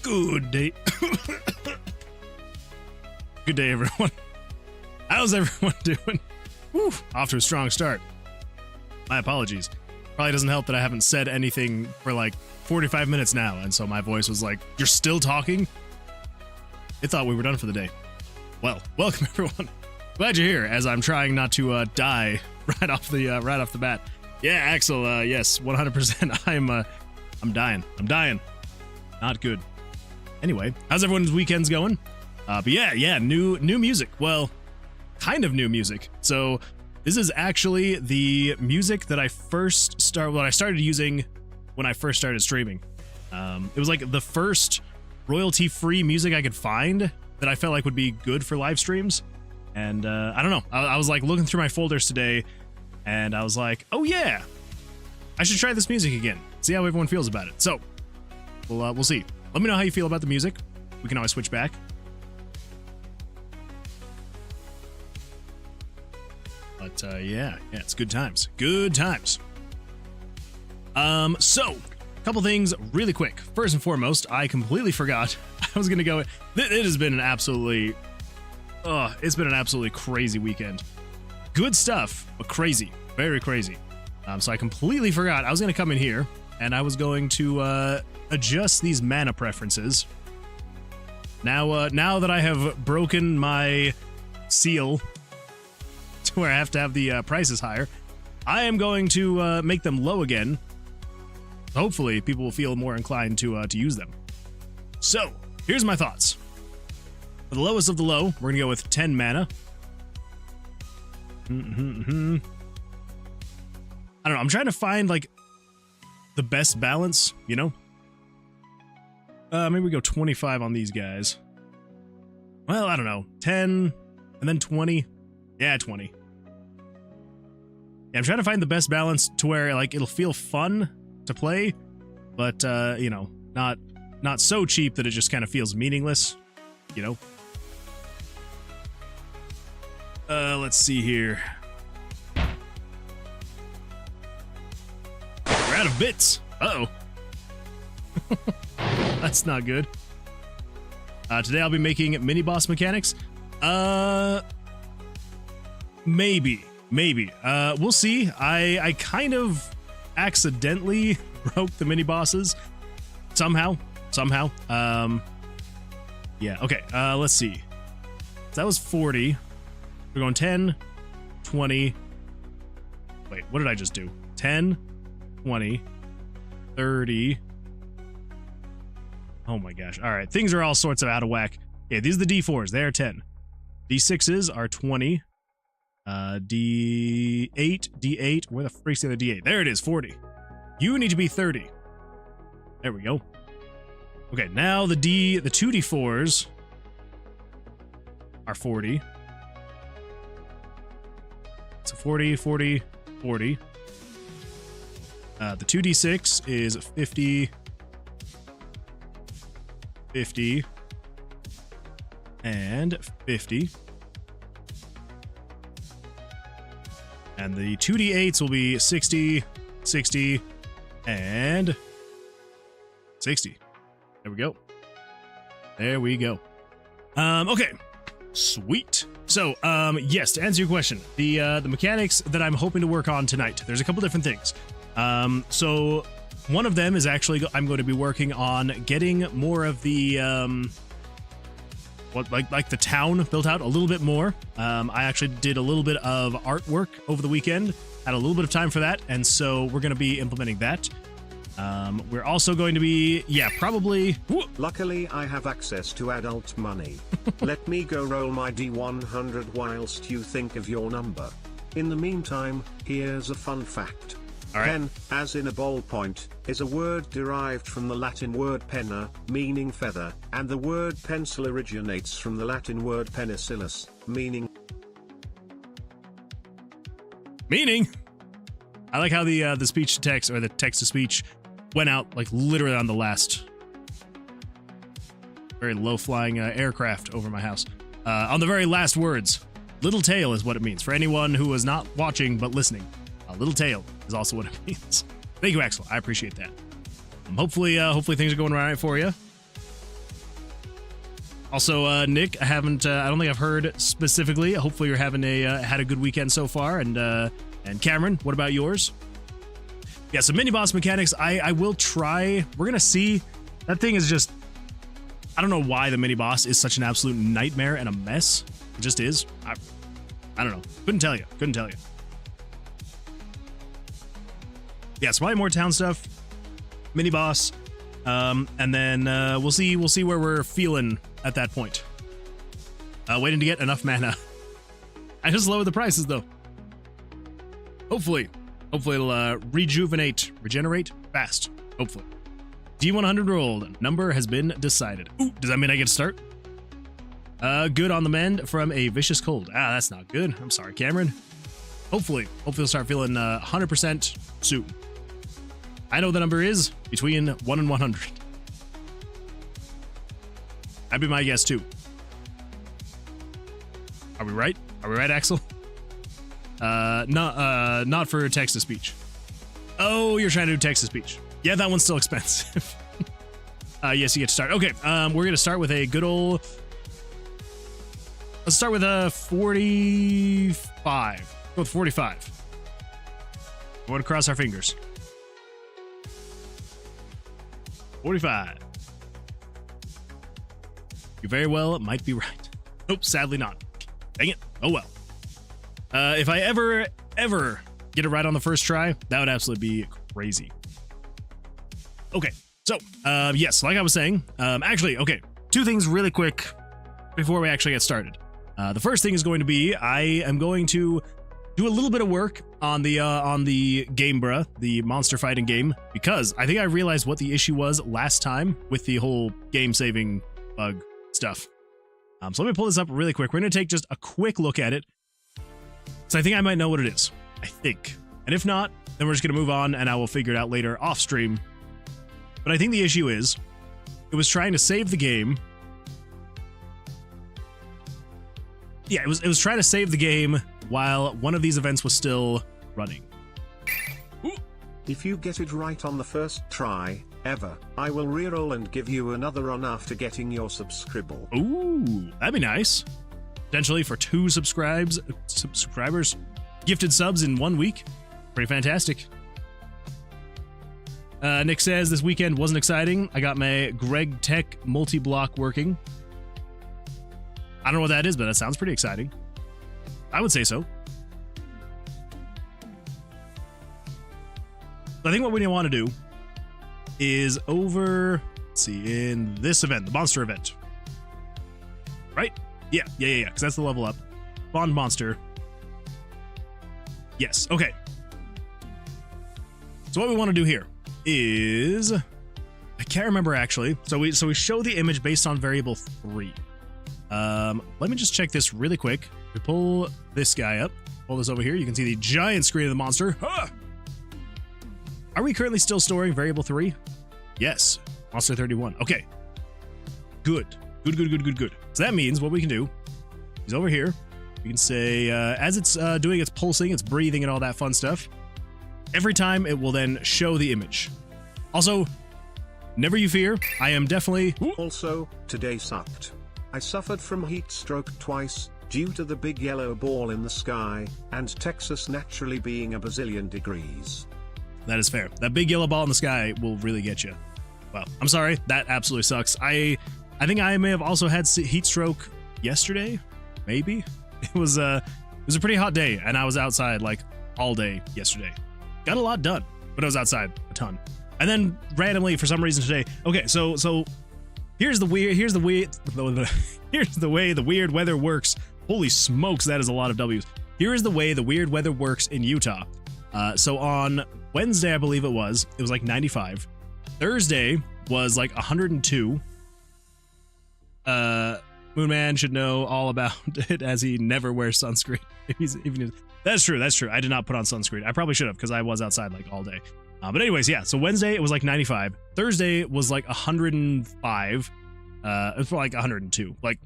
Good day. Good day, everyone. How's everyone doing? Whew, off to a strong start. My apologies. Probably doesn't help that I haven't said anything for like 45 minutes now, and so my voice was like, "You're still talking?" It thought we were done for the day. Well, welcome everyone. Glad you're here, as I'm trying not to die right off the bat. Yeah, Axel. Yes, 100%. I'm dying. Not good. Anyway, how's everyone's weekends going? But yeah, new music. Well, kind of new music. So this is actually the music that I started using when I first started streaming. It was like the first royalty-free music I could find that I felt like would be good for live streams. And I don't know. I was like looking through my folders today, and I was like, oh yeah, I should try this music again. See how everyone feels about it. So we'll see. Let me know how you feel about the music. We can always switch back. But yeah, it's good times. Good times. So a couple things really quick. First and foremost, I completely forgot I was gonna go. It has been an absolutely, it's been an absolutely crazy weekend. Good stuff, but crazy, very crazy. So I completely forgot I was gonna come in here and I was going to adjust these mana preferences. Now that I have broken my seal to where I have to have the prices higher, I am going to make them low again. Hopefully people will feel more inclined to use them. So here's my thoughts. For the lowest of the low, we're gonna go with 10 mana. I don't know, I'm trying to find like the best balance, you know? Maybe we go 25 on these guys. Well, I don't know, 10 and then 20. Yeah, 20. Yeah, I'm trying to find the best balance to where like it'll feel fun to play, but you know, not so cheap that it just kind of feels meaningless, you know. Let's see here. We're out of bits. Uh-oh. That's not good. Today I'll be making mini boss mechanics. Maybe. We'll see. I kind of accidentally broke the mini bosses somehow. Yeah, okay. Let's see. So that was 40. We're going 10, 20. Wait, what did I just do? 10, 20, 30. Oh my gosh. All right, things are all sorts of out of whack. Yeah, these are the D4s. They are 10. D6s are 20. D8. Where the freak's the other D8? There it is, 40. You need to be 30. There we go. Okay, now the two D4s are 40. So 40, 40, 40. The 2D6 is 50, 50, and 50. And the 2D8s will be 60, 60, and 60. There we go. Okay. Sweet. So, yes, to answer your question, the mechanics that I'm hoping to work on tonight, there's a couple different things. So one of them is actually I'm going to be working on getting more of the like the town built out a little bit more. I actually did a little bit of artwork over the weekend, had a little bit of time for that, and so we're going to be implementing that. We're also going to be, probably... Luckily I have access to adult money. Let me go roll my D100 whilst you think of your number. In the meantime, here's a fun fact. All right. Pen, as in a ballpoint, is a word derived from the Latin word penna, meaning feather, and the word pencil originates from the Latin word penicillus, meaning... I like how the speech to text, or the text to speech, went out like literally on the last very low-flying aircraft over my house. On the very last words, little tail is what it means. For anyone who is not watching but listening, a little tail is also what it means. Thank you, Axel. I appreciate that. Hopefully things are going right for you. Also, Nick, I don't think I've heard specifically. Hopefully you're having had a good weekend so far. And Cameron, what about yours? Yeah, so mini boss mechanics, I will try. We're going to see. That thing is just, I don't know why the mini boss is such an absolute nightmare and a mess. It just is. I don't know. Couldn't tell you. Yeah, so probably more town stuff, mini boss, and then we'll see where we're feeling at that point. Waiting to get enough mana. I just lowered the prices though. Hopefully it'll regenerate fast. Hopefully. D100 rolled. Number has been decided. Ooh, does that mean I get to start? Good on the mend from a vicious cold. Ah, that's not good. I'm sorry, Cameron. Hopefully you'll start feeling 100% soon. I know the number is between 1 and 100. That'd be my guess too. Are we right? Are we right, Axel? Not for text-to-speech. Oh, you're trying to do text-to-speech. Yeah, that one's still expensive. Yes, you get to start. Okay, we're gonna start with a good old. Let's start with a 45. Go with 45. I want to cross our fingers. 45. You very well might be right. Nope, sadly not. Dang it. Oh well. If I ever get it right on the first try, that would absolutely be crazy. Okay, so yes, like I was saying, actually, okay, two things really quick before we actually get started. The first thing is going to be I am going to do a little bit of work on the game, bruh, the monster fighting game, because I think I realized what the issue was last time with the whole game saving bug stuff. So let me pull this up really quick. We're going to take just a quick look at it. So I think I might know what it is. I think. And if not, then we're just going to move on and I will figure it out later off stream. But I think the issue is it was trying to save the game. Yeah, it was trying to save the game while one of these events was still running. Ooh. If you get it right on the first try, ever, I will reroll and give you another run after getting your subscribble. Ooh, that'd be nice. Potentially for 2 subscribers, gifted subs in 1 week. Pretty fantastic. Nick says this weekend wasn't exciting. I got my Greg Tech multi-block working. I don't know what that is, but that sounds pretty exciting. I would say so. I think what we want to do is over, let's see, in this event, the monster event. Right? Yeah, because that's the level up. Bond monster. Yes, okay. So what we want to do here is, I can't remember actually. So we show the image based on variable 3. Let me just check this really quick. We pull this guy up, pull this over here. You can see the giant screen of the monster. Ah! Are we currently still storing variable 3? Yes. Monster 31. Okay. Good. So that means what we can do is over here, we can say, as it's doing its pulsing, it's breathing and all that fun stuff, every time it will then show the image. Also, never you fear, I am definitely... Also, today sucked. I suffered from heat stroke twice, due to the big yellow ball in the sky, and Texas naturally being a bazillion degrees. That is fair. That big yellow ball in the sky will really get you. Well, I'm sorry, that absolutely sucks. I think I may have also had heat stroke yesterday, maybe? It was a pretty hot day, and I was outside like all day yesterday. Got a lot done, but I was outside a ton. And then randomly, for some reason today, okay, so here's the way the weird weather works. Holy smokes, that is a lot of W's. Here is the way the weird weather works in Utah. So on Wednesday, I believe it was like 95. Thursday was like 102. Moonman should know all about it as he never wears sunscreen. That's true. I did not put on sunscreen. I probably should have because I was outside like all day. But anyways, yeah. So Wednesday it was like 95. Thursday was like 105. It was like 102, like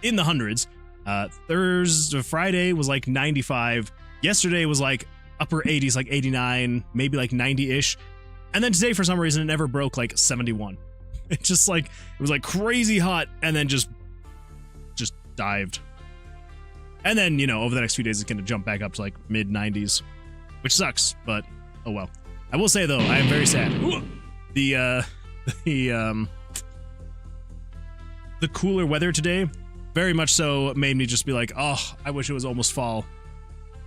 in the hundreds. Friday was like 95. Yesterday was like upper 80s, like 89, maybe like 90-ish. And then today, for some reason, it never broke like 71. It just like, it was like crazy hot and then just dived. And then, you know, over the next few days, it's going to jump back up to like mid 90s, which sucks, but oh well. I will say though, I am very sad. The cooler weather today, very much so, made me just be like, oh, I wish it was almost fall.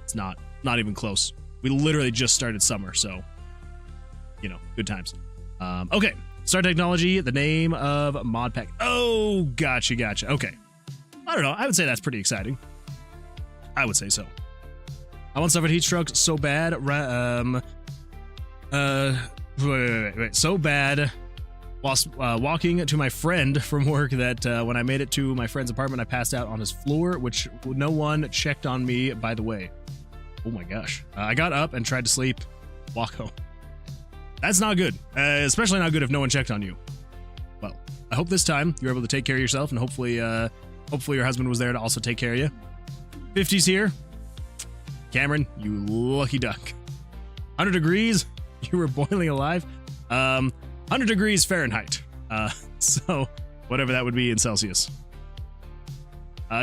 It's not even close. We literally just started summer, so, you know, good times. Okay, Star Technology, the name of mod pack. Oh, gotcha. Okay. I don't know. I would say that's pretty exciting. I would say so. I once suffered heat stroke so bad. Wait. So bad whilst walking to my friend from work that when I made it to my friend's apartment, I passed out on his floor, which no one checked on me, by the way. Oh my gosh. I got up and tried to sleep, walk home. That's not good, especially not good if no one checked on you. Well, I hope this time you're able to take care of yourself, and hopefully your husband was there to also take care of you. 50s here. Cameron, you lucky duck. 100 degrees, you were boiling alive. 100 degrees Fahrenheit. So whatever that would be in Celsius.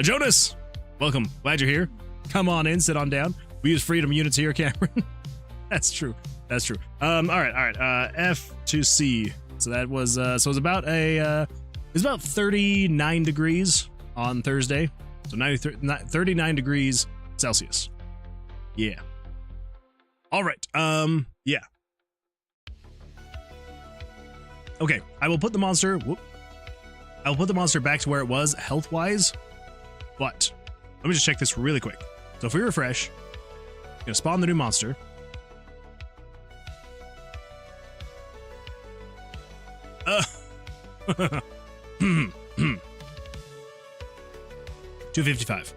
Jonas, welcome. Glad you're here. Come on in, sit on down. We use freedom units here, Cameron. That's true. All right. F to C. So that was it was about 39 degrees on Thursday. So 39 degrees Celsius. Yeah. All right. Yeah. Okay, I will put the monster back to where it was health-wise, but let me just check this really quick. So if we refresh, I'm gonna spawn the new monster. $255.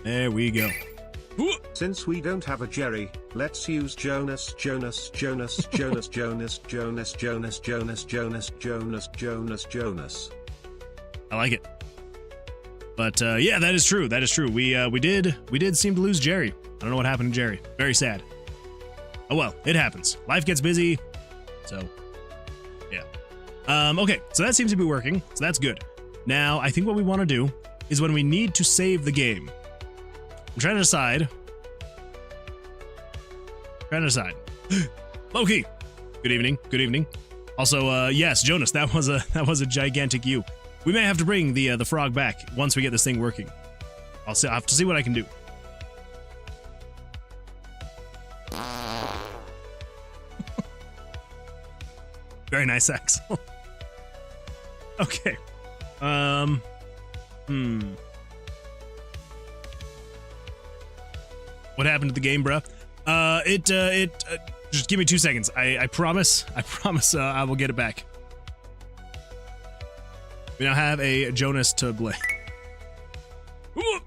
There we go. Since we don't have a Jerry, let's use Jonas. I like it. But yeah, that is true. We did seem to lose Jerry. I don't know what happened to Jerry. Very sad. Oh well, it happens. Life gets busy. So yeah. Okay, so that seems to be working. So that's good. Now, I think what we want to do is when we need to save the game. I'm trying to decide. Loki. Good evening. Also, yes, Jonas, that was a gigantic U. We may have to bring the frog back once we get this thing working. I'll have to see what I can do. Very nice, Axel. Okay. What happened to the game, bruh? Just give me 2 seconds. I promise I will get it back. We now have a Jonas to blame.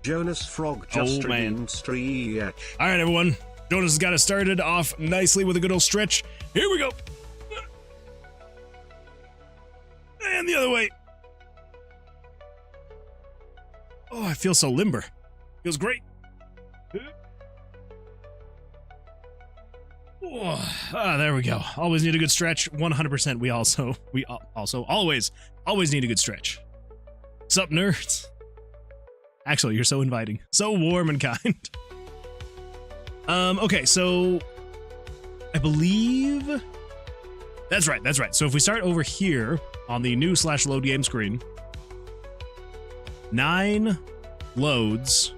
Jonas Frog just redeemed stretch. All right, everyone. Jonas has got us started off nicely with a good old stretch. Here we go. And the other way. Oh, I feel so limber. Feels great. Oh, there we go. Always need a good stretch. 100%. We also always need a good stretch. Sup, nerds? Actually, you're so inviting. So warm and kind. Okay, so I believe that's right. So if we start over here on the new /load game screen, 9 loads.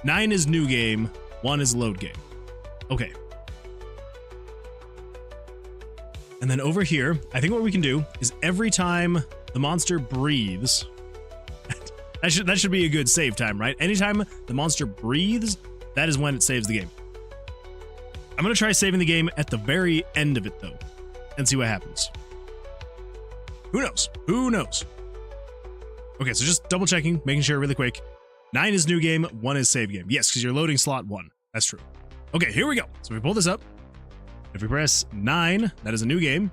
9 is new game, 1 is load game. Okay. And then over here, I think what we can do is every time the monster breathes, that should be a good save time, right? Anytime the monster breathes, that is when it saves the game. I'm going to try saving the game at the very end of it, though, and see what happens. Who knows? Okay, so just double checking, making sure really quick. 9 is new game, 1 is save game. Yes, because you're loading slot 1. That's true. Okay, here we go. So we pull this up. If we press 9, that is a new game.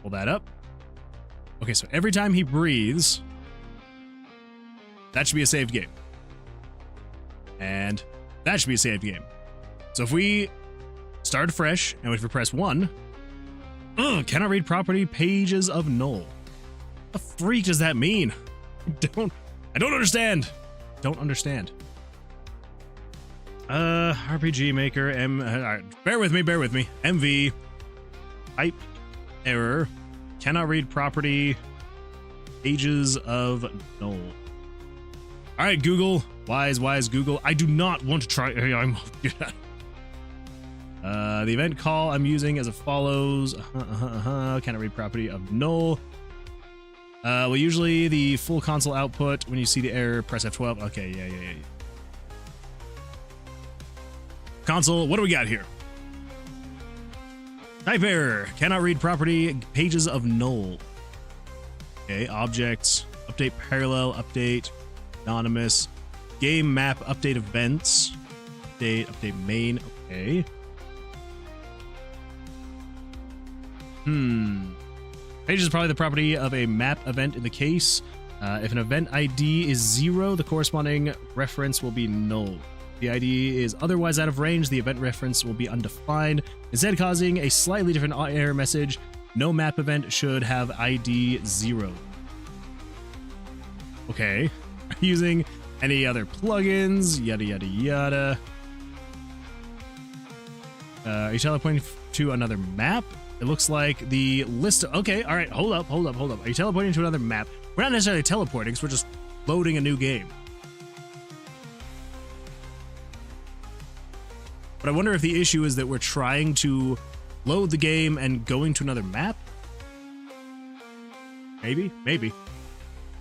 Pull that up. Okay, so every time he breathes, that should be a saved game. And that should be a saved game. So if we start fresh, and if we press 1, cannot read property pages of null. What the freak does that mean? I don't understand. Don't understand. RPG Maker, bear with me. MV, type error, cannot read property, pages of null. All right, Google, wise Google. I do not want to try. The event call I'm using as follows. Cannot read property of null. Well, usually the full console output, when you see the error, press F12. Okay, yeah. Console, what do we got here? Type error, cannot read property, pages of null. Okay, objects, update parallel, update, anonymous, game map, update events, update main, okay. Page is probably the property of a map event in the case. If an event ID is 0, the corresponding reference will be null. If the ID is otherwise out of range, the event reference will be undefined, instead causing a slightly different error message. No map event should have ID 0. Okay. Are you using any other plugins? Yada, yada, yada. Are you teleporting to another map? It looks like the list of... Okay, all right, hold up. Are you teleporting to another map? We're not necessarily teleporting, because we're just loading a new game. But I wonder if the issue is that we're trying to load the game and going to another map? Maybe. I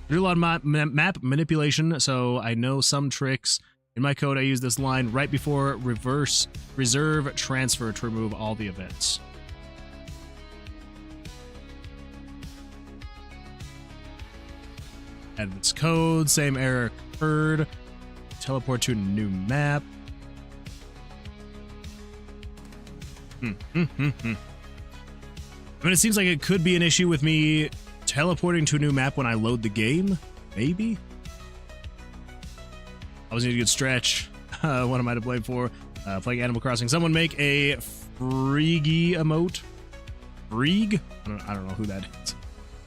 do a lot of map manipulation, so I know some tricks. In my code, I use this line right before reserve transfer to remove all the events. Add this code, same error occurred. Teleport to a new map. I mean, it seems like it could be an issue with me teleporting to a new map when I load the game. Maybe? I always need a good stretch. What am I to blame for? Playing Animal Crossing. Someone make a Freegy emote. Freeg? I don't know who that is.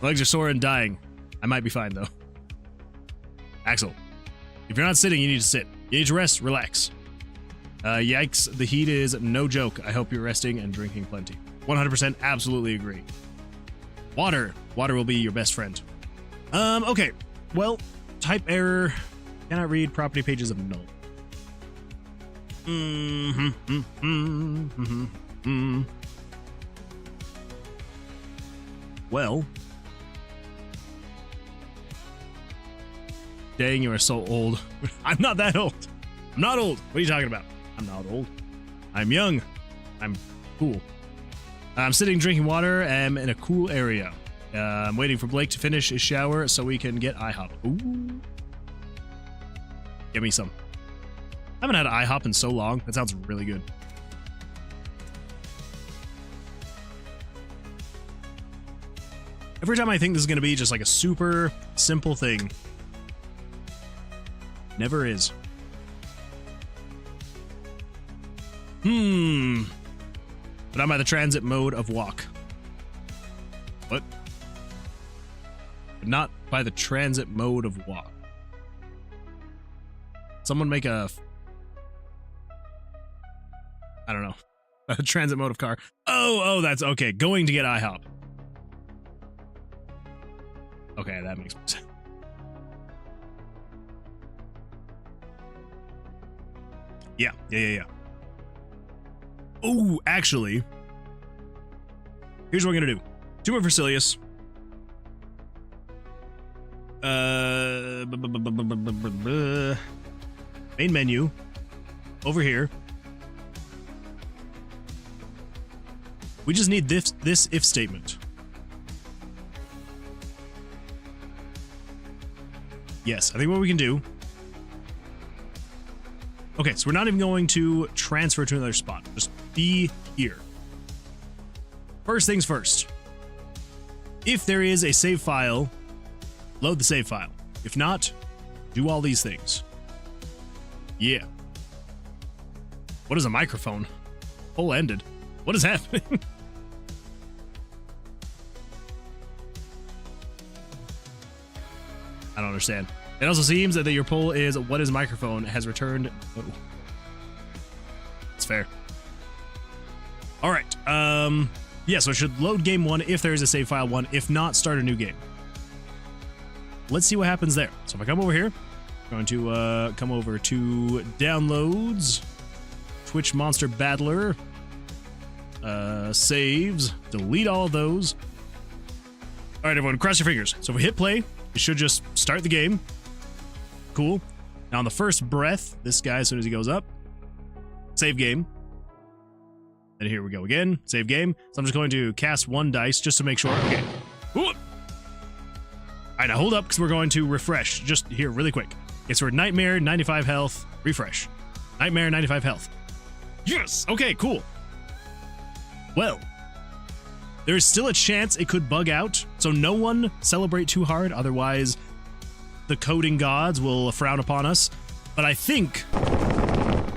My legs are sore and dying. I might be fine, though. Axel, if you're not sitting, you need to sit. You need to rest, relax. Yikes, the heat is no joke. I hope you're resting and drinking plenty. 100% absolutely agree. Water. Water will be your best friend. Okay. Well, type error. Cannot read property pages of null. Well. Dang, you are so old. I'm not that old. I'm not old. What are you talking about? I'm not old. I'm young. I'm cool. I'm sitting drinking water. I'm in a cool area. I'm waiting for Blake to finish his shower so we can get IHOP. Ooh. Give me some. I haven't had IHOP in so long. That sounds really good. Every time I think this is going to be just like a super simple thing, never is. But I'm by the transit mode of walk. What? But not by the transit mode of walk. Someone make a... I don't know. A transit mode of car. Oh, that's okay. Going to get IHOP. Okay, that makes sense. Yeah. Oh, actually, here's what we're gonna do. Tower of Vercilias. Main menu. Over here. We just need this if statement. Yes, I think what we can do... Okay, so we're not even going to transfer to another spot. Just be here. First things first. If there is a save file, load the save file. If not, do all these things. Yeah. What is a microphone? Full ended. What is happening? I don't understand. It also seems that your poll is what is microphone has returned. Oh. That's fair. All right. Yeah, so it should load game 1 if there is a save file 1. If not, start a new game. Let's see what happens there. So if I come over here, I'm going to come over to downloads, Twitch Monster Battler, saves, delete all of those. All right, everyone, cross your fingers. So if we hit play, it should just start the game. Cool. Now on the first breath, this guy, as soon as he goes up, save game. And here we go again, save game. So I'm just going to cast 1 dice just to make sure. Okay. Ooh. All right, now hold up because we're going to refresh just here really quick. It's for Nightmare, 95 health, refresh. Nightmare, 95 health. Yes! Okay, cool. Well, there's still a chance it could bug out, so no one celebrate too hard, otherwise the coding gods will frown upon us. But I think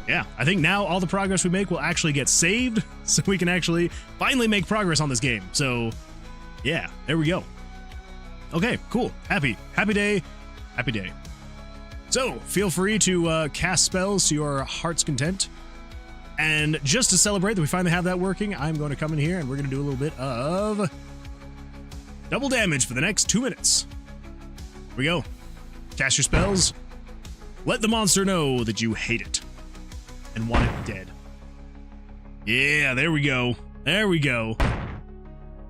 now all the progress we make will actually get saved, so we can actually finally make progress on this game. So, yeah, there we go. Okay, cool. Happy day. Happy day. So, feel free to cast spells to your heart's content. And just to celebrate that we finally have that working, I'm going to come in here and we're going to do a little bit of double damage for the next 2 minutes. Here we go. Cast your spells. Let the monster know that you hate it and want it dead. Yeah, there we go. There we go.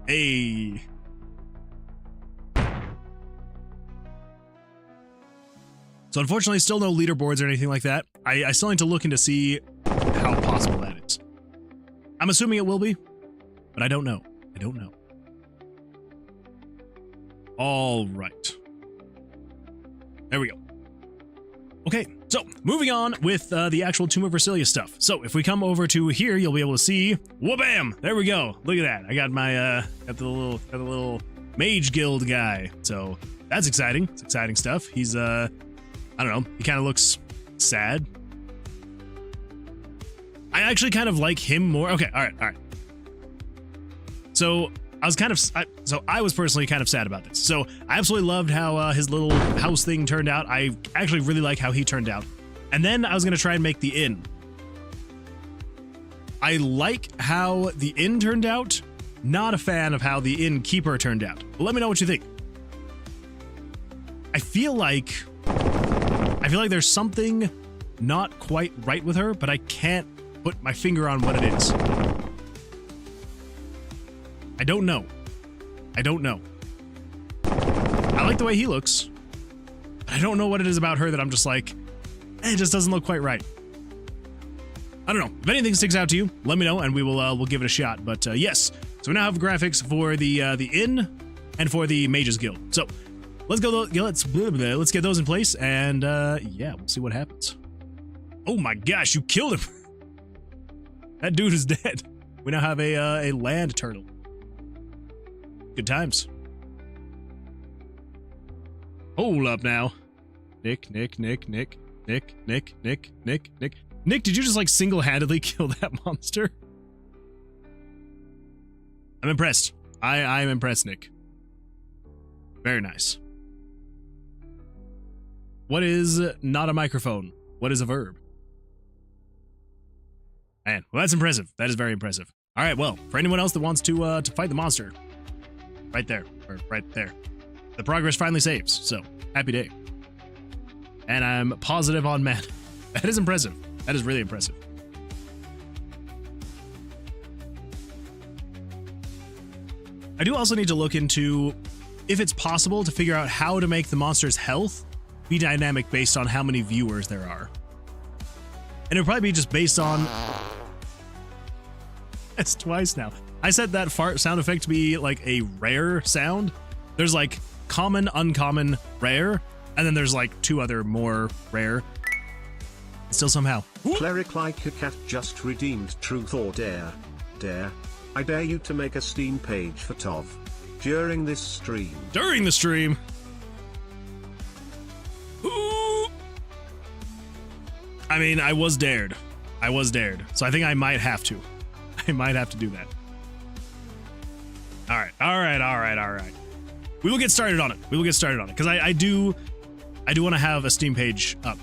Hey. So unfortunately, still no leaderboards or anything like that. I still need to look into see how possible that is. I'm assuming it will be, but I don't know. I don't know. All right. There we go. Okay, so moving on with the actual Tomb of Vercilias stuff. So if we come over to here, you'll be able to see, wha-bam! There we go. Look at that. I got my got the little mage guild guy. So that's exciting. It's exciting stuff. He's I don't know. He kind of looks sad. I actually kind of like him more. Okay, all right. So I was personally kind of sad about this. So I absolutely loved how his little house thing turned out. I actually really like how he turned out. And then I was going to try and make the inn. I like how the inn turned out. Not a fan of how the innkeeper turned out. But let me know what you think. I feel like there's something not quite right with her, but I can't put my finger on what it is. I don't know. I like the way he looks, but I don't know what it is about her that I'm just like, it just doesn't look quite right. I don't know. If anything sticks out to you, let me know and we'll give it a shot. But yes, so we now have graphics for the inn and for the Mages Guild. So let's go. Let's get those in place, and yeah, we'll see what happens. Oh my gosh, you killed him! That dude is dead. We now have a land turtle. Good times. Hold up now. Nick. Nick, did you just like single-handedly kill that monster? I'm impressed. I'm impressed, Nick. Very nice. What is not a microphone? What is a verb? Man, well, that's impressive. That is very impressive. All right, well, for anyone else that wants to fight the monster, right there, or right there. The progress finally saves, so happy day. And I'm positive on mana. That is impressive. That is really impressive. I do also need to look into if it's possible to figure out how to make the monster's health be dynamic based on how many viewers there are. And it'll probably be just based on... That's twice now. I said that fart sound effect to be like a rare sound. There's like common, uncommon, rare, and then there's like 2 other more rare. Still somehow. Cleric like a cat just redeemed truth or dare. Dare. I dare you to make a Steam page for Tov. During this stream. During the stream? Ooh. I mean, I was dared. So I think I might have to. I might have to do that. All right. We will get started on it. Because I do I do want to have a Steam page up.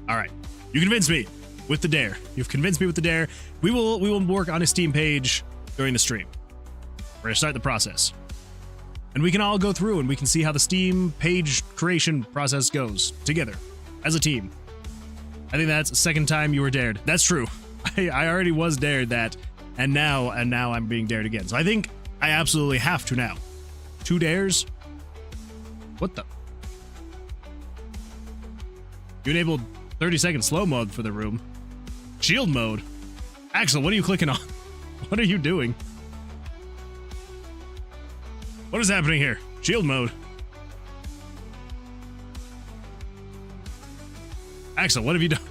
All right. You convinced me with the dare. You've convinced me with the dare. We will work on a Steam page during the stream. We're going to start the process. And we can all go through and we can see how the Steam page creation process goes together as a team. I think that's the second time you were dared. That's true. I already was dared that, and now I'm being dared again. So I think I absolutely have to now. 2 dares? What the? You enabled 30-second slow mode for the room. Shield mode? Axel, what are you clicking on? What are you doing? What is happening here? Shield mode. Axel, what have you done?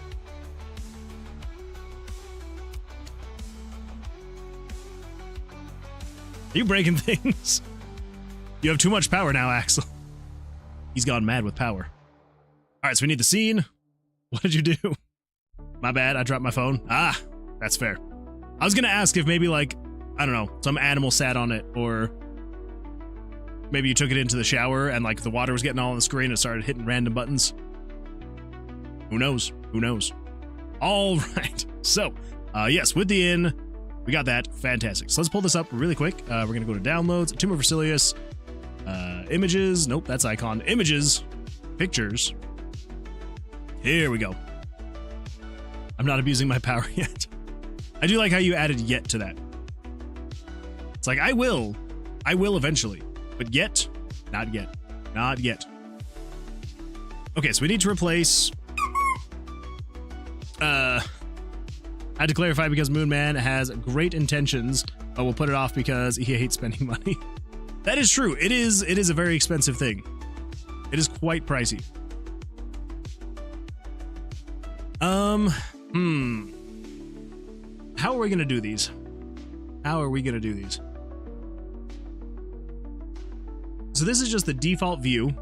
Are you breaking things? You have too much power now, Axel. He's gone mad with power. All right, so we need the scene. What did you do? My bad, I dropped my phone. Ah, that's fair. I was gonna ask if maybe like, I don't know, some animal sat on it, or maybe you took it into the shower and like the water was getting all on the screen and started hitting random buttons. Who knows? Who knows? All right. So, yes, with the inn, we got that. Fantastic. So let's pull this up really quick. We're going to go to downloads, Tower of Vercilias, images. Nope, that's icon. Images, pictures. Here we go. I'm not abusing my power yet. I do like how you added yet to that. It's like, I will eventually, but yet, not yet, not yet. Okay, so we need to replace, I had to clarify because Moon Man has great intentions, but we'll put it off because he hates spending money. That is true. It is a very expensive thing. It is quite pricey. How are we gonna do these? How are we gonna do these? So this is just the default view.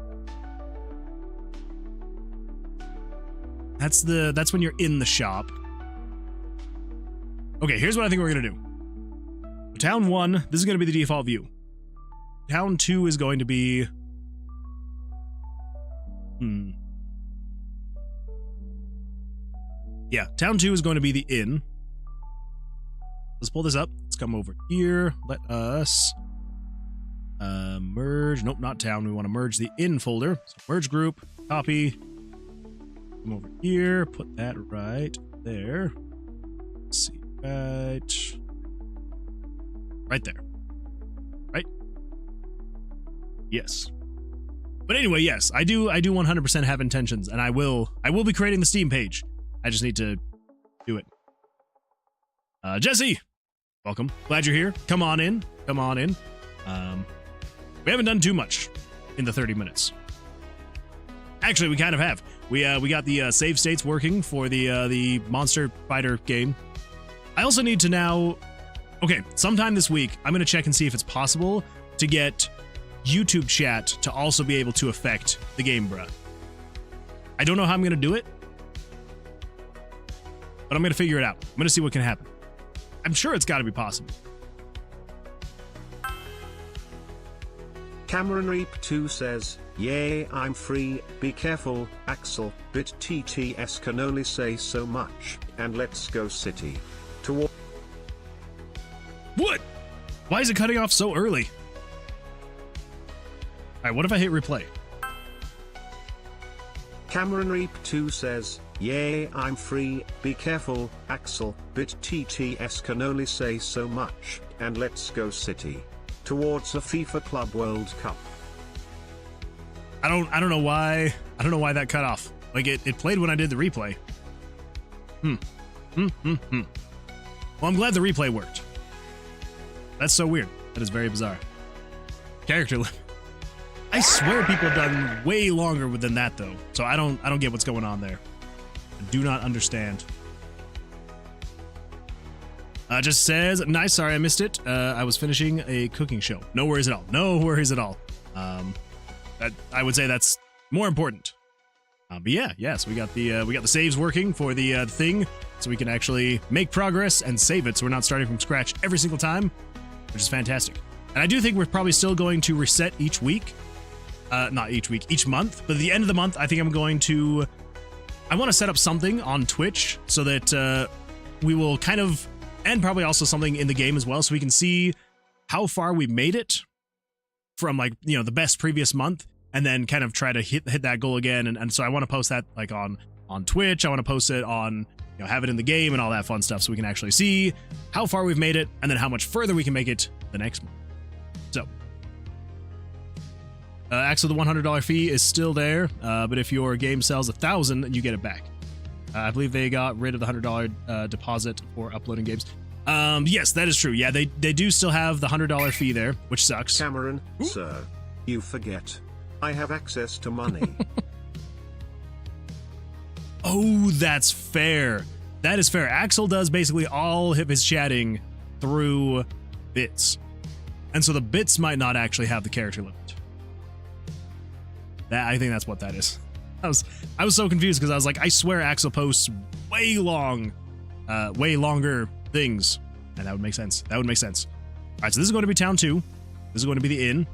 That's when you're in the shop. Okay, here's what I think we're gonna do. Town 1, this is gonna be the default view. Town 2 is going to be... Yeah, Town 2 is going to be the inn. Let's pull this up. Let's come over here. Let us merge. Nope, not town. We want to merge the inn folder. So merge group, copy. Come over here. Put that right there. Let's see. Right there. Right? Yes. But anyway, yes, I do 100% have intentions, and I will be creating the Steam page. I just need to do it. Jesse, welcome. Glad you're here. Come on in. Come on in. We haven't done too much in the 30 minutes. Actually, we kind of have. We got the save states working for the Monster Fighter game. I also need to now... Okay, sometime this week, I'm going to check and see if it's possible to get YouTube chat to also be able to affect the game, bruh. I don't know how I'm going to do it, but I'm going to figure it out. I'm going to see what can happen. I'm sure it's got to be possible. Cameron Reap 2 says, "Yay, I'm free, be careful, Axel, bit TTS can only say so much, and let's go city." What? Why is it cutting off so early? Alright, what if I hit replay? Cameron Reap 2 says, "Yay, I'm free, be careful, Axel, bit TTS can only say so much, and let's go city. Towards a FIFA Club World Cup." I don't know why that cut off. Like it played when I did the replay. Well, I'm glad the replay worked. That's so weird. That is very bizarre. Character limit. I swear people have done way longer than that though. So I don't get what's going on there. I do not understand. Just says, "Nice, sorry I missed it. I was finishing a cooking show." No worries at all. No worries at all. That I would say that's more important. But yeah, yes, we got the saves working for the thing, so we can actually make progress and save it, so we're not starting from scratch every single time, which is fantastic. And I do think we're probably still going to reset each week, not each week, each month. But at the end of the month, I think I'm going to, I want to set up something on Twitch so that we will kind of, and probably also something in the game as well, so we can see how far we made it from, like, you know, the best previous month, and then kind of try to hit that goal again. And so I want to post that like on Twitch. I want to post it on, you know, have it in the game and all that fun stuff, so we can actually see how far we've made it and then how much further we can make it the next month. So Axel, the $100 fee is still there, but if your game sells 1,000, you get it back. I believe they got rid of the $100 deposit for uploading games. Yes, that is true. Yeah, they do still have the $100 fee there, which sucks. Cameron, sir, you forget. I have access to money. Oh, that's fair. That is fair. Axel does basically all of his chatting through bits. And so the bits might not actually have the character limit. I think that's what that is. I was so confused because I was like, I swear Axel posts way longer things. And that would make sense. That would make sense. All right, so this is going to be Town 2. This is going to be the inn.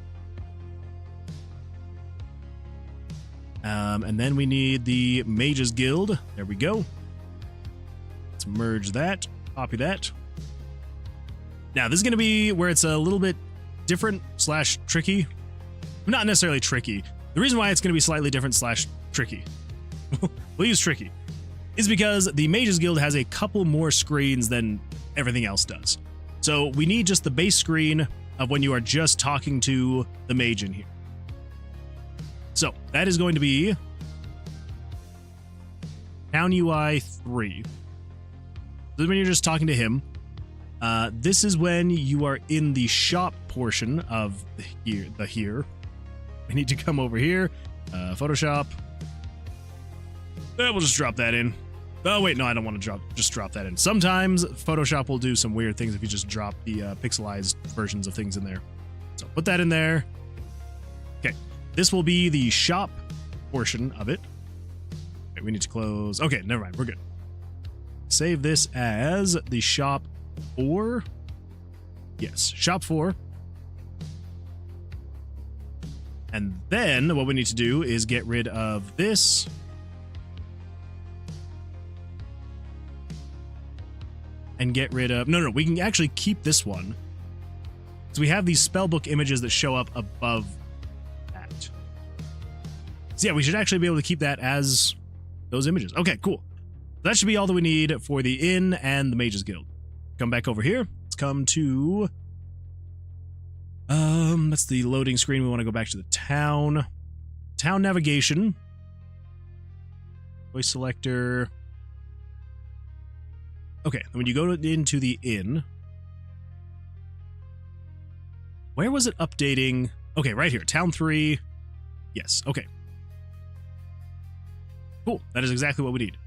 And then we need the Mages Guild. There we go. Let's merge that. Copy that. Now, this is going to be where it's a little bit different / tricky. Not necessarily tricky. The reason why it's going to be slightly different / tricky, we'll use tricky, is because the Mages Guild has a couple more screens than everything else does. So we need just the base screen of when you are just talking to the mage in here. So that is going to be Town UI 3. This is when you're just talking to him. This is when you are in the shop portion of the here. We need to come over here. Photoshop. We'll just drop that in. Oh, wait, no, I don't want to just drop that in. Sometimes Photoshop will do some weird things if you just drop the pixelized versions of things in there. So put that in there. Okay, this will be the shop portion of it. Okay, we need to close. Okay, never mind, we're good. Save this as the shop 4. Yes, shop 4. And then what we need to do is get rid of this. And get rid of... No, we can actually keep this one. So we have these spellbook images that show up above that. So yeah, we should actually be able to keep that as those images. Okay, cool. That should be all that we need for the inn and the Mages Guild. Come back over here. Let's come to... that's the loading screen. We want to go back to the town. Town navigation. Voice selector. Okay, when you go into the inn, where was it updating? Okay, right here, Town 3. Yes, okay. Cool, that is exactly what we need.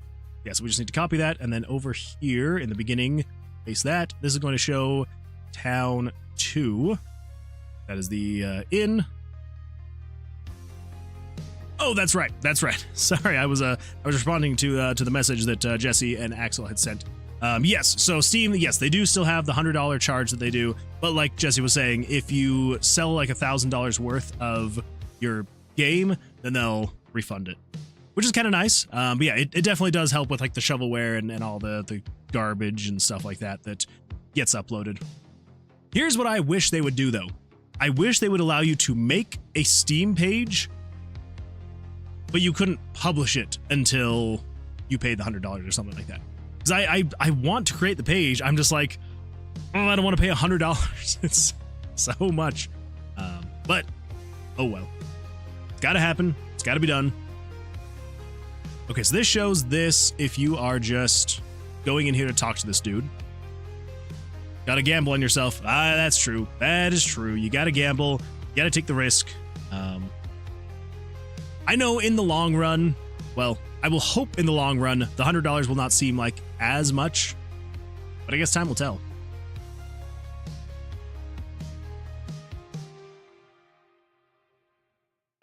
Yeah, so we just need to copy that, and then over here in the beginning, paste that. This is going to show Town 2. That is the inn. Oh, that's right. Sorry, I was responding to the message that Jesse and Axel had sent. Yes, so Steam, yes, they do still have the $100 charge that they do, but like Jesse was saying, if you sell like $1,000 worth of your game, then they'll refund it, which is kind of nice. But yeah, it definitely does help with like the shovelware and all the garbage and stuff like that gets uploaded. Here's what I wish they would do though. I wish they would allow you to make a Steam page, but you couldn't publish it until you paid the $100 or something like that. Because I want to create the page. I'm just like, oh, I don't want to pay $100. It's so much. But, oh well. It's got to happen. It's got to be done. Okay, so this shows this if you are just going in here to talk to this dude. Got to gamble on yourself. Ah, that's true. That is true. You got to gamble. You got to take the risk. I know in the long run, well, I will hope in the long run, the $100 will not seem like as much, but I guess time will tell.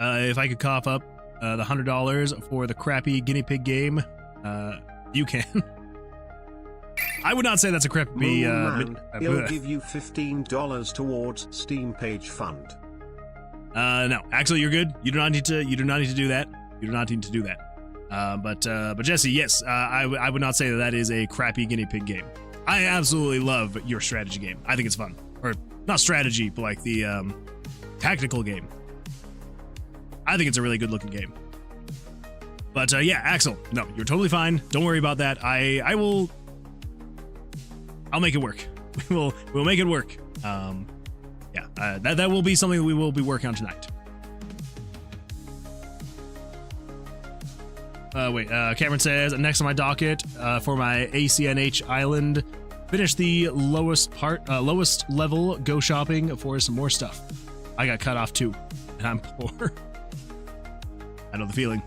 If I could cough up the $100 for the crappy guinea pig game, you can. I would not say that's a crappy... he'll give you $15 towards Steam page fund. No, actually, you're good. You do not need to do that. You do not need to do that. But Jesse, yes, I would not say that is a crappy guinea pig game. I absolutely love your strategy game. I think it's fun. Or not strategy, but like the tactical game. I think it's a really good looking game. But yeah, Axel, no, you're totally fine. Don't worry about that. I'll make it work. We'll make it work. Yeah, that will be something that we will be working on tonight. Wait, Cameron says, next on my docket for my ACNH island, finish the lowest level, go shopping for some more stuff. I got cut off too, and I'm poor. I know the feeling.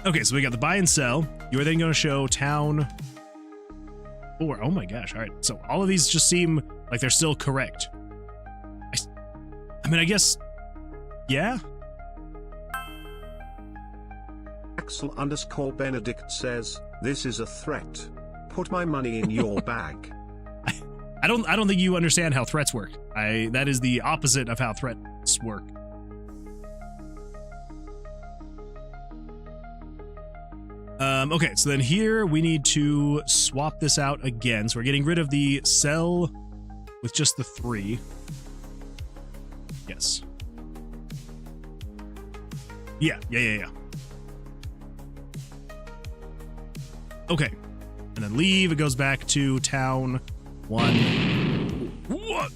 Okay, so we got the buy and sell. You are then going to show town 4. Oh my gosh, all right. So all of these just seem like they're still correct. I mean, I guess, yeah. Axel_Benedict says, this is a threat. Put my money in your bag. I don't think you understand how threats work. That is the opposite of how threats work. Okay, so then here we need to swap this out again. So we're getting rid of the cell with just the 3. Yes. Yeah. Okay. And then leave. It goes back to town 1. What?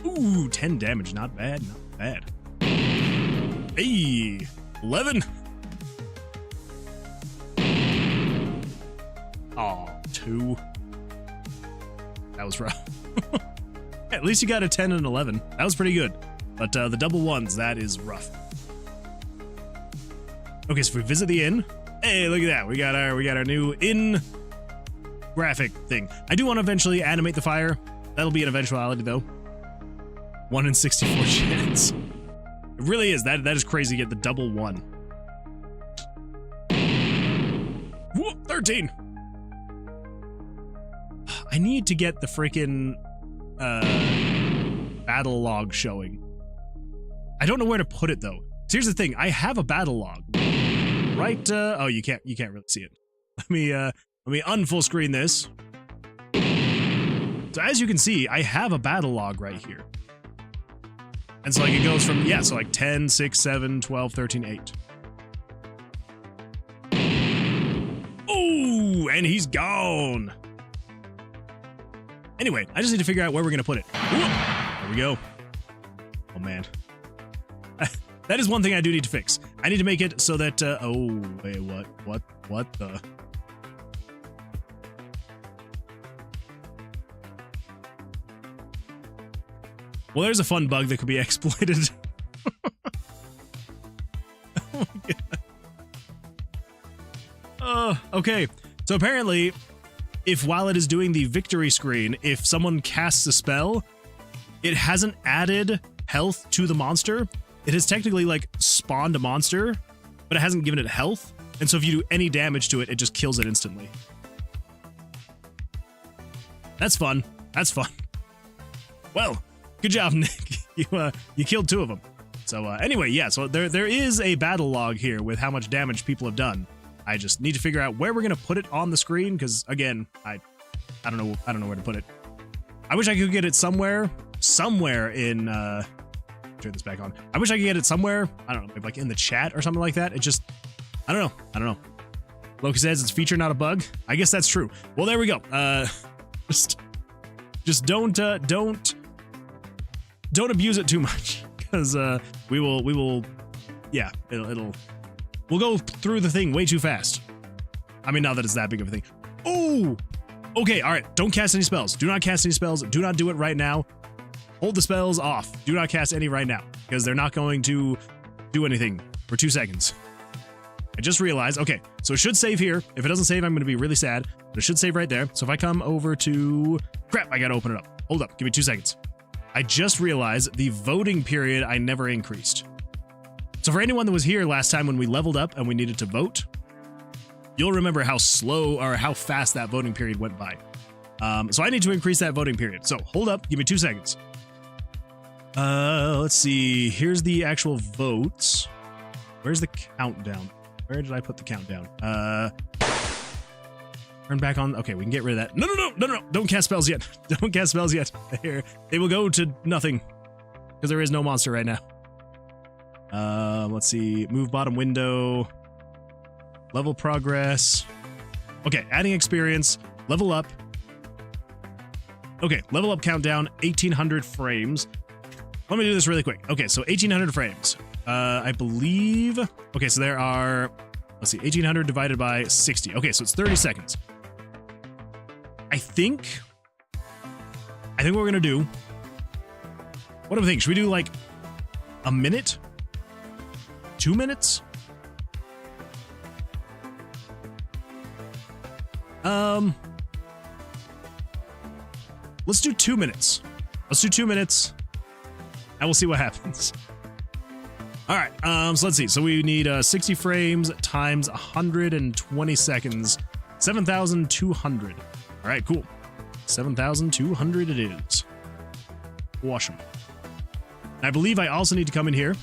Ooh, 10 damage. Not bad. Not bad. Hey, 11. Oh, 2. That was rough. At least you got a 10 and 11. That was pretty good. But the double ones, that is rough. Okay, so if we visit the inn, hey, look at that. We got our new inn graphic thing. I do want to eventually animate the fire. That'll be an eventuality though. 1 in 64 chance. It really is. That is crazy to get the double 1. Whoop, 13. I need to get the freaking battle log showing. I don't know where to put it though. So here's the thing. I have a battle log. Right, oh, you can't really see it. Let me unfull screen this. So as you can see, I have a battle log right here. And so like it goes from, yeah, so like 10, 6, 7, 12, 13, 8. Oh, and he's gone. Anyway, I just need to figure out where we're going to put it. Ooh, there we go. Oh, man. That is one thing I do need to fix. I need to make it so that, oh, wait, what the? Well, there's a fun bug that could be exploited. Oh my god. Okay. So apparently, if while it is doing the victory screen, if someone casts a spell, it hasn't added health to the monster. It has technically like spawned a monster, but it hasn't given it health. And so if you do any damage to it, it just kills it instantly. That's fun. That's fun. Well, good job, Nick. You killed 2 of them. So anyway, yeah, so there is a battle log here with how much damage people have done. I just need to figure out where we're gonna put it on the screen, because again, I don't know where to put it. I wish I could get it somewhere in turn this back on. I wish I could get it somewhere, I don't know, maybe like in the chat or something like that. It just, I don't know. Loki says it's feature, not a bug. I guess that's true. Well, there we go. Just don't abuse it too much, because we will yeah, we'll go through the thing way too fast. I mean, not that it's that big of a thing. Oh, okay, all right. Don't cast any spells. Do not cast any spells. Do not do it right now. Hold the spells off. Do not cast any right now, because they're not going to do anything for 2 seconds. I just realized, okay, so it should save here. If it doesn't save, I'm going to be really sad, but it should save right there. So if I come over to, crap, I got to open it up. Hold up, give me 2 seconds. I just realized the voting period I never increased. So for anyone that was here last time when we leveled up and we needed to vote, you'll remember how slow or how fast that voting period went by. So I need to increase that voting period. So hold up, give me 2 seconds. Let's see. Here's the actual votes. Where's the countdown? Where did I put the countdown? Turn back on. Okay, we can get rid of that. No. Don't cast spells yet. Don't cast spells yet. They will go to nothing because there is no monster right now. Let's see. Move bottom window. Level progress. Okay, adding experience. Level up. Okay, level up countdown. 1800 frames. Let me do this really quick. Okay, so 1800 frames. I believe. Okay, so there are. Let's see. 1800 divided by 60. Okay, so it's 30 seconds. I think what we're gonna do. What do we think? Should we do like a minute? 2 minutes? Let's do 2 minutes. Let's do 2 minutes, and we'll see what happens. All right. So let's see. So we need 60 frames times 120 seconds. 7,200. All right, cool. 7,200 it is. Awesome. I believe I also need to come in here.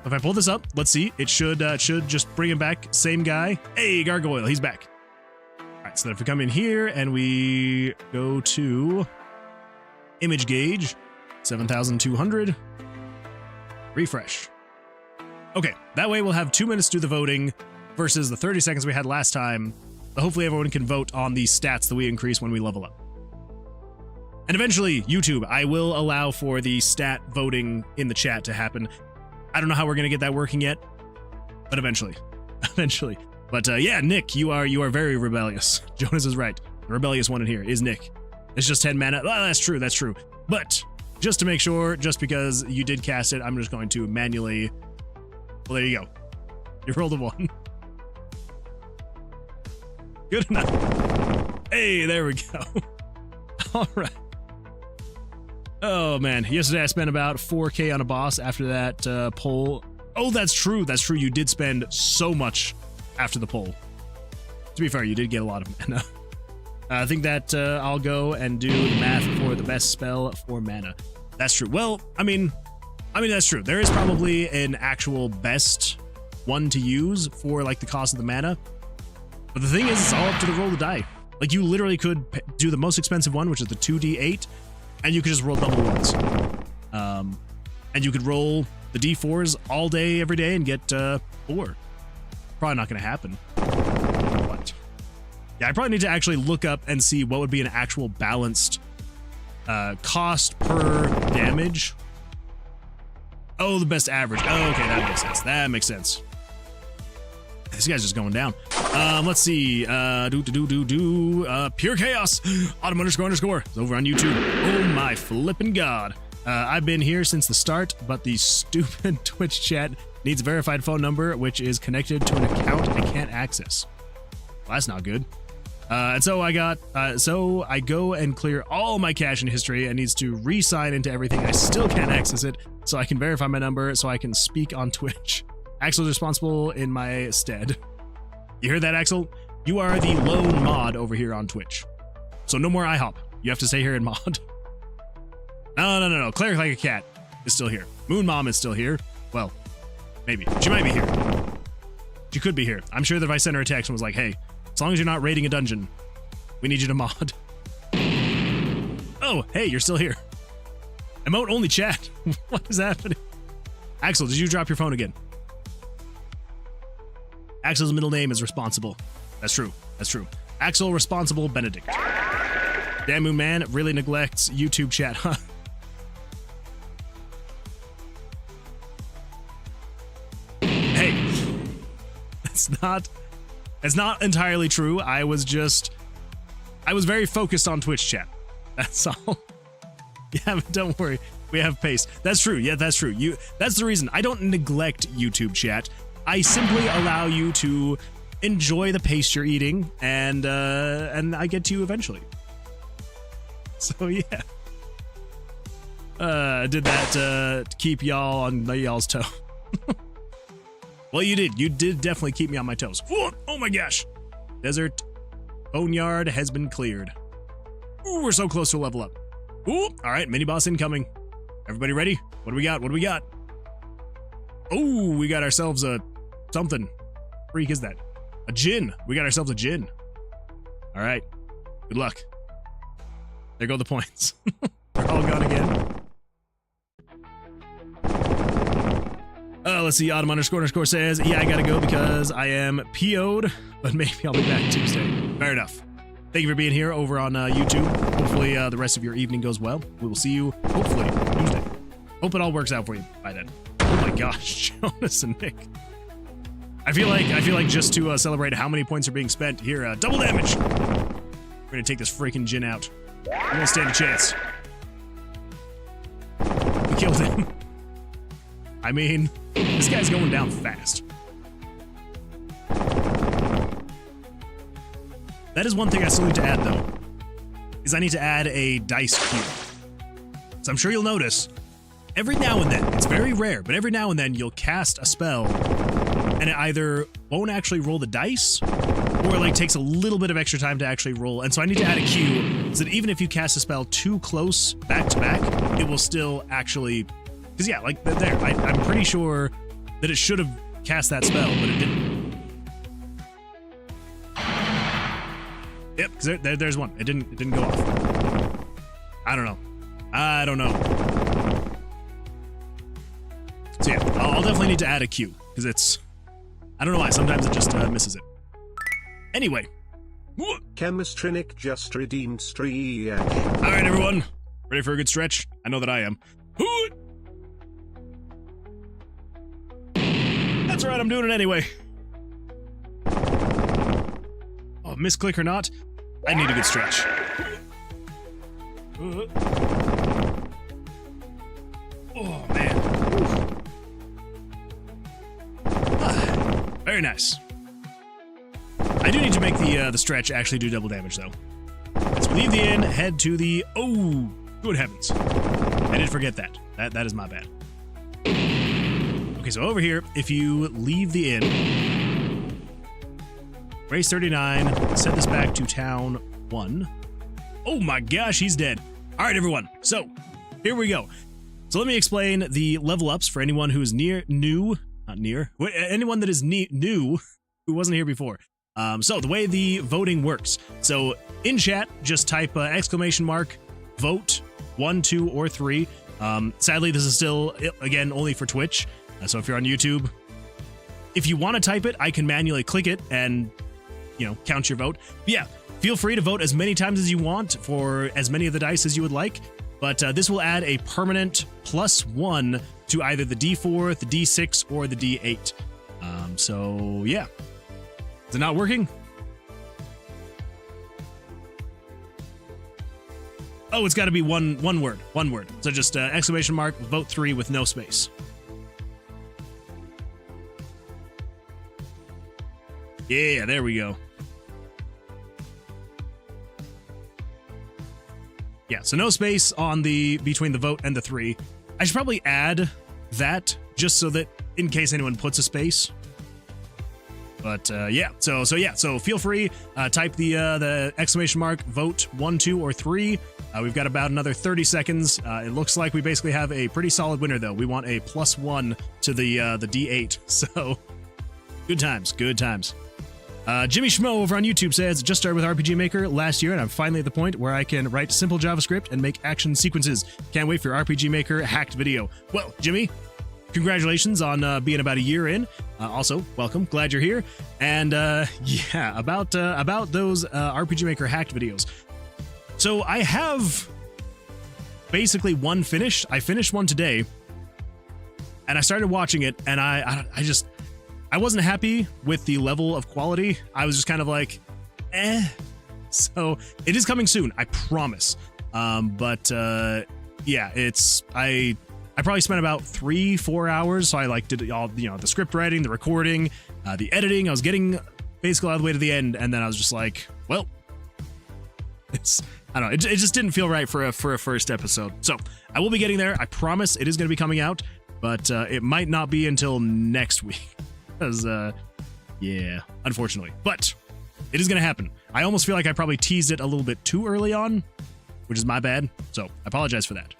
If I pull this up, let's see. It should just bring him back. Same guy. Hey, Gargoyle, he's back. All right, so then if we come in here and we go to image gauge, 7,200. Refresh. Okay, that way we'll have 2 minutes to do the voting versus the 30 seconds we had last time. So hopefully everyone can vote on the stats that we increase when we level up. And eventually, YouTube, I will allow for the stat voting in the chat to happen. I don't know how we're going to get that working yet, but eventually. Eventually. But yeah, Nick, you are very rebellious. Jonas is right. The rebellious one in here is Nick. It's just 10 mana. Well, that's true, that's true. But just to make sure, just because you did cast it, I'm just going to manually... Well, there you go. You rolled a 1. Good enough. Hey, there we go. All right. Oh, man. Yesterday I spent about 4K on a boss after that poll. Oh, that's true. That's true. You did spend so much after the poll. To be fair, you did get a lot of mana. I think that I'll go and do the math for the best spell for mana. That's true. Well, I mean, that's true. There is probably an actual best one to use for like the cost of the mana. But the thing is, it's all up to the roll of the die. Like, you literally could do the most expensive one, which is the 2d8, and you could just roll double ones. And you could roll the d4s all day, every day, and get 4. Probably not going to happen. But yeah, I probably need to actually look up and see what would be an actual balanced cost per damage. Oh, the best average. Oh, okay, that makes sense. That makes sense. This guy's just going down. Let's see. Pure Chaos. Autumn __ It's over on YouTube. Oh my flippin' god. I've been here since the start, but the stupid Twitch chat needs a verified phone number, which is connected to an account I can't access. Well, that's not good. And so I go and clear all my cache in history and needs to re-sign into everything. I still can't access it, so I can verify my number so I can speak on Twitch. Axel's responsible in my stead. You hear that, Axel? You are the lone mod over here on Twitch. So no more IHOP. You have to stay here in mod. No. Cleric like a cat is still here. Moon Mom is still here. Well, maybe. She might be here. She could be here. I'm sure that if I sent her a text and was like, hey, as long as you're not raiding a dungeon, we need you to mod. Oh, hey, you're still here. Emote only chat. What is happening? Axel, did you drop your phone again? Axel's middle name is Responsible. That's true. That's true. Axel Responsible Benedict. Damn Moon Man really neglects YouTube chat, huh? Hey, it's not entirely true. I was very focused on Twitch chat. That's all. Yeah, but don't worry. We have pace. That's true. Yeah, that's true. That's the reason. I don't neglect YouTube chat. I simply allow you to enjoy the paste you're eating, and I get to you eventually. So yeah. Did that to keep y'all on y'all's toe. Well, you did. You did definitely keep me on my toes. Oh my gosh. Desert boneyard has been cleared. Ooh, we're so close to a level up. Ooh, all right, mini boss incoming. Everybody ready? What do we got? What do we got? Oh, we got ourselves a something. Freak is that? A djinn. We got ourselves a djinn. All right. Good luck. There go the points. They're all gone again. Let's see. Autumn __ says, yeah, I gotta go because I am PO'd, but maybe I'll be back Tuesday. Fair enough. Thank you for being here over on YouTube. Hopefully the rest of your evening goes well. We will see you, hopefully, Tuesday. Hope it all works out for you by then. Oh my gosh, Jonas and Nick. I feel like just to celebrate how many points are being spent here, double damage. We're gonna take this freaking djinn out. I won't stand a chance. We killed him. I mean, this guy's going down fast. That is one thing I still need to add, though, is I need to add a dice cube. So I'm sure you'll notice, every now and then, it's very rare, but every now and then you'll cast a spell, and it either won't actually roll the dice, or it like takes a little bit of extra time to actually roll. And so I need to add a cue, so that even if you cast a spell too close back to back, it will still actually... Because yeah, like there, I'm pretty sure that it should have cast that spell, but it didn't. Yep, because there's one. It didn't go off. I don't know. So yeah, I'll definitely need to add a Q, because it's... I don't know why, sometimes it just misses it. Anyway. Chemistrinic just redeemed Streak. Alright everyone, ready for a good stretch? I know that I am. That's right, I'm doing it anyway. Oh, misclick or not, I need a good stretch. Oh, man. Very nice. I do need to make the stretch actually do double damage, though. Let's leave the inn, head to the... Oh, good heavens. I did forget that. That is my bad. Okay, so over here, if you leave the inn, race 39, set this back to town 1. Oh my gosh, he's dead. All right, everyone. So here we go. So let me explain the level ups for anyone who is anyone that is new who wasn't here before. So the way the voting works. So in chat, just type !vote 1, 2, or 3. Sadly, this is still, again, only for Twitch. So if you're on YouTube, if you want to type it, I can manually click it and, count your vote. But yeah, feel free to vote as many times as you want for as many of the dice as you would like. But this will add a permanent +1 to either the D4, the D6, or the D8. So yeah. Is it not working? Oh, it's got to be one word. So just !vote 3 with no space. Yeah, there we go. Yeah, so no space on the between the vote and the 3. I should probably add that just so that in case anyone puts a space. But yeah, so feel free, type the !vote 1, 2, or 3. We've got about another 30 seconds. It looks like we basically have a pretty solid winner, though. We want a +1 to the D8. So good times. Jimmy Schmo over on YouTube says, just started with RPG Maker last year, and I'm finally at the point where I can write simple JavaScript and make action sequences. Can't wait for your RPG Maker hacked video. Well, Jimmy, congratulations on being about a year in. Also, welcome. Glad you're here. And yeah, about those RPG Maker hacked videos. So I have basically one finished. I finished one today, and I started watching it, and I wasn't happy with the level of quality. I was just kind of like, eh. So it is coming soon, I promise. But yeah, I probably spent about 3-4 hours. So I did all, the script writing, the recording, the editing. I was getting basically all the way to the end, and then I was just like, well, I don't know. It just didn't feel right for a first episode. So I will be getting there. I promise it is going to be coming out, but it might not be until next week. Because, yeah, unfortunately. But it is going to happen. I almost feel like I probably teased it a little bit too early on, which is my bad. So I apologize for that.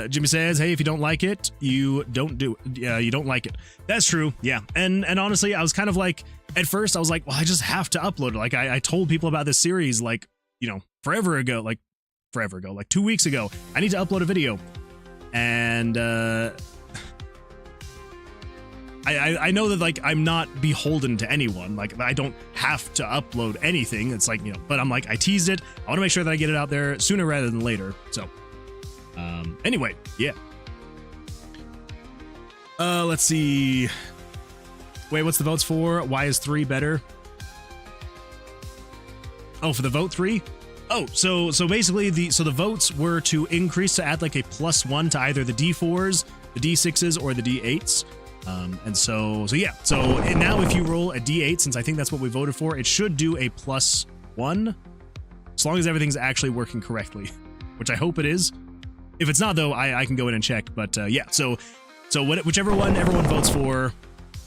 Jimmy says, hey, if you don't like it, you don't like it. That's true. Yeah. And honestly, I was kind of like, at first I was like, well, I just have to upload it. Like I told people about this series, like, you know, forever ago, like 2 weeks ago, I need to upload a video. And, I know that, like, I'm not beholden to anyone. Like, I don't have to upload anything. It's like, you know, but I'm like, I teased it. I want to make sure that I get it out there sooner rather than later. So, anyway, yeah. Let's see. Wait, what's the votes for? Why is 3 better? Oh, for the vote 3? Oh, so basically the votes were to increase, to add like a +1 to either the D4s, the D6s, or the D8s. And so yeah. So now if you roll a D8, since I think that's what we voted for, it should do a +1, as long as everything's actually working correctly, which I hope it is. If it's not, though, I can go in and check. But yeah, so whichever one everyone votes for,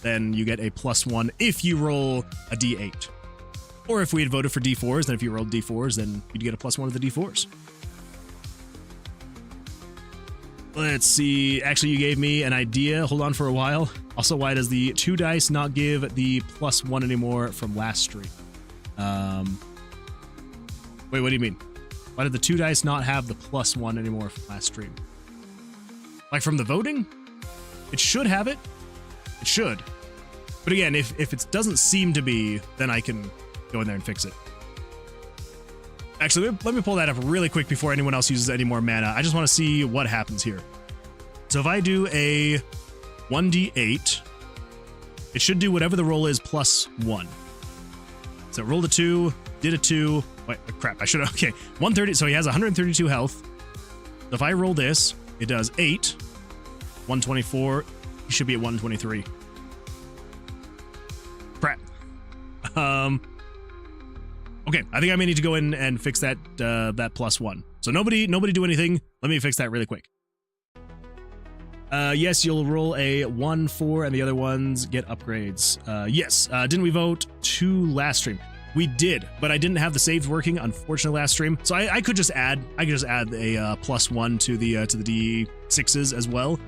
then you get a +1 if you roll a D8. Or if we had voted for D4s, then if you rolled D4s, then you'd get a +1 of the D4s. Let's see. Actually, you gave me an idea. Hold on for a while. Also, why does the 2 dice not give the +1 anymore from last stream? Wait, what do you mean? Why did the 2 dice not have the +1 anymore from last stream? Like from the voting? It should have it. It should. But again, if it doesn't seem to be, then I can go in there and fix it. Actually, let me pull that up really quick before anyone else uses any more mana. I just want to see what happens here. So if I do a 1d8, it should do whatever the roll is +1. So rolled a 2, did a 2. Wait, crap, I should have. Okay, 130. So he has 132 health. So if I roll this, it does 8, 124. He should be at 123. Crap. Okay, I think I may need to go in and fix that that +1. So nobody do anything. Let me fix that really quick. Yes, you'll roll a 1, 4, and the other ones get upgrades. Yes, didn't we vote 2 last stream? We did, but I didn't have the saves working, unfortunately, last stream. So I could just add a +1 to the D6s as well.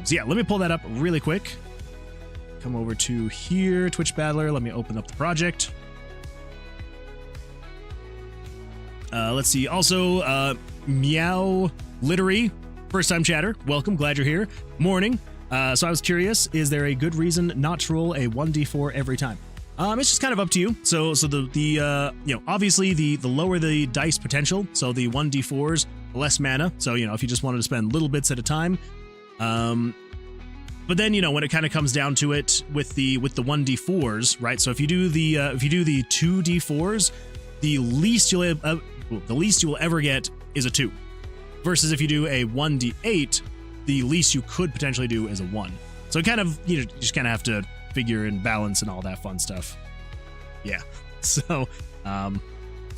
So yeah, let me pull that up really quick. Come over to here, Twitch Battler. Let me open up the project. Let's see. Also, Meow Littery, first time chatter. Welcome. Glad you're here. Morning. So I was curious, is there a good reason not to roll a 1d4 every time? It's just kind of up to you. So the you know, obviously the lower the dice potential, so the 1d4s, the less mana. So, you know, if you just wanted to spend little bits at a time. But then, you know, when it kind of comes down to it with the 1d4s, right? So if you do the 2d4s, the least you will ever get is a 2. Versus if you do a 1d8, the least you could potentially do is a 1. So kind of, you know, you just kind of have to figure and balance and all that fun stuff. Yeah. So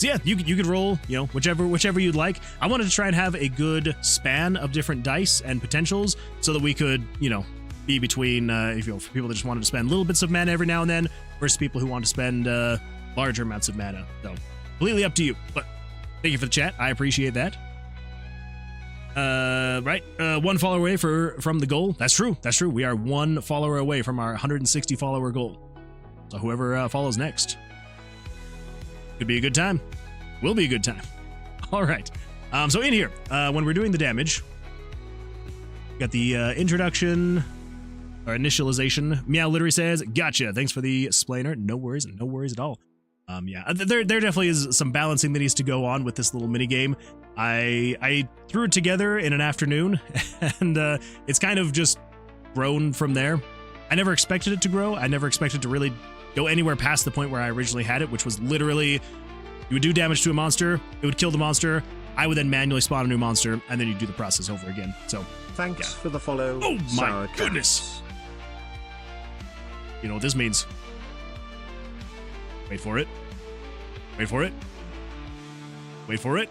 yeah, you could roll, you know, whichever you'd like. I wanted to try and have a good span of different dice and potentials so that we could, you know, be between if you know, for people that just wanted to spend little bits of mana every now and then versus people who want to spend larger amounts of mana. So completely up to you. But thank you for the chat. I appreciate that. Right. 1 follower away from the goal. That's true. That's true. We are 1 follower away from our 160 follower goal. So whoever follows next could be a good time. Will be a good time. All right. So in here, when we're doing the damage, got the introduction or initialization. Meow literally says, "Gotcha. Thanks for the splainer. No worries. No worries at all." Yeah, there definitely is some balancing that needs to go on with this little mini game. I threw it together in an afternoon, and it's kind of just grown from there. I never expected it to grow. I never expected to really go anywhere past the point where I originally had it, which was literally you would do damage to a monster, it would kill the monster, I would then manually spawn a new monster, and then you do the process over again. So thanks for the follow. Oh my goodness! You know what this means. Wait for it. Wait for it. Wait for it.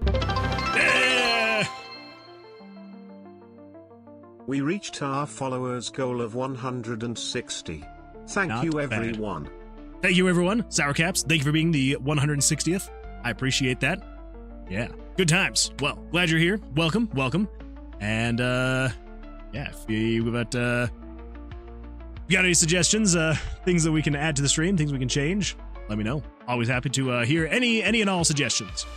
Yeah! We reached our followers goal of 160. Thank you, everyone. Thank you, everyone. Sour Caps, thank you for being the 160th. I appreciate that. Yeah. Good times. Well, glad you're here. Welcome, welcome. And yeah, if you got any suggestions, things that we can add to the stream, things we can change, let me know. Always happy to hear any and all suggestions.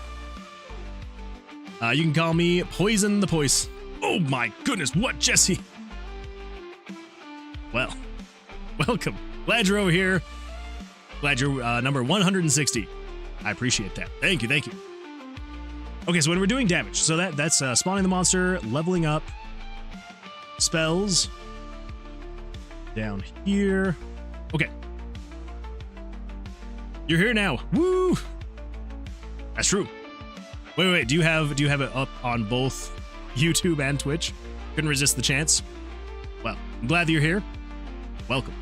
You can call me Poison the Poise. Oh my goodness, what, Jesse? Well, welcome. Glad you're over here. Glad you're number 160. I appreciate that. Thank you, thank you. Okay, so when we're doing damage, so that's spawning the monster, leveling up, spells, down here. Okay. You're here now. Woo! That's true. Wait, do you have it up on both YouTube and Twitch? Couldn't resist the chance. Well, I'm glad that you're here. Welcome.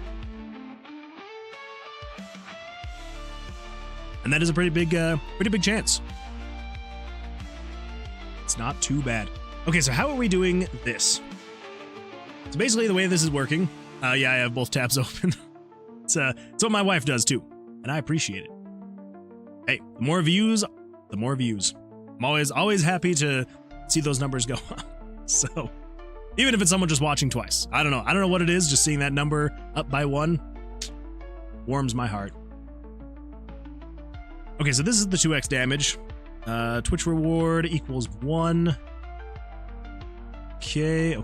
And that is a pretty big chance. It's not too bad. Okay, so how are we doing this? So basically the way this is working, yeah, I have both tabs open. It's what my wife does too, and I appreciate it. Hey, the more views, the more views. I'm always happy to see those numbers go up. So even if it's someone just watching twice, I don't know what it is, just seeing that number up by 1 warms my heart. Okay, so this is the 2x damage. Twitch reward equals 1. Okay.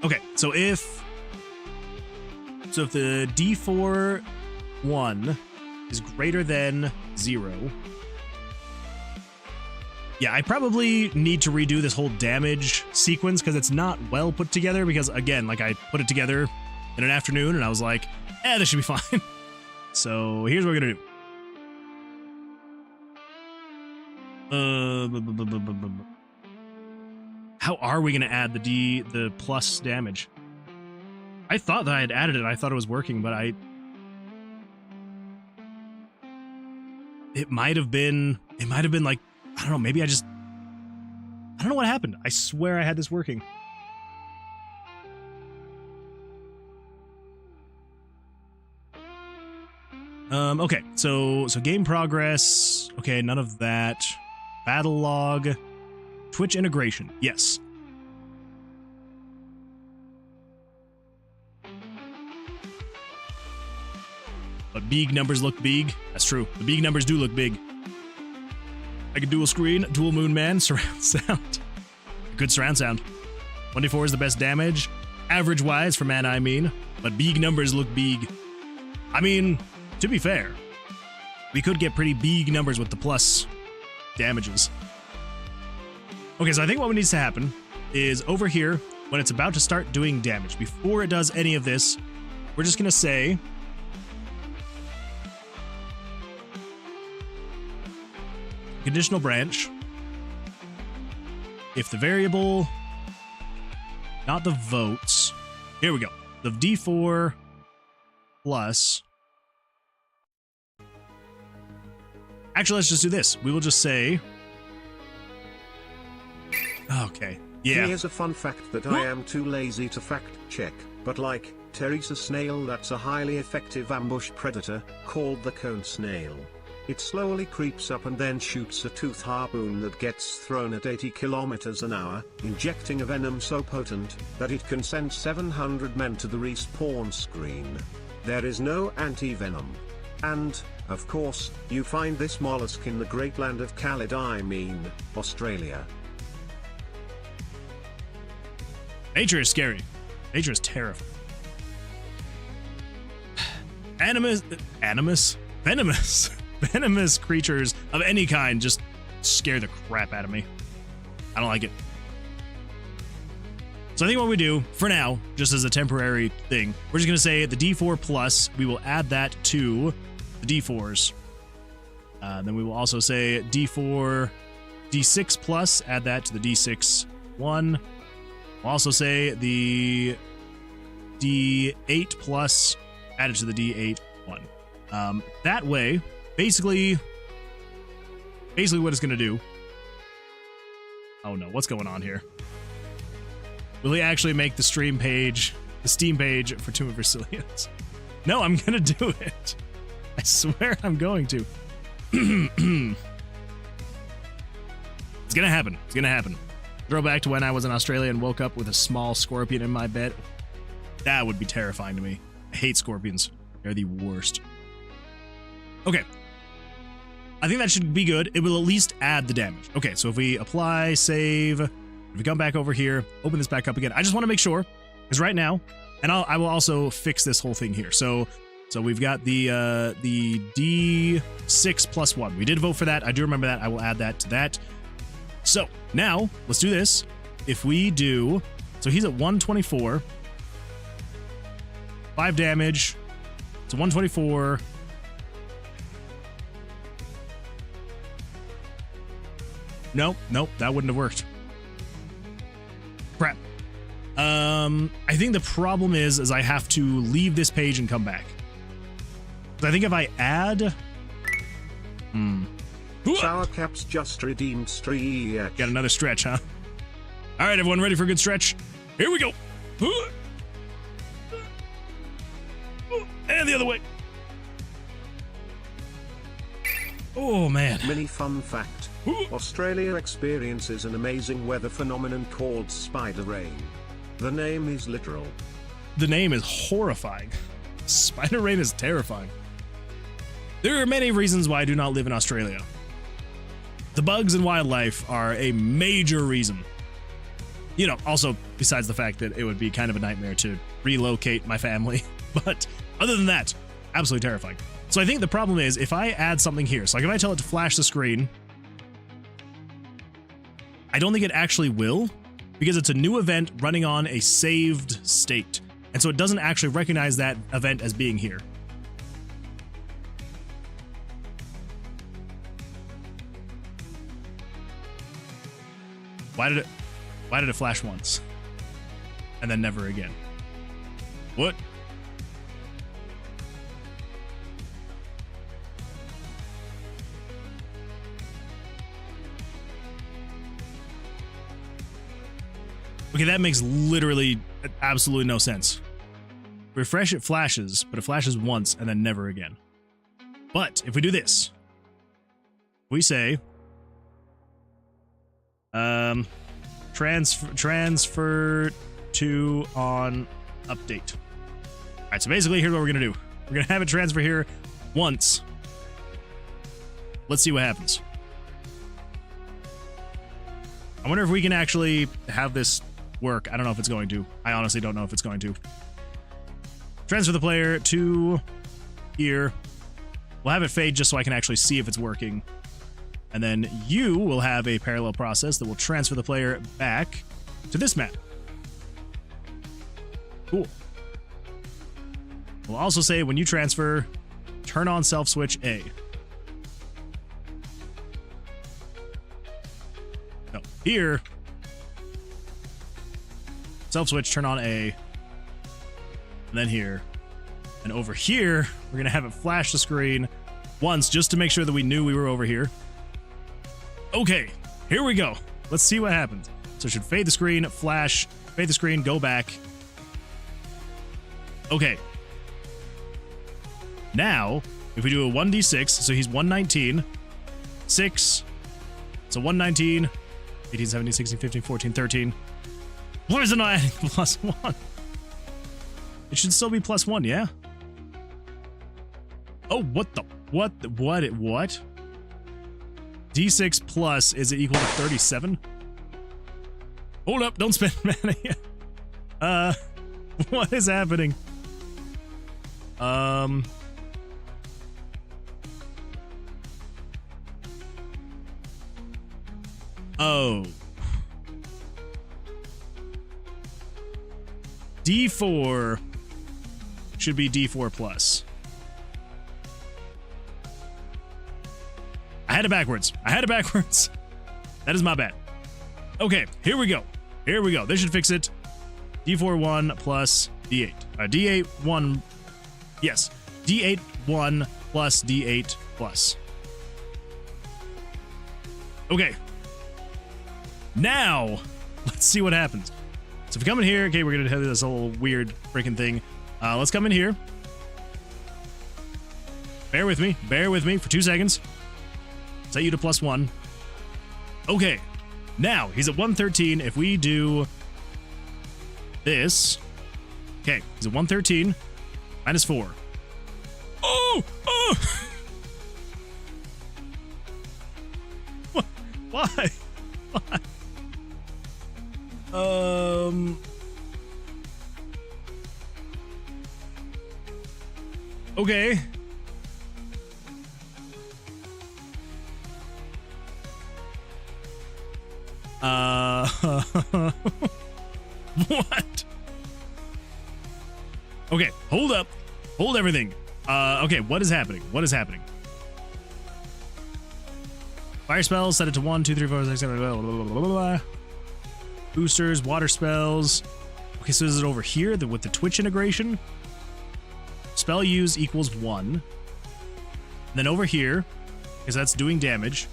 Okay, so if the D4 1 is greater than 0, yeah, I probably need to redo this whole damage sequence because it's not well put together, because again, like, I put it together in an afternoon and I was like, this should be fine. So here's what we're gonna do. How are we gonna add the plus damage? I thought that I had added it. I thought it was working, but it might have been like, I don't know, maybe I don't know what happened. I swear I had this working. Okay, so game progress. Okay, none of that. Battle log. Twitch integration. Yes. But big numbers look big. That's true. The big numbers do look big. Like a dual screen, dual moon man, surround sound. Good surround sound. 1d4 is the best damage. Average wise for man, I mean. But big numbers look big. I mean, to be fair, we could get pretty big numbers with the plus damages. Okay, so I think what needs to happen is over here, when it's about to start doing damage, before it does any of this, we're just going to say conditional branch. If the variable, not the votes, here we go. The D4 plus. Actually, let's just do this. We will just say, okay, yeah. Here's a fun fact that I am too lazy to fact check, but like Teresa snail, that's a highly effective ambush predator, called the cone snail. It slowly creeps up and then shoots a tooth harpoon that gets thrown at 80 kilometers an hour, injecting a venom so potent that it can send 700 men to the respawn screen. There is no anti-venom. And, of course, you find this mollusk in the great land of Khalid, I mean, Australia. Nature is scary. Nature is terrifying. Venomous creatures of any kind just scare the crap out of me. I don't like it. So I think what we do, for now, just as a temporary thing, we're just going to say the D4 plus, we will add that to the D4s. Then we will also say D4, D6 plus, add that to the D6 1. We'll also say the D8 plus, add it to the D8 1. That way, basically what it's going to do. Oh no, what's going on here? Will he actually make the stream page, the Steam page for Tower of Vercilias? No, I'm going to do it. I swear I'm going to. It's gonna happen. It's gonna happen. Throw back to when I was in Australia and woke up with a small scorpion in my bed. That would be terrifying to me. I hate scorpions. They're the worst. Okay. I think that should be good. It will at least add the damage. Okay, so if we apply, save, if we come back over here, open this back up again. I just want to make sure, because right now, and I will also fix this whole thing here. So we've got the D6 plus 1. We did vote for that. I do remember that. I will add that to that. So now let's do this. If we do, so he's at 124, 5 damage. So 124. Nope, that wouldn't have worked. Crap. I think the problem is I have to leave this page and come back. I think if I add... Sour Caps just redeemed stretch. Got another stretch, huh? All right, everyone, ready for a good stretch? Here we go. And the other way. Oh, man. Mini fun fact. Australia experiences an amazing weather phenomenon called spider rain. The name is literal. The name is horrifying. Spider rain is terrifying. There are many reasons why I do not live in Australia. The bugs and wildlife are a major reason. You know, also besides the fact that it would be kind of a nightmare to relocate my family. But other than that, absolutely terrifying. So I think the problem is if I add something here, so like if I tell it to flash the screen, I don't think it actually will, because it's a new event running on a saved state. And so it doesn't actually recognize that event as being here. Why did it flash once? And then never again? What? Okay, that makes literally absolutely no sense. Refresh, it flashes, but it flashes once and then never again. But if we do this, we say transfer to on update. All right, so basically here's what we're gonna do. We're gonna have it transfer here once. Let's see what happens. I wonder if we can actually have this work. I don't know if it's going to. I honestly don't know if it's going to. Transfer the player to here. We'll have it fade just so I can actually see if it's working. And then you will have a parallel process that will transfer the player back to this map. Cool. We'll also say when you transfer, turn on self switch A. No, here, self switch, turn on A. And then here. And over here, we're going to have it flash the screen once just to make sure that we knew we were over here. Okay, here we go. Let's see what happens. So it should fade the screen, flash, fade the screen, go back. Okay. Now, if we do a 1d6, so he's 119, 6, so 119, 18, 17, 16, 15, 14, 13. Why is it not adding plus 1? It should still be plus 1, yeah? Oh, what the? What? D6 plus, is it equal to 37? Hold up, don't spend mana yet. What is happening? Oh. D4 should be D4 plus. I had it backwards. That is my bad. Okay, here we go. This should fix it. D4 1 plus D8. D8 1. Yes. D8 1 plus D8 plus. Okay. Now, let's see what happens. So if we come in here, okay, we're going to have this whole weird freaking thing. Let's come in here. Bear with me for 2 seconds. Set you to +1. Okay, now he's at 113. If we do this, okay, he's at 113, -4. Oh! What? Why? Why? Okay. What? Okay, hold up. Hold everything. Okay, what is happening? What is happening? Fire spells, set it to 1, 2, 3, 4, 6, 7, blah, blah, blah, blah, blah. Boosters, water spells. Okay, so is it over here with the Twitch integration? Spell use equals 1. And then over here, because that's doing damage.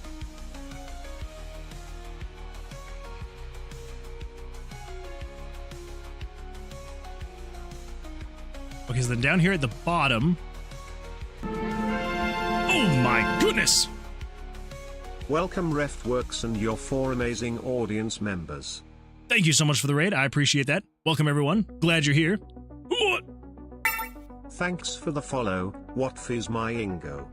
Okay, so then down here at the bottom. Oh my goodness! Welcome Reftworks and your 4 amazing audience members. Thank you so much for the raid. I appreciate that. Welcome everyone. Glad you're here. What? Thanks for the follow. What fizz my Ingo?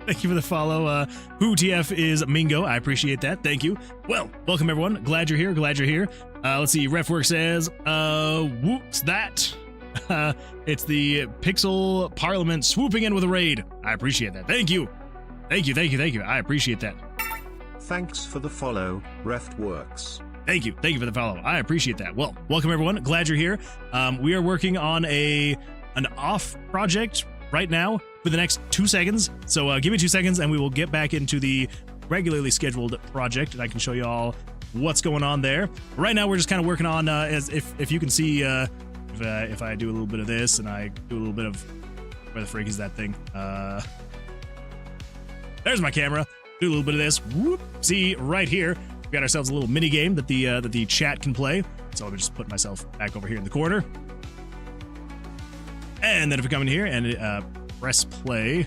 Thank you for the follow. Who TF is Mingo. I appreciate that. Thank you. Well, welcome everyone. Glad you're here. Glad you're here. Let's see. Refwork says, whoops that. It's the Pixel Parliament swooping in with a raid. I appreciate that. Thank you. Thank you. Thank you. Thank you. I appreciate that. Thanks for the follow, Reftworks. Thank you. Thank you for the follow. I appreciate that. Well, welcome everyone. Glad you're here. We are working on an off project right now for the next 2 seconds. So give me 2 seconds and we will get back into the regularly scheduled project and I can show you all what's going on there. Right now we're just kind of working on, as if you can see, if I do a little bit of this and I do a little bit of, where the freak is that thing? There's my camera. Do a little bit of this. Whoop. See right here, we got ourselves a little mini game that the chat can play. So let me just put myself back over here in the corner. And then if we come in here and press play.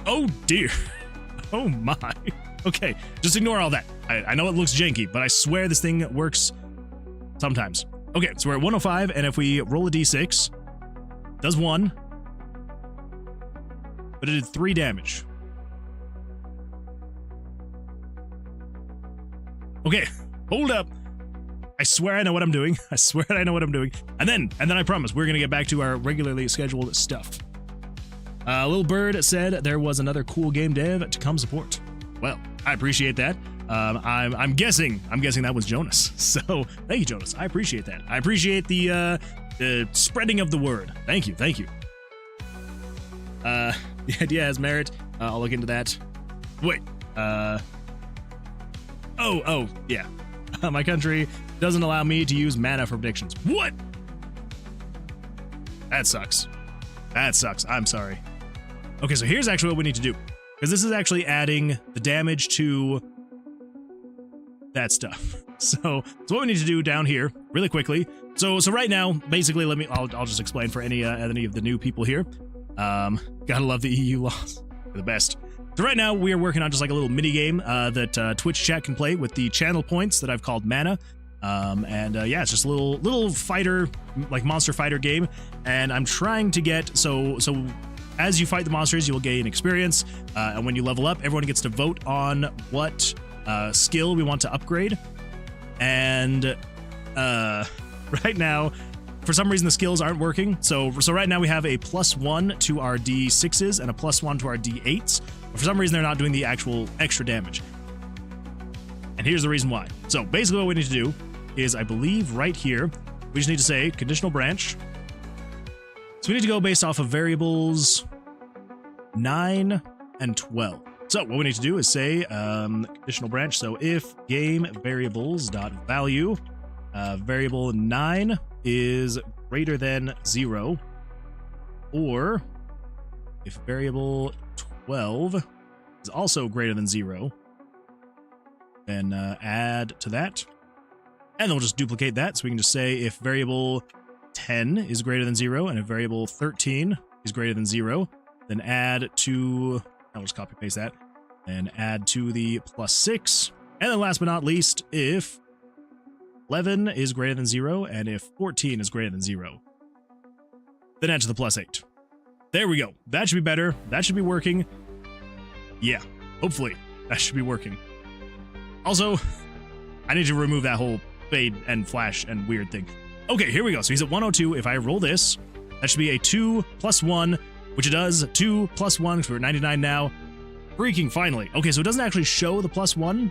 Oh dear. Oh my. Okay, just ignore all that. I know it looks janky, but I swear this thing works sometimes. Okay, so we're at 105, and if we roll a d6, it does 1, but it did 3 damage. Okay, hold up. I swear I know what I'm doing. I swear I know what I'm doing. And then I promise we're gonna get back to our regularly scheduled stuff. Little Bird said there was another cool game dev to come support. Well, I appreciate that. I'm guessing that was Jonas. So thank you, Jonas. I appreciate that. I appreciate the spreading of the word. Thank you. Thank you. The idea has merit. I'll look into that. Wait. Oh, yeah. My country doesn't allow me to use mana for predictions. What? That sucks. That sucks. I'm sorry. Okay, so here's actually what we need to do. Because this is actually adding the damage to that stuff. So what we need to do down here really quickly. So right now, basically, I'll just explain for any of the new people here. Gotta love the EU laws. They're the best. So right now we are working on just like a little mini game that Twitch chat can play with the channel points that I've called mana. Yeah, it's just a little fighter, like monster fighter game. And I'm trying to get, so as you fight the monsters, you will gain experience. And when you level up, everyone gets to vote on what skill we want to upgrade. And right now, for some reason, the skills aren't working. So right now we have a +1 to our D6s and a +1 to our D8s. But for some reason, they're not doing the actual extra damage. And here's the reason why. So basically what we need to do is, I believe right here, we just need to say conditional branch. So we need to go based off of variables 9 and 12. So what we need to do is say conditional branch. So if game variables dot value variable 9 is greater than 0, or if variable 12 is also greater than 0, then add to that. And then we'll just duplicate that. So we can just say if variable 10 is greater than 0, and if variable 13 is greater than 0, then add to, I'll just copy paste that, and add to the +6. And then last but not least, if 11 is greater than 0, and if 14 is greater than 0, then add to the +8. There we go. That should be better. That should be working. Yeah, hopefully that should be working. Also, I need to remove that whole fade and flash and weird thing. Okay, here we go. So he's at 102. If I roll this, that should be a 2 + 1, which it does. 2 + 1, because we're at 99 now. Freaking finally. Okay, so it doesn't actually show the +1,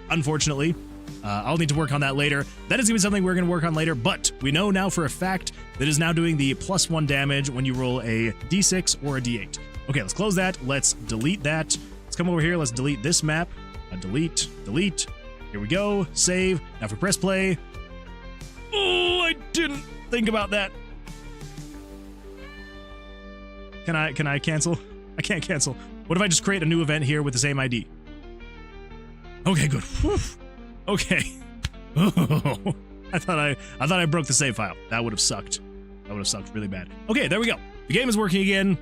unfortunately. I'll need to work on that later. That is going to be something we're going to work on later, but we know now for a fact that it is now doing the +1 damage when you roll a d6 or a d8. Okay, let's close that. Let's delete that. Let's come over here. Let's delete this map. Delete. Here we go. Save. Now if we press play. Oh, I didn't think about that. Can I cancel? I can't cancel. What if I just create a new event here with the same ID? Okay, good. Whew. Okay. Oh, I thought I broke the save file. That would have sucked. That would have sucked really bad. Okay, there we go. The game is working again.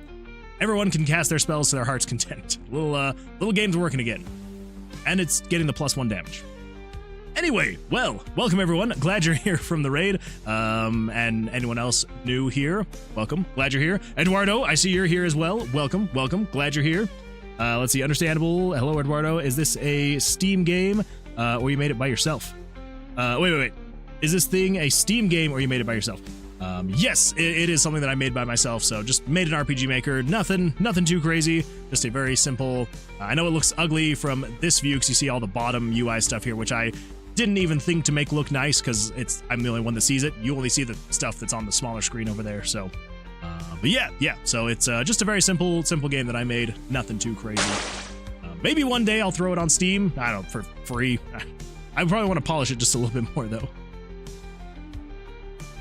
Everyone can cast their spells to their heart's content. Little game's working again. And it's getting the +1 damage. Anyway, well, welcome everyone. Glad you're here from the raid. And anyone else new here, welcome. Glad you're here. Eduardo, I see you're here as well. Welcome. Glad you're here. Let's see, understandable. Hello, Eduardo. Is this a Steam game or you made it by yourself? Wait. Is this thing a Steam game or you made it by yourself? Yes, it is something that I made by myself, so just made an RPG Maker. Nothing too crazy, just a very simple... I know it looks ugly from this view because you see all the bottom UI stuff here, which I didn't even think to make look nice because I'm the only one that sees it. You only see the stuff that's on the smaller screen over there, so... but yeah, so it's just a very simple game that I made. Nothing too crazy. Maybe one day I'll throw it on Steam, I don't know, for free. I probably want to polish it just a little bit more, though.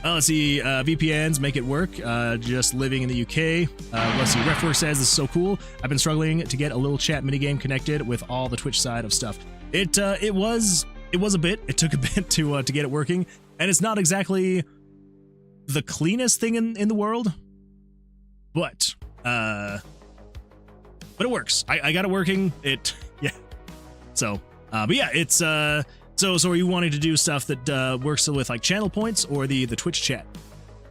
Let's see, VPNs make it work. Just living in the UK. Let's see, Refwork says, this is so cool. I've been struggling to get a little chat minigame connected with all the Twitch side of stuff. It was a bit. It took a bit to get it working, and it's not exactly the cleanest thing in the world, but it works. I got it working. Yeah. So, but yeah, it's So are you wanting to do stuff that works with like channel points or the Twitch chat?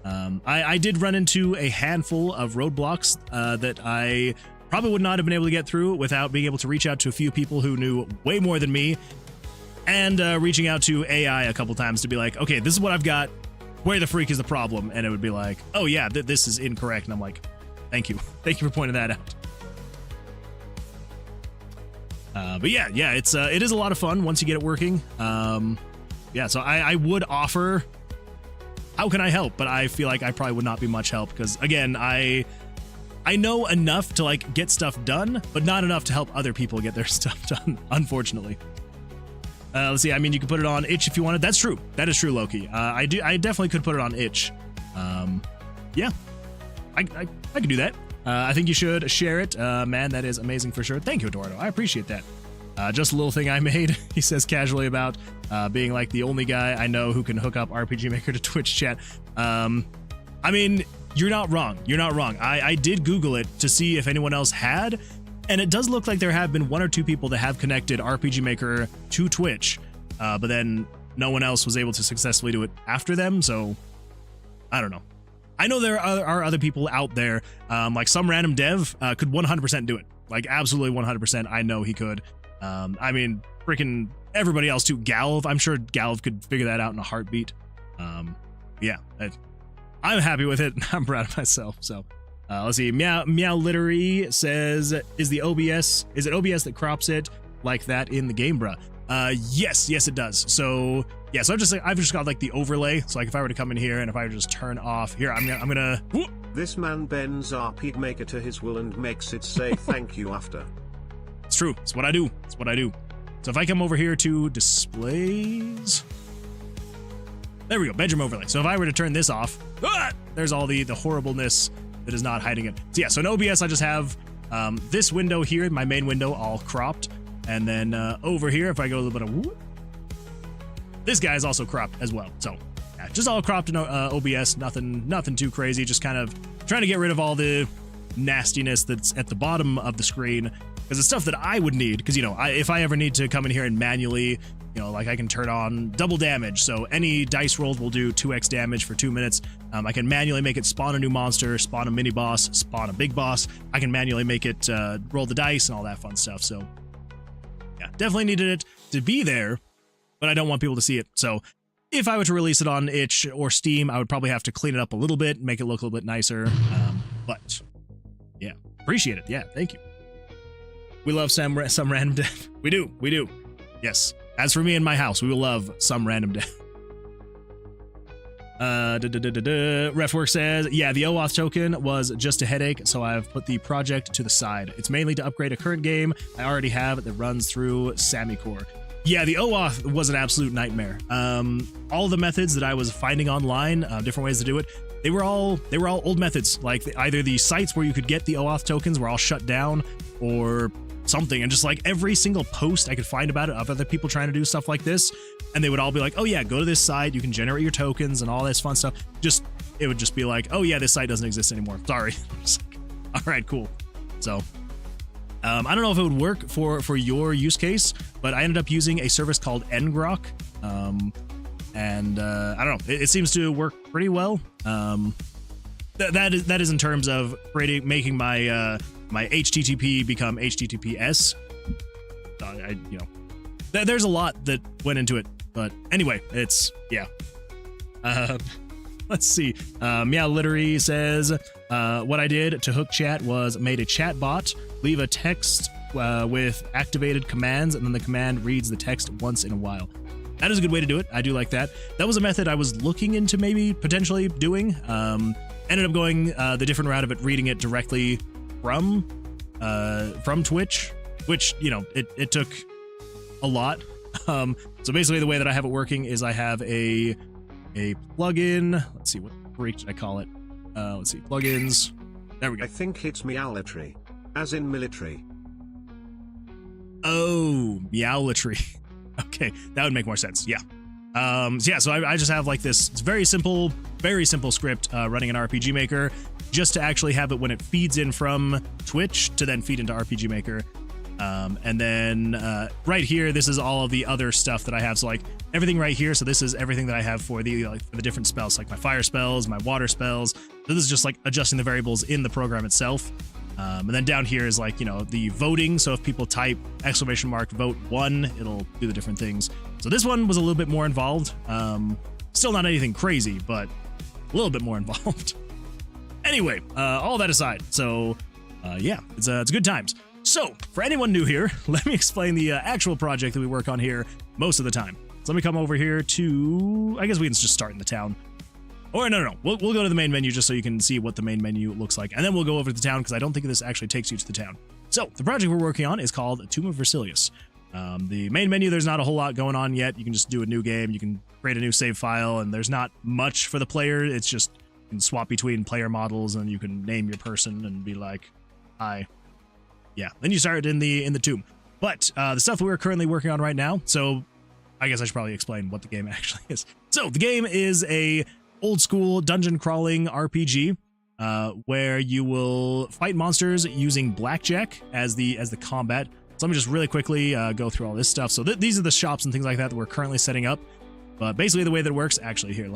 I did run into a handful of roadblocks that I probably would not have been able to get through without being able to reach out to a few people who knew way more than me, and reaching out to AI a couple times to be like, okay, this is what I've got. Where the freak is the problem? And it would be like, oh yeah, this is incorrect. And I'm like, thank you for pointing that out. But yeah, it is a lot of fun once you get it working. Yeah, so I would offer, how can I help? But I feel like I probably would not be much help because, again, I know enough to like get stuff done, but not enough to help other people get their stuff done, unfortunately. Let's see, I mean, you can put it on itch if you wanted. That's true. That is true, Loki. I definitely could put it on itch. Yeah, I could do that. I think you should share it. Man, that is amazing for sure. Thank you, Eduardo. I appreciate that. Just a little thing I made, he says casually about being like the only guy I know who can hook up RPG Maker to Twitch chat. I mean, you're not wrong. You're not wrong. I did Google it to see if anyone else had, and it does look like there have been 1 or 2 people that have connected RPG Maker to Twitch, but then no one else was able to successfully do it after them, so I don't know. I know there are other people out there, like some random dev could 100% do it. Like, absolutely 100%. I know he could. I mean, freaking everybody else too. Galv, I'm sure Galv could figure that out in a heartbeat. Yeah, I'm happy with it. I'm proud of myself. So, let's see. Meow Littery says, is it OBS that crops it like that in the game, bruh? Yes, it does. So yeah, so I've just got like the overlay. So like if I were to come in here and if I were to just turn off here, I'm gonna. Whoop. This man bends RPG Maker to his will and makes it say thank you after. It's true. It's what I do. It's what I do. So if I come over here to displays, there we go, bedroom overlay. So if I were to turn this off, there's all the horribleness that is not hiding it. So yeah, so in OBS I just have this window here, my main window, all cropped. And then over here, if I go a little bit of whoop, this guy is also cropped as well. So yeah, just all cropped in OBS. Nothing too crazy. Just kind of trying to get rid of all the nastiness that's at the bottom of the screen, because it's stuff that I would need. Because, you know, if I ever need to come in here and manually, you know, like I can turn on double damage, so any dice rolled will do 2x damage for 2 minutes. I can manually make it spawn a new monster, spawn a mini boss, spawn a big boss. I can manually make it roll the dice and all that fun stuff. So yeah, definitely needed it to be there, but I don't want people to see it. So if I were to release it on itch or Steam, I would probably have to clean it up a little bit, make it look a little bit nicer. But yeah, appreciate it. Yeah, thank you. We love some random death. We do. Yes. As for me and my house, we will love some random death. Refwork says, yeah, the OAuth token was just a headache, so I've put the project to the side. It's mainly to upgrade a current game I already have that runs through SamiCore. Yeah, the OAuth was an absolute nightmare. All the methods that I was finding online, different ways to do it, they were all old methods. Like either the sites where you could get the OAuth tokens were all shut down, or something, and just like every single post I could find about it of other people trying to do stuff like this, and they would all be like, oh yeah, go to this site, you can generate your tokens and all this fun stuff. It would just be like, oh yeah, this site doesn't exist anymore, sorry. All right, cool. So I don't know if it would work for your use case, but I ended up using a service called ngrok, and I don't know, it seems to work pretty well. That is in terms of making my my HTTP become HTTPS. You know, there's a lot that went into it, but anyway, it's, yeah. Let's see. Meow Literary says, what I did to hook chat was made a chat bot, leave a text with activated commands, and then the command reads the text once in a while. That is a good way to do it. I do like that. That was a method I was looking into maybe potentially doing. Ended up going the different route of it, reading it directly from Twitch, which, you know, it took a lot. So basically the way that I have it working is I have a plugin. Let's see, what freak should I call it? Let's see, plugins. There we go. I think it's meowletry, as in military. Oh, meowletry. Okay, that would make more sense. Yeah. So I just have like this, it's very simple script running an RPG Maker, just to actually have it when it feeds in from Twitch to then feed into RPG Maker. And then right here, this is all of the other stuff that I have. So like everything right here. So this is everything that I have for the different spells, like my fire spells, my water spells. So this is just like adjusting the variables in the program itself. And then down here is like, you know, the voting. So if people type !vote 1, it'll do the different things. So this one was a little bit more involved. Still not anything crazy, but a little bit more involved. Anyway, all that aside, so yeah, it's good times. So for anyone new here, let me explain the actual project that we work on here most of the time. So let me come over here to, I guess we can just start in the town. Or no. We'll go to the main menu just so you can see what the main menu looks like. And then we'll go over to the town, because I don't think this actually takes you to the town. So the project we're working on is called Tower of Vercilias. The main menu, there's not a whole lot going on yet. You can just do a new game. You can create a new save file, and there's not much for the player. It's just you can swap between player models, and you can name your person and be like, hi. Yeah, then you start in the tomb. But the stuff that we're currently working on right now, so I guess I should probably explain what the game actually is. So the game is a old school dungeon crawling RPG where you will fight monsters using Blackjack as the combat. So let me just really quickly go through all this stuff. So these are the shops and things like that we're currently setting up. But basically the way that it works, actually here,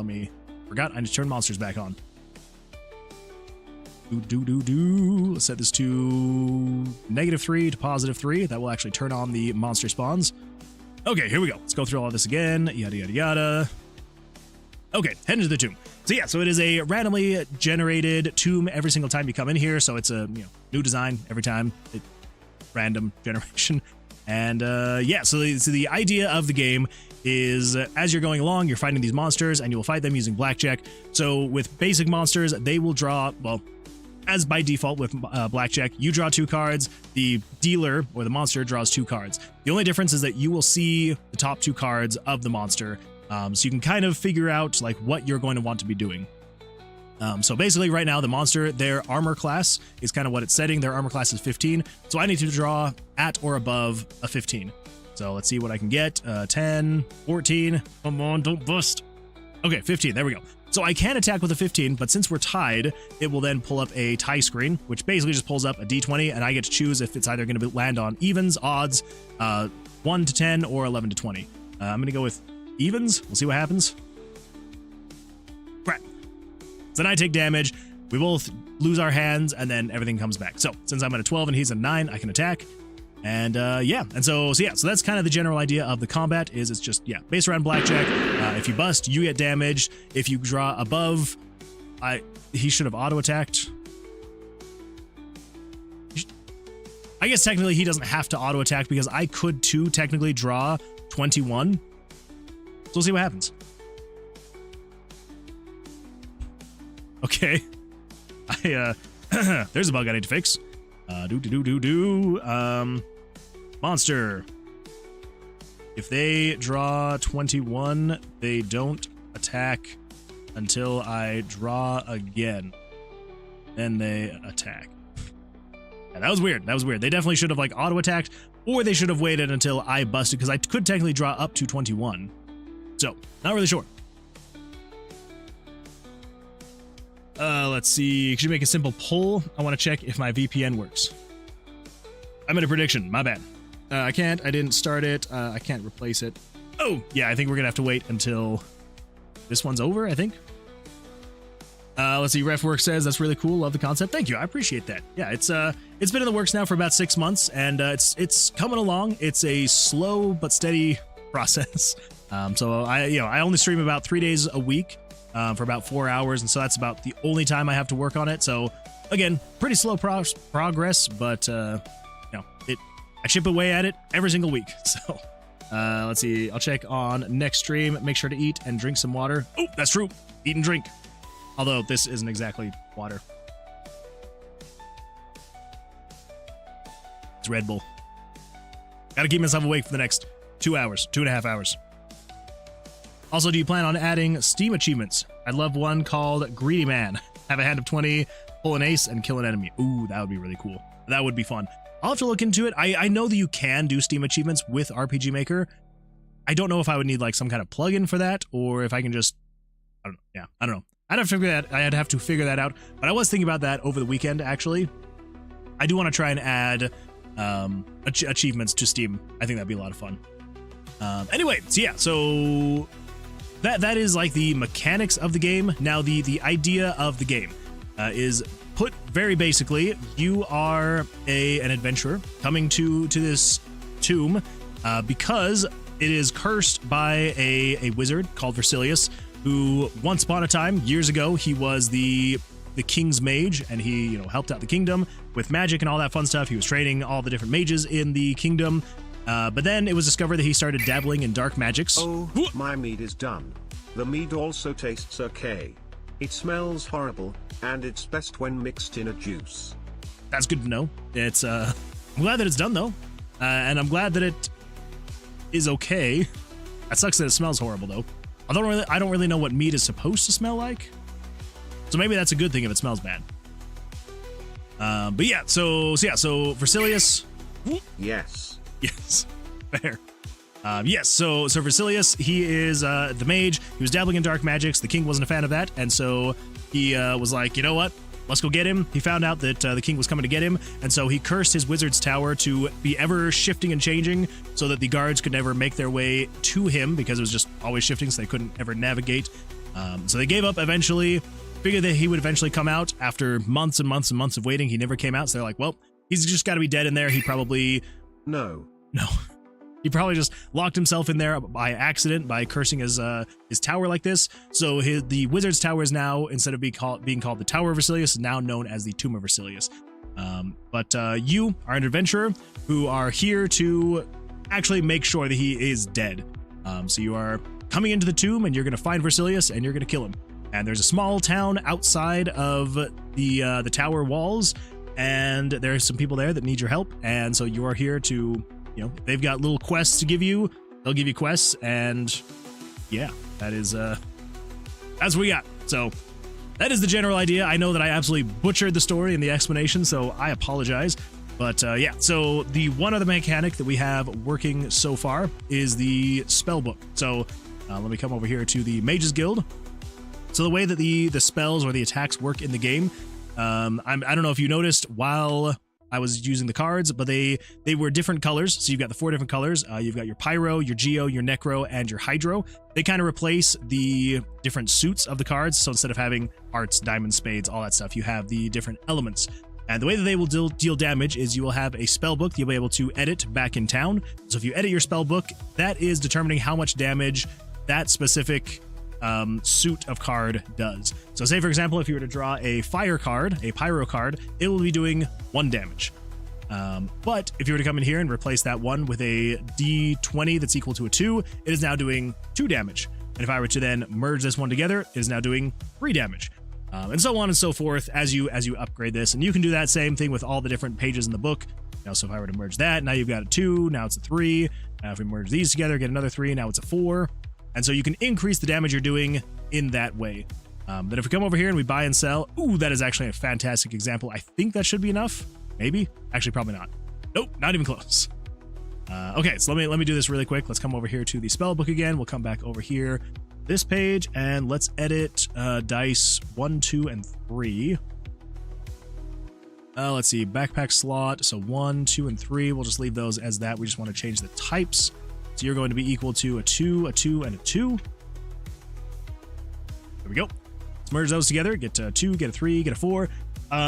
forgot I need to turn monsters back on. Let's set this to -3 to +3. That will actually turn on the monster spawns. Okay, here we go. Let's go through all this again. Yada, yada, yada. Okay, head into the tomb. So yeah, so it is a randomly generated tomb every single time you come in here. So it's a new design every time. Random generation. And yeah, so the idea of the game is as you're going along, you're fighting these monsters, and you will fight them using Blackjack. So with basic monsters, they will draw, well, as by default with Blackjack, you draw 2 cards. The dealer or the monster draws 2 cards. The only difference is that you will see the top 2 cards of the monster. So you can kind of figure out like what you're going to want to be doing. So basically right now the monster, their armor class is kind of what it's setting. Their armor class is 15. So I need to draw at or above a 15. So let's see what I can get. 10, 14. Come on, don't bust. Okay, 15. There we go. So I can attack with a 15, but since we're tied, it will then pull up a tie screen, which basically just pulls up a d20, and I get to choose if it's either going to land on evens, odds, 1 to 10, or 11 to 20. I'm going to go with evens. We'll see what happens. Crap. So then I take damage. We both lose our hands, and then everything comes back. So since I'm at a 12 and he's a 9, I can attack. And yeah, and so that's kind of the general idea of the combat. Is it's just based around Blackjack. If you bust, you get damaged. If you draw above, he should have auto attacked. I guess technically he doesn't have to auto attack because I could too technically draw 21. So we'll see what happens. Okay, there's a bug I need to fix. Monster. If they draw 21, they don't attack until I draw again. Then they attack. Yeah, that was weird. They definitely should have like auto attacked, or they should have waited until I busted, because I could technically draw up to 21. So, not really sure. Let's see. Could you make a simple poll? I want to check if my VPN works. I made a prediction. My bad. I can't. I didn't start it. I can't replace it. Oh, yeah. I think we're going to have to wait until this one's over, I think. Let's see. Refwork says, that's really cool. Love the concept. Thank you. I appreciate that. Yeah, it's been in the works now for about 6 months, and it's coming along. It's a slow but steady process. So I only stream about 3 days a week. For about 4 hours, and so that's about the only time I have to work on it. So again, pretty slow progress, but I chip away at it every single week. So let's see, I'll check on next stream. Make sure to eat and drink some water. Oh, that's true, eat and drink, although this isn't exactly water. It's Red Bull. Gotta keep myself awake for the next 2 hours, 2.5 hours. Also, do you plan on adding Steam achievements? I'd love one called Greedy Man. Have a hand of 20, pull an ace, and kill an enemy. Ooh, that would be really cool. That would be fun. I'll have to look into it. I know that you can do Steam achievements with RPG Maker. I don't know if I would need like some kind of plugin for that, or if I can just, I don't know. I'd have to figure that out. But I was thinking about that over the weekend, actually. I do want to try and add achievements to Steam. I think that'd be a lot of fun. Anyway, so that is like the mechanics of the game. Now the idea of the game is put very basically. You are an adventurer coming to this tomb because it is cursed by a wizard called Vercilias, who once upon a time, years ago, he was the king's mage, and he helped out the kingdom with magic and all that fun stuff. He was training all the different mages in the kingdom. But then it was discovered that he started dabbling in dark magics. Oh, my mead is done. The mead also tastes okay. It smells horrible, and it's best when mixed in a juice. That's good to know. It's I'm glad that it's done though, and I'm glad that it is okay. That sucks that it smells horrible though. I don't really know what mead is supposed to smell like, so maybe that's a good thing if it smells bad. But yeah, so Vercilias. Yes. Yes, fair. Yes, so Vercilias, he is the mage. He was dabbling in dark magics. The king wasn't a fan of that, and so he was like, you know what? Let's go get him. He found out that the king was coming to get him, and so he cursed his wizard's tower to be ever shifting and changing so that the guards could never make their way to him, because it was just always shifting, so they couldn't ever navigate. So they gave up eventually, figured that he would eventually come out after months and months and months of waiting. He never came out, so they're like, well, he's just got to be dead in there. He probably... No. He probably just locked himself in there by accident by cursing his tower like this. So the wizard's tower is now, instead of being called the Tower of Vercilias, now known as the Tomb of Vercilias. But you are an adventurer who are here to actually make sure that he is dead. So you are coming into the tomb, and you're going to find Vercilias, and you're going to kill him. And there's a small town outside of the tower walls, and there's some people there that need your help. And so you are here to... they've got little quests to give you. They'll give you quests, and yeah, that's what we got. So that is the general idea. I know that I absolutely butchered the story and the explanation, so I apologize. But yeah, so the one other mechanic that we have working so far is the spell book. So Let me come over here to the Mages Guild. So the way that the spells or the attacks work in the game, I don't know if you noticed while I was using the cards, but they were different colors. So you've got the 4 different colors. You've got your Pyro, your Geo, your Necro, and your Hydro. They kind of replace the different suits of the cards. So instead of having hearts, diamonds, spades, all that stuff, you have the different elements. And the way that they will deal damage is you will have a spell book you'll be able to edit back in town. So if you edit your spell book, that is determining how much damage that specific suit of card does. So say for example, if you were to draw a fire card, a pyro card, it will be doing 1 damage. But if you were to come in here and replace that 1 with a d20 that's equal to a 2, it is now doing 2 damage. And if I were to then merge this one together, it is now doing 3 damage. And so on and so forth as you upgrade this. And you can do that same thing with all the different pages in the book. Now, so if I were to merge that, now you've got a 2, now it's a 3. Now if we merge these together, get another 3, now it's a 4. And so you can increase the damage you're doing in that way. But if we come over here and we buy and sell, ooh, that is actually a fantastic example. I think that should be enough. Maybe. Actually, probably not. Nope, not even close. Okay, so let me do this really quick. Let's come over here to the spell book again. We'll come back over here, this page, and let's edit dice 1, 2, and 3. Let's see, backpack slot. So 1, 2, and 3. We'll just leave those as that. We just want to change the types. So you're going to be equal to a 2, a 2, and a 2. There we go. Let's merge those together. Get a 2, get a 3, get a 4.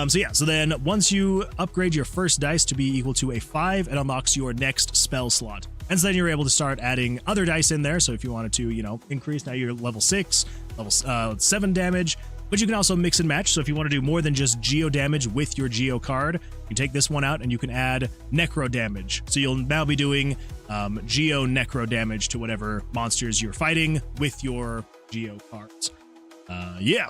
So then once you upgrade your first dice to be equal to a 5, it unlocks your next spell slot. And so then you're able to start adding other dice in there. So if you wanted to, increase, now you're level 6, level 7 damage. But you can also mix and match. So if you want to do more than just Geo damage with your Geo card, you take this one out and you can add Necro damage. So you'll now be doing Geo Necro damage to whatever monsters you're fighting with your Geo cards. Yeah.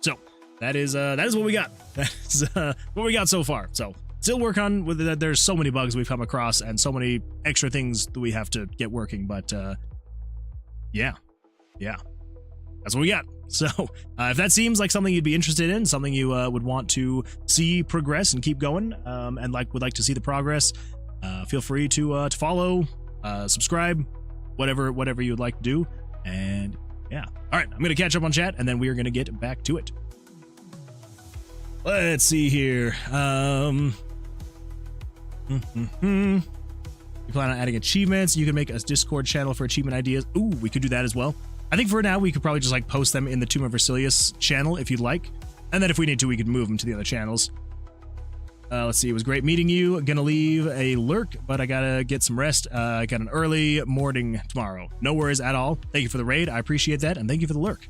So that is what we got. That's what we got so far. So still work on with that. There's so many bugs we've come across and so many extra things that we have to get working. But yeah, that's what we got. So if that seems like something you'd be interested in, something you would want to see progress and keep going, and would like to see the progress, feel free to follow, subscribe, whatever you'd like to do. And yeah, all right, I'm gonna catch up on chat, and then we are gonna get back to it. Let's see here. You plan on adding achievements? You can make a Discord channel for achievement ideas. Ooh, we could do that as well. I think for now, we could probably just post them in the Tower of Vercilias channel if you'd like. And then if we need to, we could move them to the other channels. Let's see. It was great meeting you. Gonna leave a lurk, but I gotta get some rest. I got an early morning tomorrow. No worries at all. Thank you for the raid. I appreciate that. And thank you for the lurk.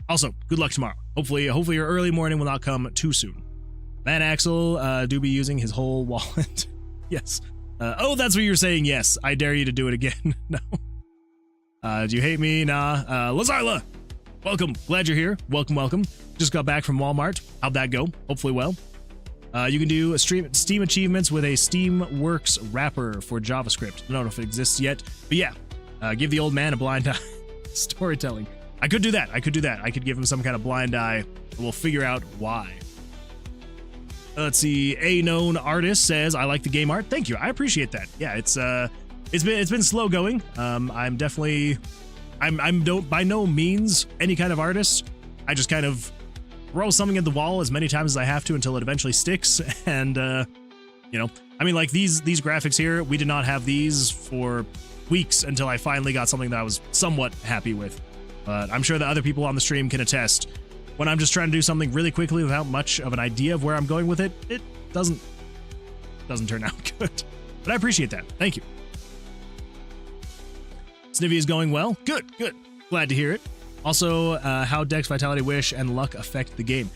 Also, good luck tomorrow. Hopefully your early morning will not come too soon. Man Axel, do be using his whole wallet. Yes. Oh, that's what you're saying. Yes. I dare you to do it again. No. Do you hate me? Nah. Lazarla, welcome. Glad you're here. Welcome. Just got back from Walmart. How'd that go? Hopefully well. You can do Steam achievements with a Steamworks wrapper for JavaScript. I don't know if it exists yet, but yeah. Give the old man a blind eye. Storytelling. I could do that. I could give him some kind of blind eye, and we'll figure out why. Let's see. A known artist says, I like the game art. Thank you. I appreciate that. Yeah, it's been slow going. I'm by no means any kind of artist. I just kind of throw something at the wall as many times as I have to until it eventually sticks. And I mean, like these graphics here, we did not have these for weeks until I finally got something that I was somewhat happy with. But I'm sure that other people on the stream can attest. When I'm just trying to do something really quickly without much of an idea of where I'm going with it, it doesn't turn out good. But I appreciate that. Thank you. Snivy is going well. Good. Glad to hear it. Also, how Dex, Vitality, Wish, and Luck affect the game.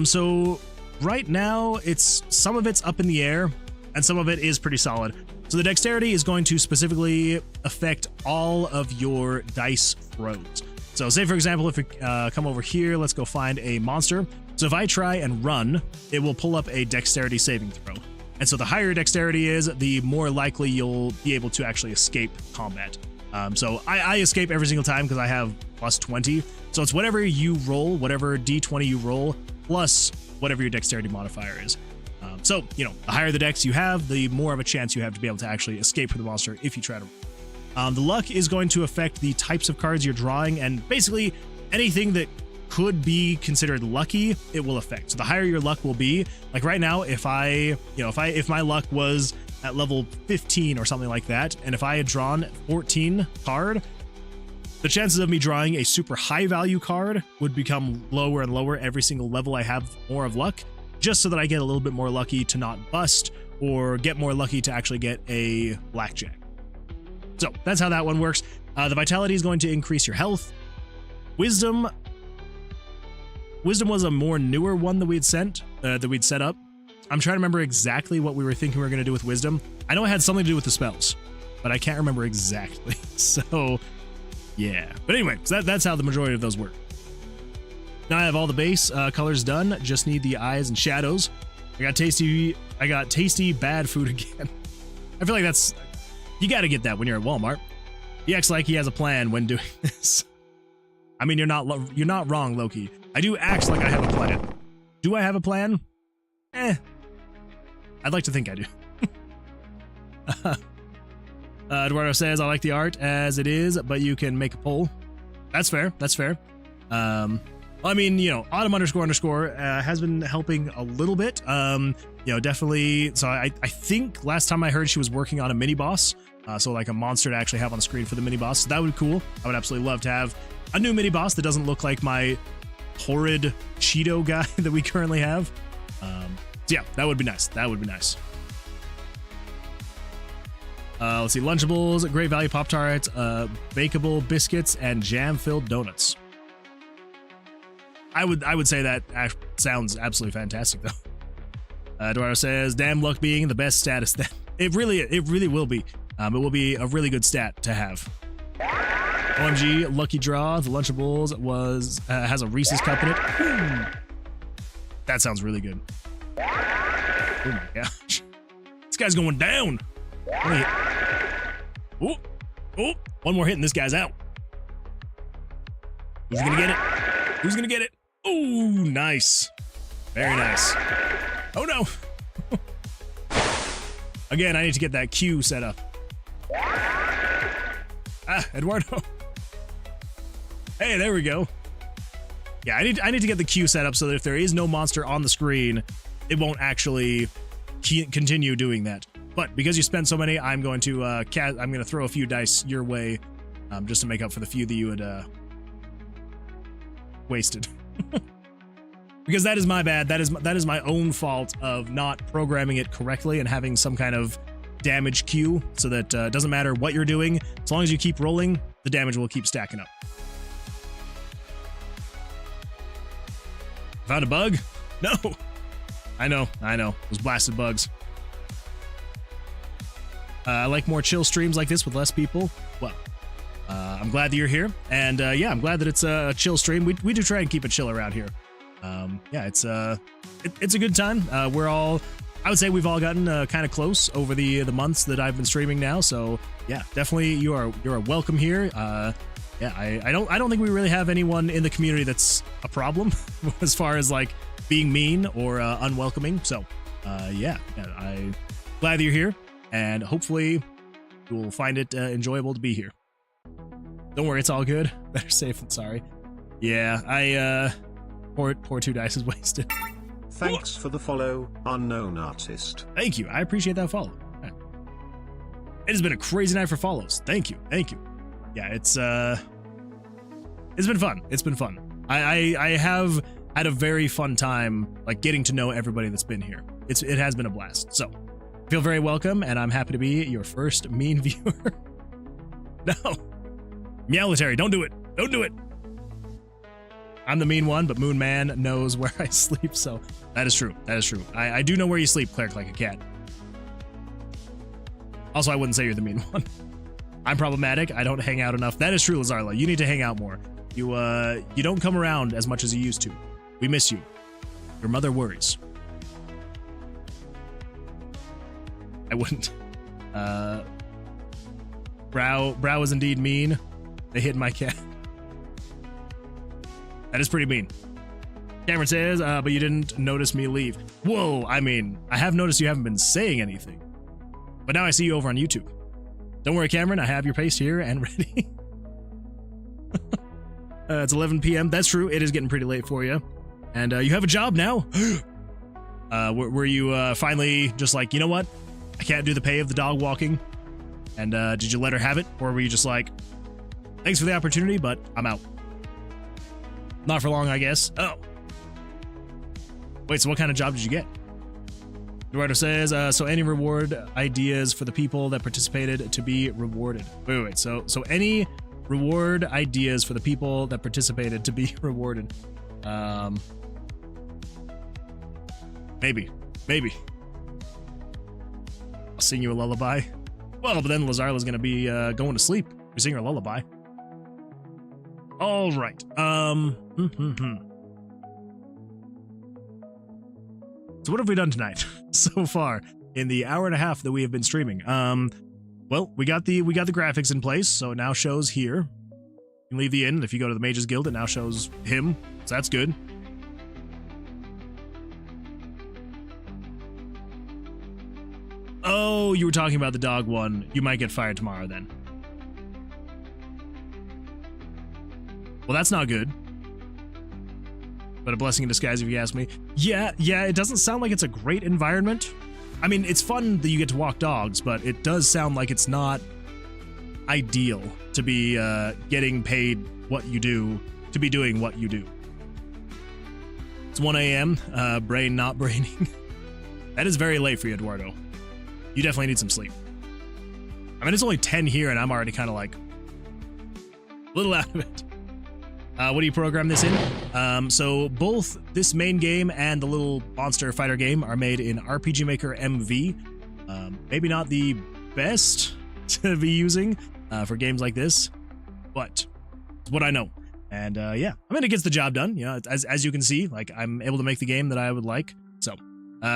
So right now, some of it's up in the air, and some of it is pretty solid. So the Dexterity is going to specifically affect all of your dice throws. So say, for example, if we come over here, let's go find a monster. So if I try and run, it will pull up a Dexterity saving throw. And so the higher your Dexterity is, the more likely you'll be able to actually escape combat. So I escape every single time because I have plus 20. So it's whatever you roll, whatever D20 you roll, plus whatever your Dexterity modifier is. So, the higher the dex you have, the more of a chance you have to be able to actually escape from the monster if you try to. The luck is going to affect the types of cards you're drawing, and basically anything that could be considered lucky, it will affect. So the higher your luck will be, like right now, if my luck was at level 15 or something like that, and if I had drawn 14 card, the chances of me drawing a super high value card would become lower and lower every single level I have more of luck, just so that I get a little bit more lucky to not bust, or get more lucky to actually get a blackjack. So that's how that one works. The vitality is going to increase your health. Wisdom was a more newer one that we'd set up. I'm trying to remember exactly what we were thinking we were going to do with wisdom. I know it had something to do with the spells, but I can't remember exactly. So yeah, but anyway, so that's how the majority of those work. Now I have all the base colors done. Just need the eyes and shadows. I got tasty bad food again. I feel like that's, you got to get that when you're at Walmart. He acts like he has a plan when doing this. I mean, you're not wrong, Loki. I do act like I have a plan. Do I have a plan? I'd like to think I do. Eduardo says, I like the art as it is, but you can make a poll. That's fair. That's fair. I mean, you know, autumn__ has been helping a little bit. You know, definitely. So I think last time I heard she was working on a mini boss. So like a monster to actually have on screen for the mini boss. So that would be cool. I would absolutely love to have a new mini boss that doesn't look like my horrid Cheeto guy that we currently have. So yeah, that would be nice. That would be nice. Let's see, Lunchables, Great Value Pop-Tarts, bakeable biscuits, and jam-filled donuts. I would say that sounds absolutely fantastic, though. Eduardo says, damn luck being the best status. It really will be. It will be a really good stat to have. OMG, lucky draw. The Lunchables has a Reese's cup in it. Ooh. That sounds really good. Oh my gosh. This guy's going down. Oh, one more hit and this guy's out. Who's gonna get it? Who's gonna get it? Oh, nice. Very nice. Oh no. Again, I need to get that queue set up. Eduardo. Hey, there we go. Yeah, I need to get the queue set up so that if there is no monster on the screen, it won't actually continue doing that. But because you spent so many, I'm going to throw a few dice your way, just to make up for the few that you had wasted. Because that is my bad. That is my own fault of not programming it correctly and having some kind of damage queue, so that it doesn't matter what you're doing, as long as you keep rolling, the damage will keep stacking up. Found a bug? No. I know. Those blasted bugs. I like more chill streams like this with less people. Well, I'm glad that you're here, and yeah, I'm glad that it's a chill stream. We do try and keep it chill around here. Yeah, it's a good time. I would say we've all gotten kind of close over the months that I've been streaming now. So yeah, definitely you're welcome here. Yeah, I don't think we really have anyone in the community that's a problem as far as like being mean or unwelcoming. So yeah, I'm glad that you're here, and hopefully you'll find it enjoyable to be here. Don't worry, it's all good. Better safe than sorry. Yeah, poor 2 dice is wasted. Thanks for the follow, unknown artist. Thank you. I appreciate that follow. It has been a crazy night for follows. Thank you. Yeah, it's been fun. It's been fun. I have had a very fun time, like getting to know everybody that's been here. It has been a blast. So I feel very welcome, and I'm happy to be your first mean viewer. No, Meowletary, don't do it. Don't do it. I'm the mean one, but Moon Man knows where I sleep, so that is true. That is true. I do know where you sleep, Cleric Like a Cat. Also, I wouldn't say you're the mean one. I'm problematic. I don't hang out enough. That is true, Lazarla. You need to hang out more. You don't come around as much as you used to. We miss you. Your mother worries. I wouldn't. Brow is indeed mean. They hit my cat. That is pretty mean. Cameron says, but you didn't notice me leave. Whoa, I mean, I have noticed you haven't been saying anything. But now I see you over on YouTube. Don't worry, Cameron. I have your paste here and ready. It's 11 p.m. That's true. It is getting pretty late for you. And you have a job now. Were you finally just like, you know what? I can't do the pay of the dog walking. And did you let her have it? Or were you just like, thanks for the opportunity, but I'm out? Not for long, I guess. Oh. Wait, so what kind of job did you get? Eduardo says, so any reward ideas for the people that participated to be rewarded. Wait. So any reward ideas for the people that participated to be rewarded. Maybe. I'll sing you a lullaby. Well, but then Lazarla's gonna be going to sleep. We sing her a lullaby. All right. So what have we done tonight so far in the hour and a half that we have been streaming? Well, we got the graphics in place, so it now shows here. You can leave the inn. If you go to the Mages Guild, it now shows him, so that's good. Oh, you were talking about the dog one. You might get fired tomorrow then. Well, that's not good. But a blessing in disguise, if you ask me. Yeah, it doesn't sound like it's a great environment. I mean, it's fun that you get to walk dogs, but it does sound like it's not ideal to be getting paid what you do, to be doing what you do. It's 1 a.m., brain not braining. That is very late for you, Eduardo. You definitely need some sleep. I mean, it's only 10 here, and I'm already kind of like a little out of it. What do you program this in? So both this main game and the little monster fighter game are made in RPG Maker MV. Maybe not the best to be using for games like this, but it's what I know. And yeah, I mean, it gets the job done. You know, as you can see, like I'm able to make the game that I would like. So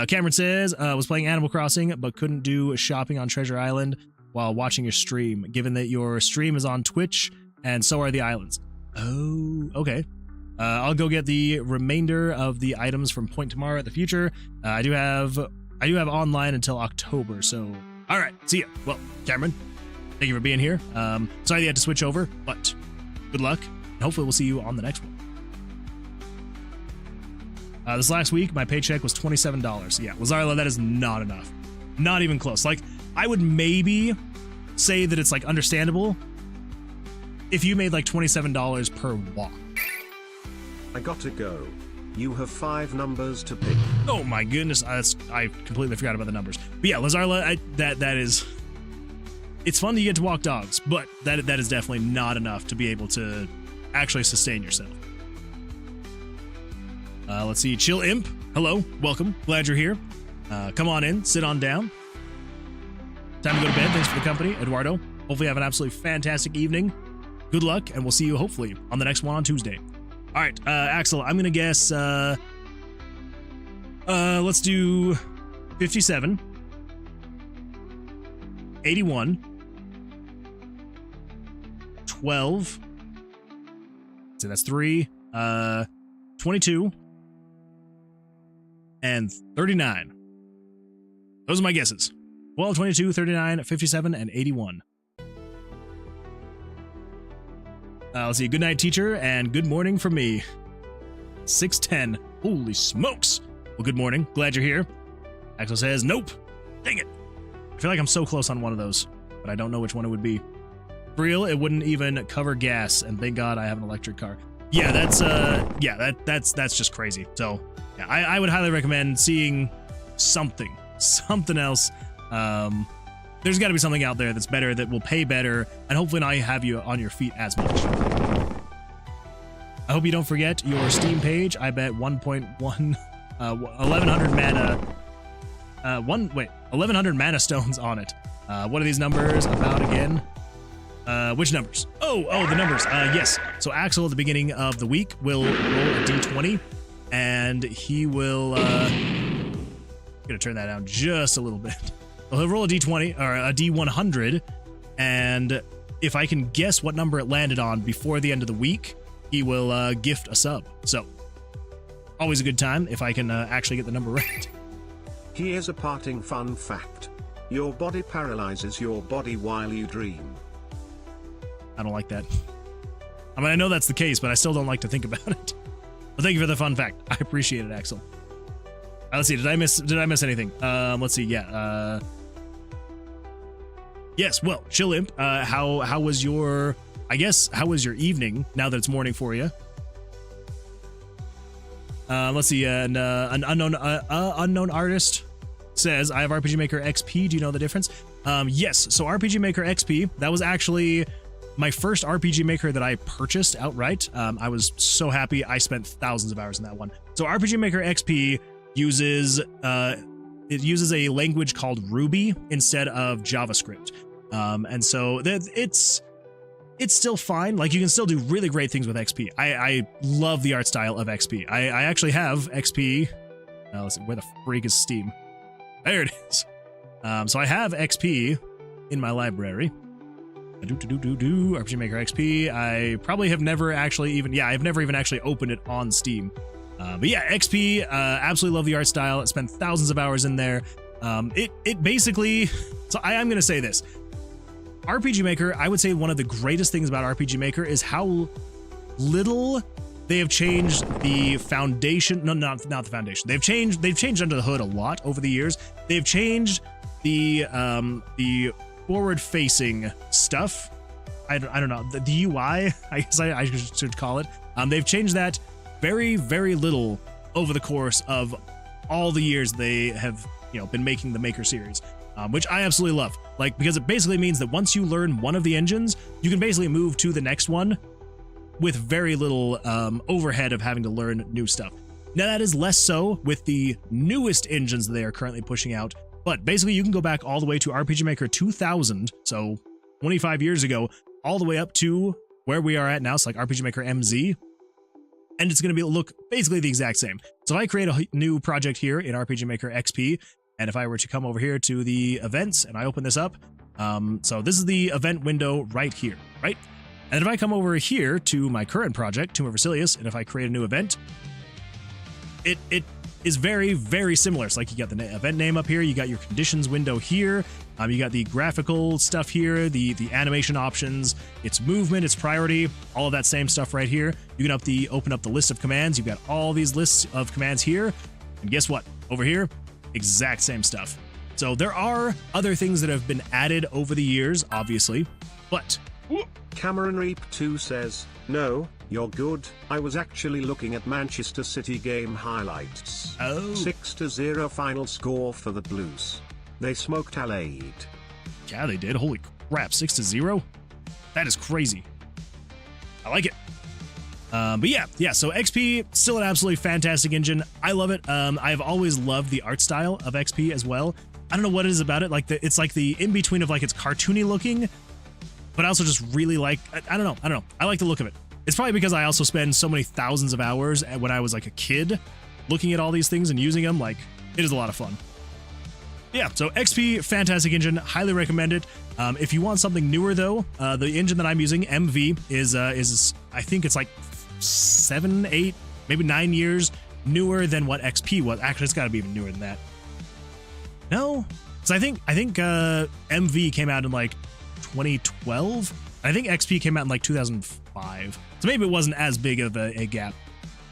Cameron says, was playing Animal Crossing, but couldn't do shopping on Treasure Island while watching your stream, given that your stream is on Twitch and so are the islands. Oh, okay. I'll go get the remainder of the items from Point Tomorrow at the future. I do have online until October, so all right, see ya. Well, Cameron, thank you for being here. Sorry that you had to switch over, but good luck, and hopefully we'll see you on the next one. This last week, my paycheck was $27. Yeah, Lazarla, that is not enough. Not even close. Like, I would maybe say that it's like understandable if you made like $27 per walk. I gotta go. You have 5 numbers to pick. Oh my goodness, I completely forgot about the numbers. But yeah, Lazarla, that is... It's fun that you get to walk dogs, but that is definitely not enough to be able to actually sustain yourself. Let's see, Chill Imp, hello, welcome, glad you're here. Come on in, sit on down. Time to go to bed, thanks for the company, Eduardo. Hopefully you have an absolutely fantastic evening. Good luck, and we'll see you hopefully on the next one on Tuesday. All right, Axel, I'm gonna guess, let's do 57, 81, 12, so that's 3, 22, and 39. Those are my guesses. 12, 22, 39, 57, and 81. Let's see, good night, teacher, and good morning from me. 610. Holy smokes. Well, good morning. Glad you're here. Axel says, nope. Dang it. I feel like I'm so close on one of those, but I don't know which one it would be. For real, it wouldn't even cover gas, and thank God I have an electric car. Yeah, that's just crazy. So, yeah, I would highly recommend seeing something else. There's got to be something out there that's better, that will pay better, and hopefully not have you on your feet as much. I hope you don't forget your Steam page. I bet 1.1, 1100 mana, 1100 mana stones on it. What are these numbers about again? Which numbers? Oh, the numbers. Yes. So Axel at the beginning of the week will roll a d20, and he will, I'm gonna turn that down just a little bit. Well, he'll roll a d20 or a d100, and if I can guess what number it landed on before the end of the week, he will gift a sub. So, always a good time if I can actually get the number right. Here's a parting fun fact. Your body paralyzes your body while you dream. I don't like that. I mean, I know that's the case, but I still don't like to think about it. But thank you for the fun fact. I appreciate it, Axel. Let's see. Did I miss anything? Let's see. Yeah. Yes. Well, Chill Imp. How was your? I guess how was your evening? Now that it's morning for you. Let's see. An unknown artist says, I have RPG Maker XP. Do you know the difference? Yes. So RPG Maker XP. That was actually my first RPG Maker that I purchased outright. I was so happy. I spent thousands of hours in that one. So RPG Maker XP uses a language called Ruby instead of JavaScript, and so it's still fine. Like, you can still do really great things with XP. I love the art style of XP. I actually have XP. Let's see, where the freak is Steam? There it is. So I have XP in my library. RPG Maker XP. I probably have never actually even, I've never even actually opened it on Steam. But yeah, XP, absolutely love the art style. I spent thousands of hours in there. It basically, so I am going to say this. RPG Maker, I would say one of the greatest things about RPG Maker is how little they have changed the foundation. No, not the foundation. They've changed under the hood a lot over the years. They've changed the forward-facing stuff. I don't know, the UI, I guess I should call it. They've changed that very, very little over the course of all the years they have, been making the Maker series, which I absolutely love. Like, because it basically means that once you learn one of the engines, you can basically move to the next one with very little overhead of having to learn new stuff. Now, that is less so with the newest engines that they are currently pushing out, but basically you can go back all the way to RPG Maker 2000, so 25 years ago, all the way up to where we are at now, so like RPG Maker MZ, and it's going to look basically the exact same. So if I create a new project here in RPG Maker XP, and if I were to come over here to the events and I open this up, so this is the event window right here, right? And if I come over here to my current project, Tower of Vercilias, and if I create a new event, it is very, very similar. It's like you got the event name up here, you got your conditions window here, you got the graphical stuff here, the animation options, its movement, its priority, all of that same stuff right here. You can open up the list of commands. You've got all these lists of commands here, and guess what? Over here, exact same stuff. So there are other things that have been added over the years, obviously, but Cameron Reap 2 says, no, you're good. I was actually looking at Manchester City game highlights. Oh. 6-0 final score for the Blues. They smoked Adelaide. Yeah, they did. Holy crap, 6-0? That is crazy. I like it. But yeah, so XP, still an absolutely fantastic engine. I love it. I've always loved the art style of XP as well. I don't know what it is about it. Like, it's like the in-between of, like, it's cartoony looking, but I also just really like, I don't know. I like the look of it. It's probably because I also spend so many thousands of hours when I was like a kid looking at all these things and using them. Like, it is a lot of fun. Yeah, so XP, fantastic engine, highly recommend it. If you want something newer though, the engine that I'm using, MV, is I think it's like 7, 8, maybe 9 years newer than what XP was. Actually, it's got to be even newer than that. No, so I think MV came out in like 2012. I think XP came out in like 2005. So maybe it wasn't as big of a gap.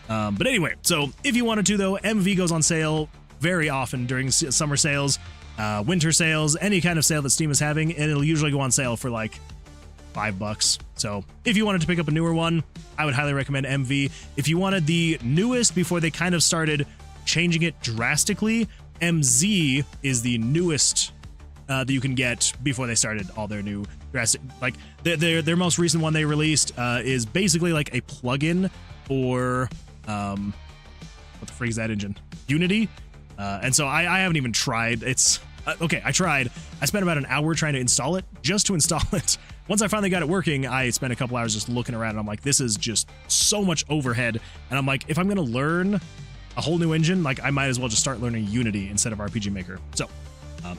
But anyway, so if you wanted to though, MV goes on sale very often during summer sales, winter sales, any kind of sale that Steam is having, and it'll usually go on sale for like $5. So if you wanted to pick up a newer one, I would highly recommend MV. If you wanted the newest before they kind of started changing it drastically, MZ is the newest that you can get before they started all their new drastic, like their most recent one they released is basically like a plugin for what the freak is that engine? Unity. And so I haven't even tried. It's okay. I tried. I spent about an hour trying to install it, just to install it. Once I finally got it working, I spent a couple hours just looking around, and I'm like, this is just so much overhead. And I'm like, if I'm going to learn a whole new engine, like, I might as well just start learning Unity instead of RPG Maker. So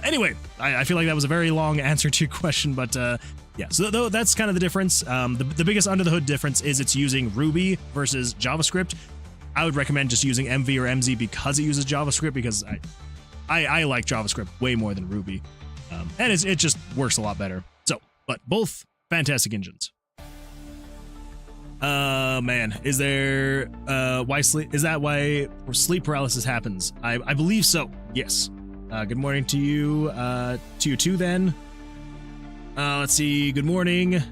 anyway, I feel like that was a very long answer to your question, but yeah, so though that's kind of the difference. The biggest under the hood difference is it's using Ruby versus JavaScript. I would recommend just using MV or MZ because it uses JavaScript, because I like JavaScript way more than Ruby. And it just works a lot better. So, but both fantastic engines. Man, is there why sleep? Is that why sleep paralysis happens? I believe so. Yes. Good morning to you too. Then. Let's see. Good morning.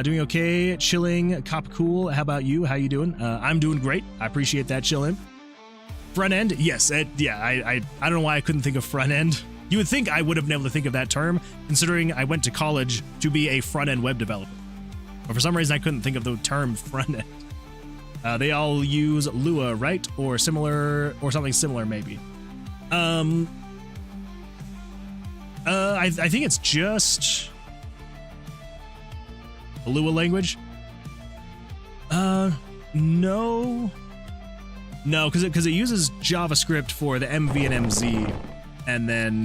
Doing okay. Chilling. Cop cool. How about you? How you doing? I'm doing great. I appreciate that. Chilling. Front end. Yes. Yeah. I don't know why I couldn't think of front end. You would think I would have been able to think of that term, considering I went to college to be a front end web developer. But for some reason, I couldn't think of the term front end. They all use Lua, right? Or similar, or something similar, maybe. I think it's just the Lua language. No, because it uses JavaScript for the MV and MZ, and then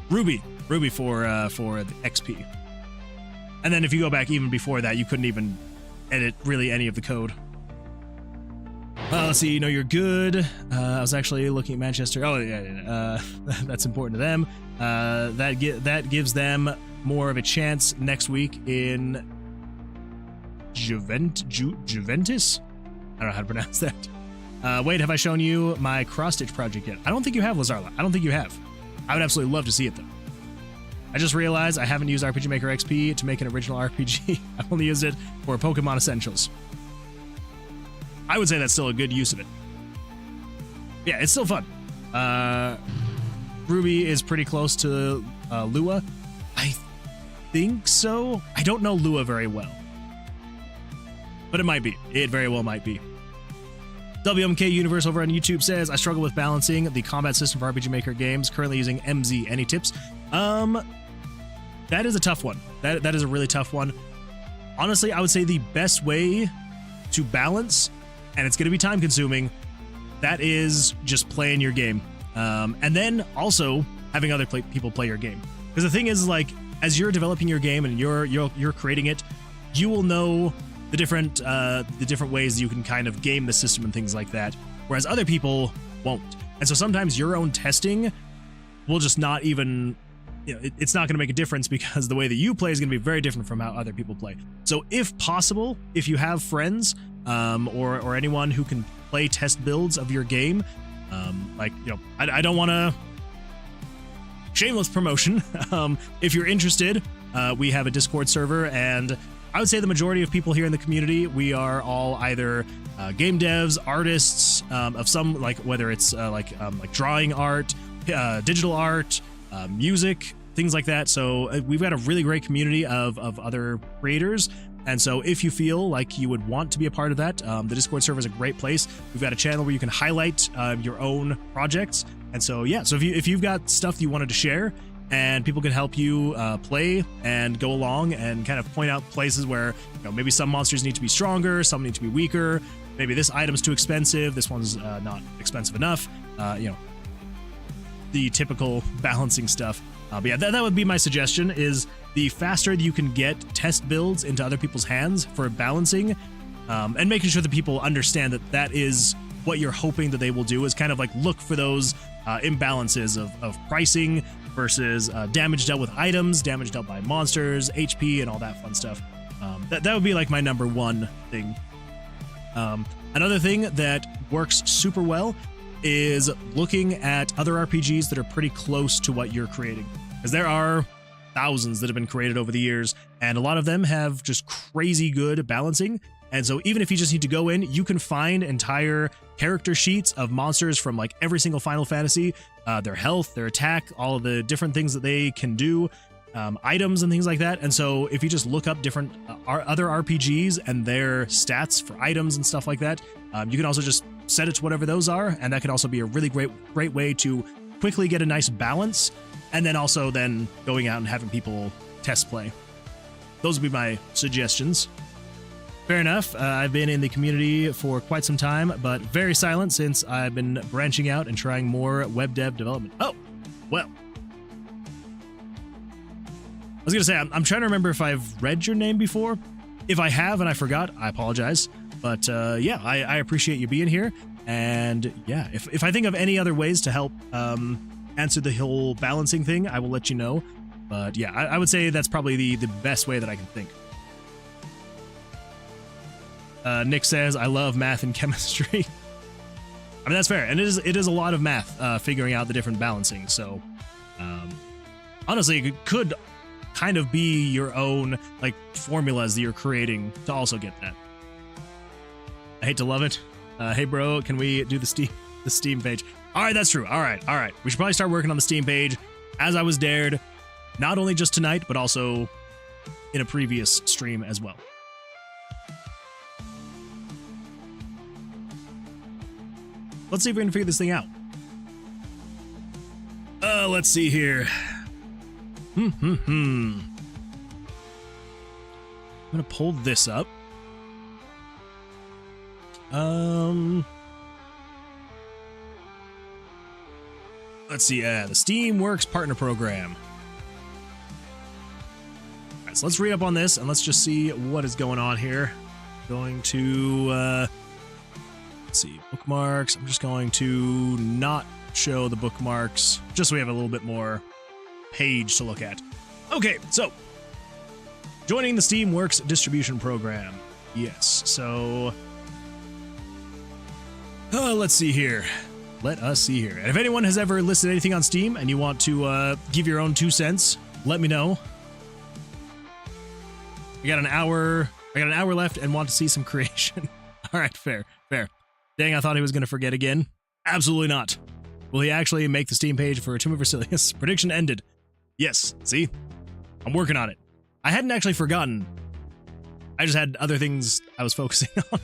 Ruby for the XP. And then if you go back even before that, you couldn't even edit really any of the code. Let's see, you're good. I was actually looking at Manchester. Oh, yeah. That's important to them. That gives them more of a chance next week in Juventus? I don't know how to pronounce that. Wait, have I shown you my cross-stitch project yet? I don't think you have, Lazarla. I don't think you have. I would absolutely love to see it, though. I just realized I haven't used RPG Maker XP to make an original RPG. I've only used it for Pokemon Essentials. I would say that's still a good use of it. Yeah, it's still fun. Ruby is pretty close to Lua. I think so. I don't know Lua very well. But it might be. It very well might be. WMK Universe over on YouTube says, I struggle with balancing the combat system for RPG Maker games, currently using MZ. Any tips? That is a tough one. That is a really tough one. Honestly, I would say the best way to balance, and it's going to be time consuming, that is just playing your game. And then also having other people play your game. Because the thing is, like, as you're developing your game and you're creating it, you will know the different ways you can kind of game the system and things like that, whereas other people won't. And so sometimes your own testing will just not even, it's not going to make a difference, because the way that you play is going to be very different from how other people play. So if possible, if you have friends or anyone who can play test builds of your game, I don't want to shameless promotion. If you're interested, we have a Discord server, and I would say the majority of people here in the community, we are all either game devs, artists of some, like, whether it's like drawing art, digital art, music, things like that. So we've got a really great community of other creators. And so if you feel like you would want to be a part of that, the Discord server is a great place. We've got a channel where you can highlight your own projects. And so, yeah, so if you've got stuff that you wanted to share, and people can help you play and go along and kind of point out places where, maybe some monsters need to be stronger, some need to be weaker, maybe this item's too expensive, this one's not expensive enough, the typical balancing stuff. But yeah, that would be my suggestion, is the faster you can get test builds into other people's hands for balancing, and making sure that people understand that is what you're hoping that they will do, is kind of like look for those imbalances of pricing versus damage dealt with items, damage dealt by monsters, HP, and all that fun stuff. That would be like my number one thing. Another thing that works super well is looking at other RPGs that are pretty close to what you're creating, because there are thousands that have been created over the years, and a lot of them have just crazy good balancing. And so even if you just need to go in, you can find entire character sheets of monsters from like every single Final Fantasy, their health, their attack, all of the different things that they can do, items and things like that. And so if you just look up different other RPGs and their stats for items and stuff like that, you can also just set it to whatever those are. And that can also be a really great way to quickly get a nice balance. And then also then going out and having people test play. Those would be my suggestions. Fair enough. I've been in the community for quite some time, but very silent since I've been branching out and trying more web dev development. Oh, well. I was going to say, I'm trying to remember if I've read your name before. If I have and I forgot, I apologize. But yeah, I appreciate you being here. And yeah, if I think of any other ways to help answer the whole balancing thing, I will let you know. But yeah, I would say that's probably the best way that I can think. Nick says, I love math and chemistry. I mean, that's fair. And it is a lot of math, figuring out the different balancing. So, honestly, it could kind of be your own, like, formulas that you're creating to also get that. I hate to love it. Hey, bro, can we do the Steam page? All right, that's true. All right. We should probably start working on the Steam page, as I was dared, not only just tonight, but also in a previous stream as well. Let's see if we can figure this thing out. Let's see here. I'm gonna pull this up. Let's see. The Steamworks Partner Program. All right, so let's read up on this and let's just see what is going on here. Going to let's see, bookmarks. I'm just going to not show the bookmarks, just so we have a little bit more page to look at. Okay, so joining the Steamworks distribution program. Yes, so let's see here. Let us see here. And if anyone has ever listed anything on Steam and you want to give your own 2 cents, let me know. I got an hour left and want to see some creation. All right, fair. Dang, I thought he was going to forget again. Absolutely not. Will he actually make the Steam page for Tower of Vercilias? Prediction ended. Yes, see? I'm working on it. I hadn't actually forgotten. I just had other things I was focusing on.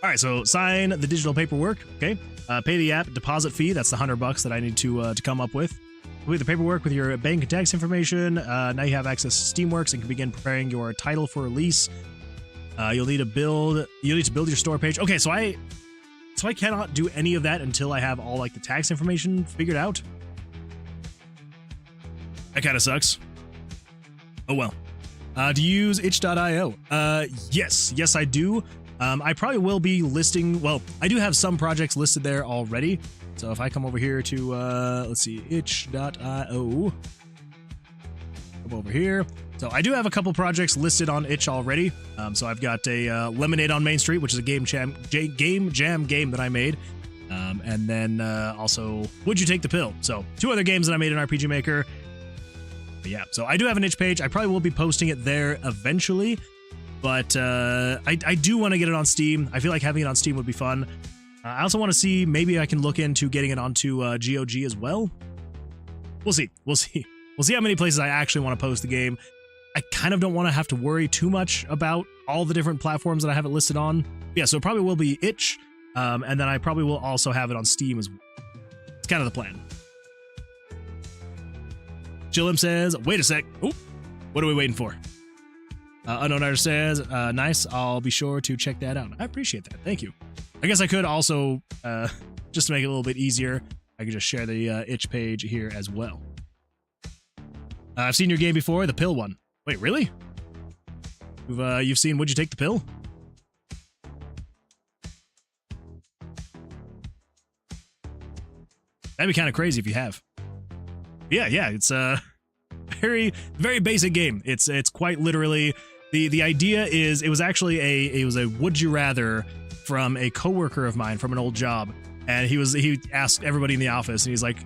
All right, so sign the digital paperwork, okay? Pay the app deposit fee. That's the $100 that I need to come up with. Complete the paperwork with your bank and tax information. Now you have access to Steamworks and can begin preparing your title for release. You'll need to build your store page. Okay, so I cannot do any of that until I have all like the tax information figured out. That kind of sucks. Oh well. Do you use itch.io? Yes, I do. I probably will be listing, well, I do have some projects listed there already. So if I come over here to, let's see, itch.io. Come over here. So I do have a couple projects listed on itch already. So I've got a Lemonade on Main Street, which is a game jam game that I made. And then also Would You Take the Pill? So 2 other games that I made in RPG Maker. But yeah, so I do have an itch page. I probably will be posting it there eventually. But I do want to get it on Steam. I feel like having it on Steam would be fun. I also want to see, maybe I can look into getting it onto GOG as well. We'll see. We'll see how many places I actually want to post the game. I kind of don't want to have to worry too much about all the different platforms that I have it listed on. Yeah, so it probably will be itch. And then I probably will also have it on Steam as well. It's kind of the plan. Chillim says, wait a sec. Oh, what are we waiting for? Unknown Artist says, nice. I'll be sure to check that out. I appreciate that. Thank you. I guess I could also, just to make it a little bit easier, I could just share the itch page here as well. I've seen your game before, the pill one. Wait, really? You've seen Would You Take the Pill? That'd be kind of crazy if you have. Yeah, it's a very, very basic game. It's quite literally, the idea is, it was a would you rather from a coworker of mine from an old job, and he asked everybody in the office, and he's like,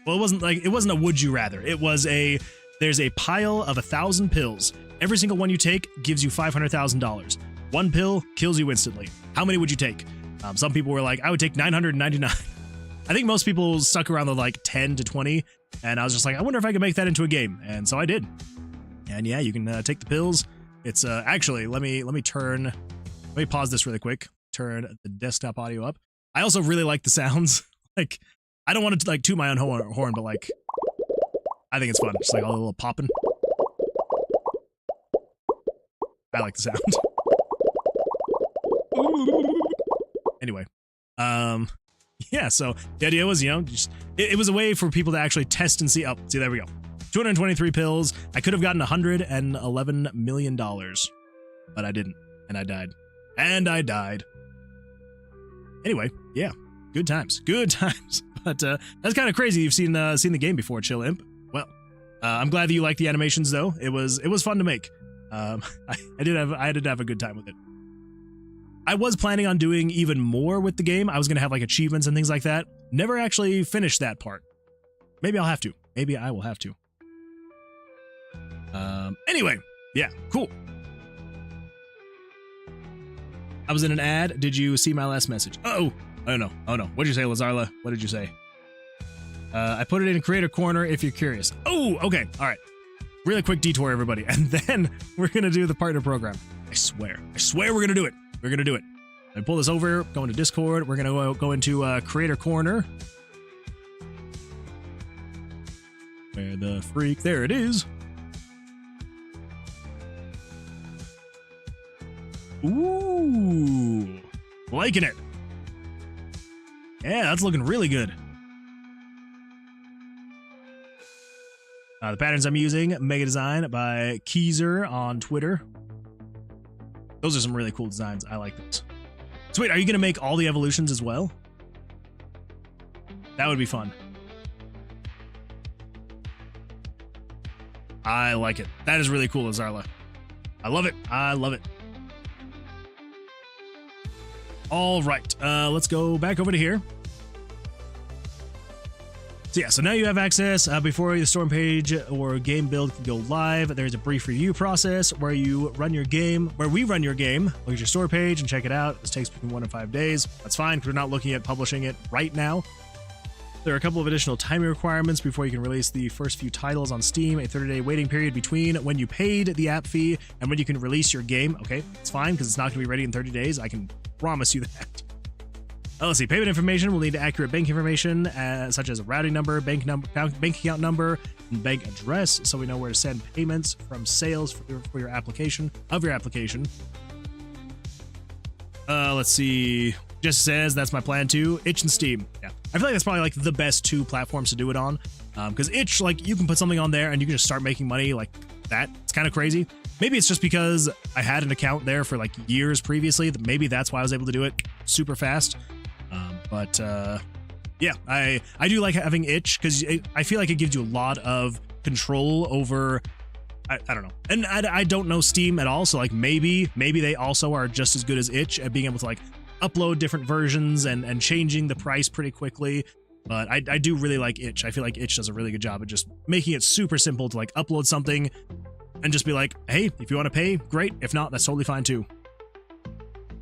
well, it wasn't a would you rather. It was there's a pile of 1,000 pills. Every single one you take gives you $500,000. One pill kills you instantly. How many would you take? Some people were like, I would take 999. I think most people stuck around the like 10 to 20, and I was just like, I wonder if I could make that into a game, and so I did. And yeah, you can take the pills. It's actually, let me pause this really quick. Turn the desktop audio up. I also really like the sounds. Like, I don't want to like toot my own horn, but like, I think it's fun. Just like a little popping. I like the sound. Anyway, yeah, so the idea was, just it was a way for people to actually test and see. Oh, see, there we go. 223 pills. I could have gotten $111 million, but I didn't, and I died. Anyway, yeah, good times. But that's kind of crazy. You've seen the game before, Chill Imp. Well, I'm glad that you liked the animations, though. It was fun to make. I did have a good time with it. I was planning on doing even more with the game. I was gonna have like achievements and things like that. Never actually finished that part. Maybe I'll have to. Maybe I will have to. Anyway, yeah, cool. I was in an ad. Did you see my last message? Oh no. What did you say, Lazarla? What did you say? I put it in Creator Corner if you're curious. Oh, okay. All right. Really quick detour, everybody. And then we're going to do the partner program. I swear we're going to do it. We're going to do it. I pull this over, go into Discord. We're going to go into Creator Corner. Where the freak? There it is. Ooh, liking it. Yeah, that's looking really good. The patterns I'm using, Mega Design by Keezer on Twitter. Those are some really cool designs. I like those. So wait, are you going to make all the evolutions as well? That would be fun. I like it. That is really cool, Azarla. I love it. I love it. All right, let's go back over to here. So yeah, so now you have access before the storm page or game build can go live. There's a brief review process where you run your game, where we run your game, look at your store page and check it out. This takes between 1 and 5 days. That's fine because we're not looking at publishing it right now. There are a couple of additional timing requirements before you can release the first few titles on Steam, a 30-day waiting period between when you paid the app fee and when you can release your game. Okay, it's fine because it's not going to be ready in 30 days. I can promise you that. Let's see, payment information will need accurate bank information such as a routing number, bank account number, and bank address, so we know where to send payments from sales for your application. Let's see. Just says that's my plan too. Itch and Steam. Yeah, I feel like that's probably like the best 2 platforms to do it on, because Itch, like, you can put something on there and you can just start making money like that. It's kind of crazy. Maybe it's just because I had an account there for like years previously. Maybe that's why I was able to do it super fast. Yeah, I do like having Itch because I feel like it gives you a lot of control over. I don't know, and I don't know Steam at all, so like maybe they also are just as good as Itch at being able to like upload different versions and changing the price pretty quickly. But I do really like Itch. I feel like Itch does a really good job at just making it super simple to like upload something and just be like, hey, if you want to pay, great. If not, that's totally fine too.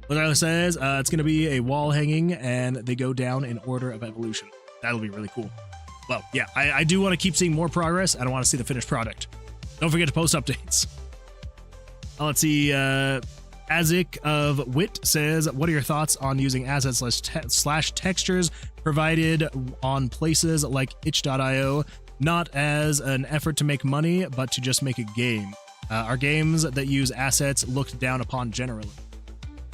What says, it's going to be a wall hanging and they go down in order of evolution. That'll be really cool. Well, yeah, I do want to keep seeing more progress. I don't want to see the finished product. Don't forget to post updates. Let's see. Azik of Wit says, what are your thoughts on using assets slash textures provided on places like itch.io, not as an effort to make money, but to just make a game? Are games that use assets looked down upon generally?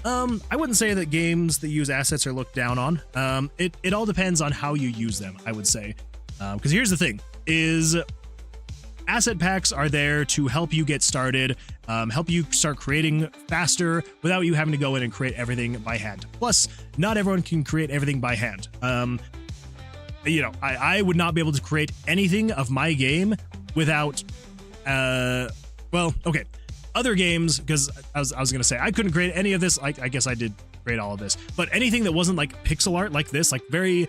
I wouldn't say that games that use assets are looked down on. It all depends on how you use them, I would say. Because here's the thing, is asset packs are there to help you get started, help you start creating faster without you having to go in and create everything by hand. Plus, not everyone can create everything by hand. You know, I would not be able to create anything of my game without, well, okay. Other games, because I was going to say, I couldn't create any of this. I guess I did create all of this. But anything that wasn't like pixel art like this, like very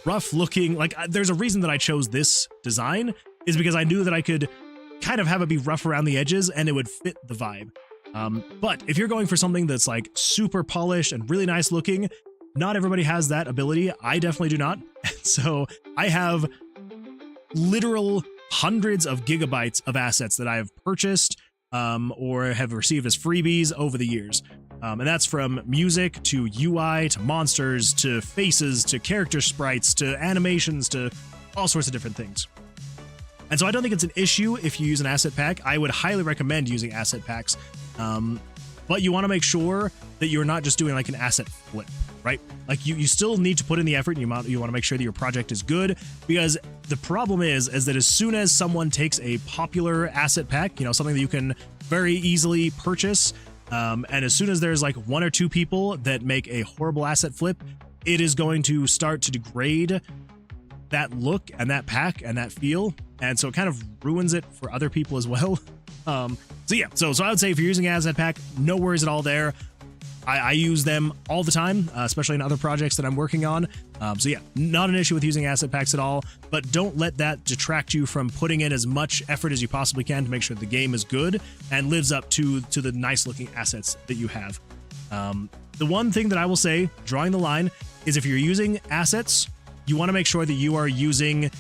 rough looking, like there's a reason that I chose this design, is because I knew that I could kind of have it be rough around the edges and it would fit the vibe. But if you're going for something that's like super polished and really nice looking, not everybody has that ability. I definitely do not. So I have literal hundreds of gigabytes of assets that I have purchased or have received as freebies over the years. And that's from music to UI to monsters to faces to character sprites to animations to all sorts of different things. And so I don't think it's an issue if you use an asset pack. I would highly recommend using asset packs. But you want to make sure that you're not just doing like an asset flip, right? Like you still need to put in the effort, and you want to make sure that your project is good, because the problem is that as soon as someone takes a popular asset pack, you know, something that you can very easily purchase, and as soon as there's like 1 or 2 people that make a horrible asset flip, it is going to start to degrade that look and that pack and that feel, and so it kind of ruins it for other people as well. So yeah, so I would say if you're using asset pack, no worries at all there. I use them all the time, especially in other projects that I'm working on. So yeah, not an issue with using asset packs at all, but don't let that detract you from putting in as much effort as you possibly can to make sure the game is good and lives up to the nice looking assets that you have. The one thing that I will say, drawing the line, is if you're using assets, you want to make sure that you are using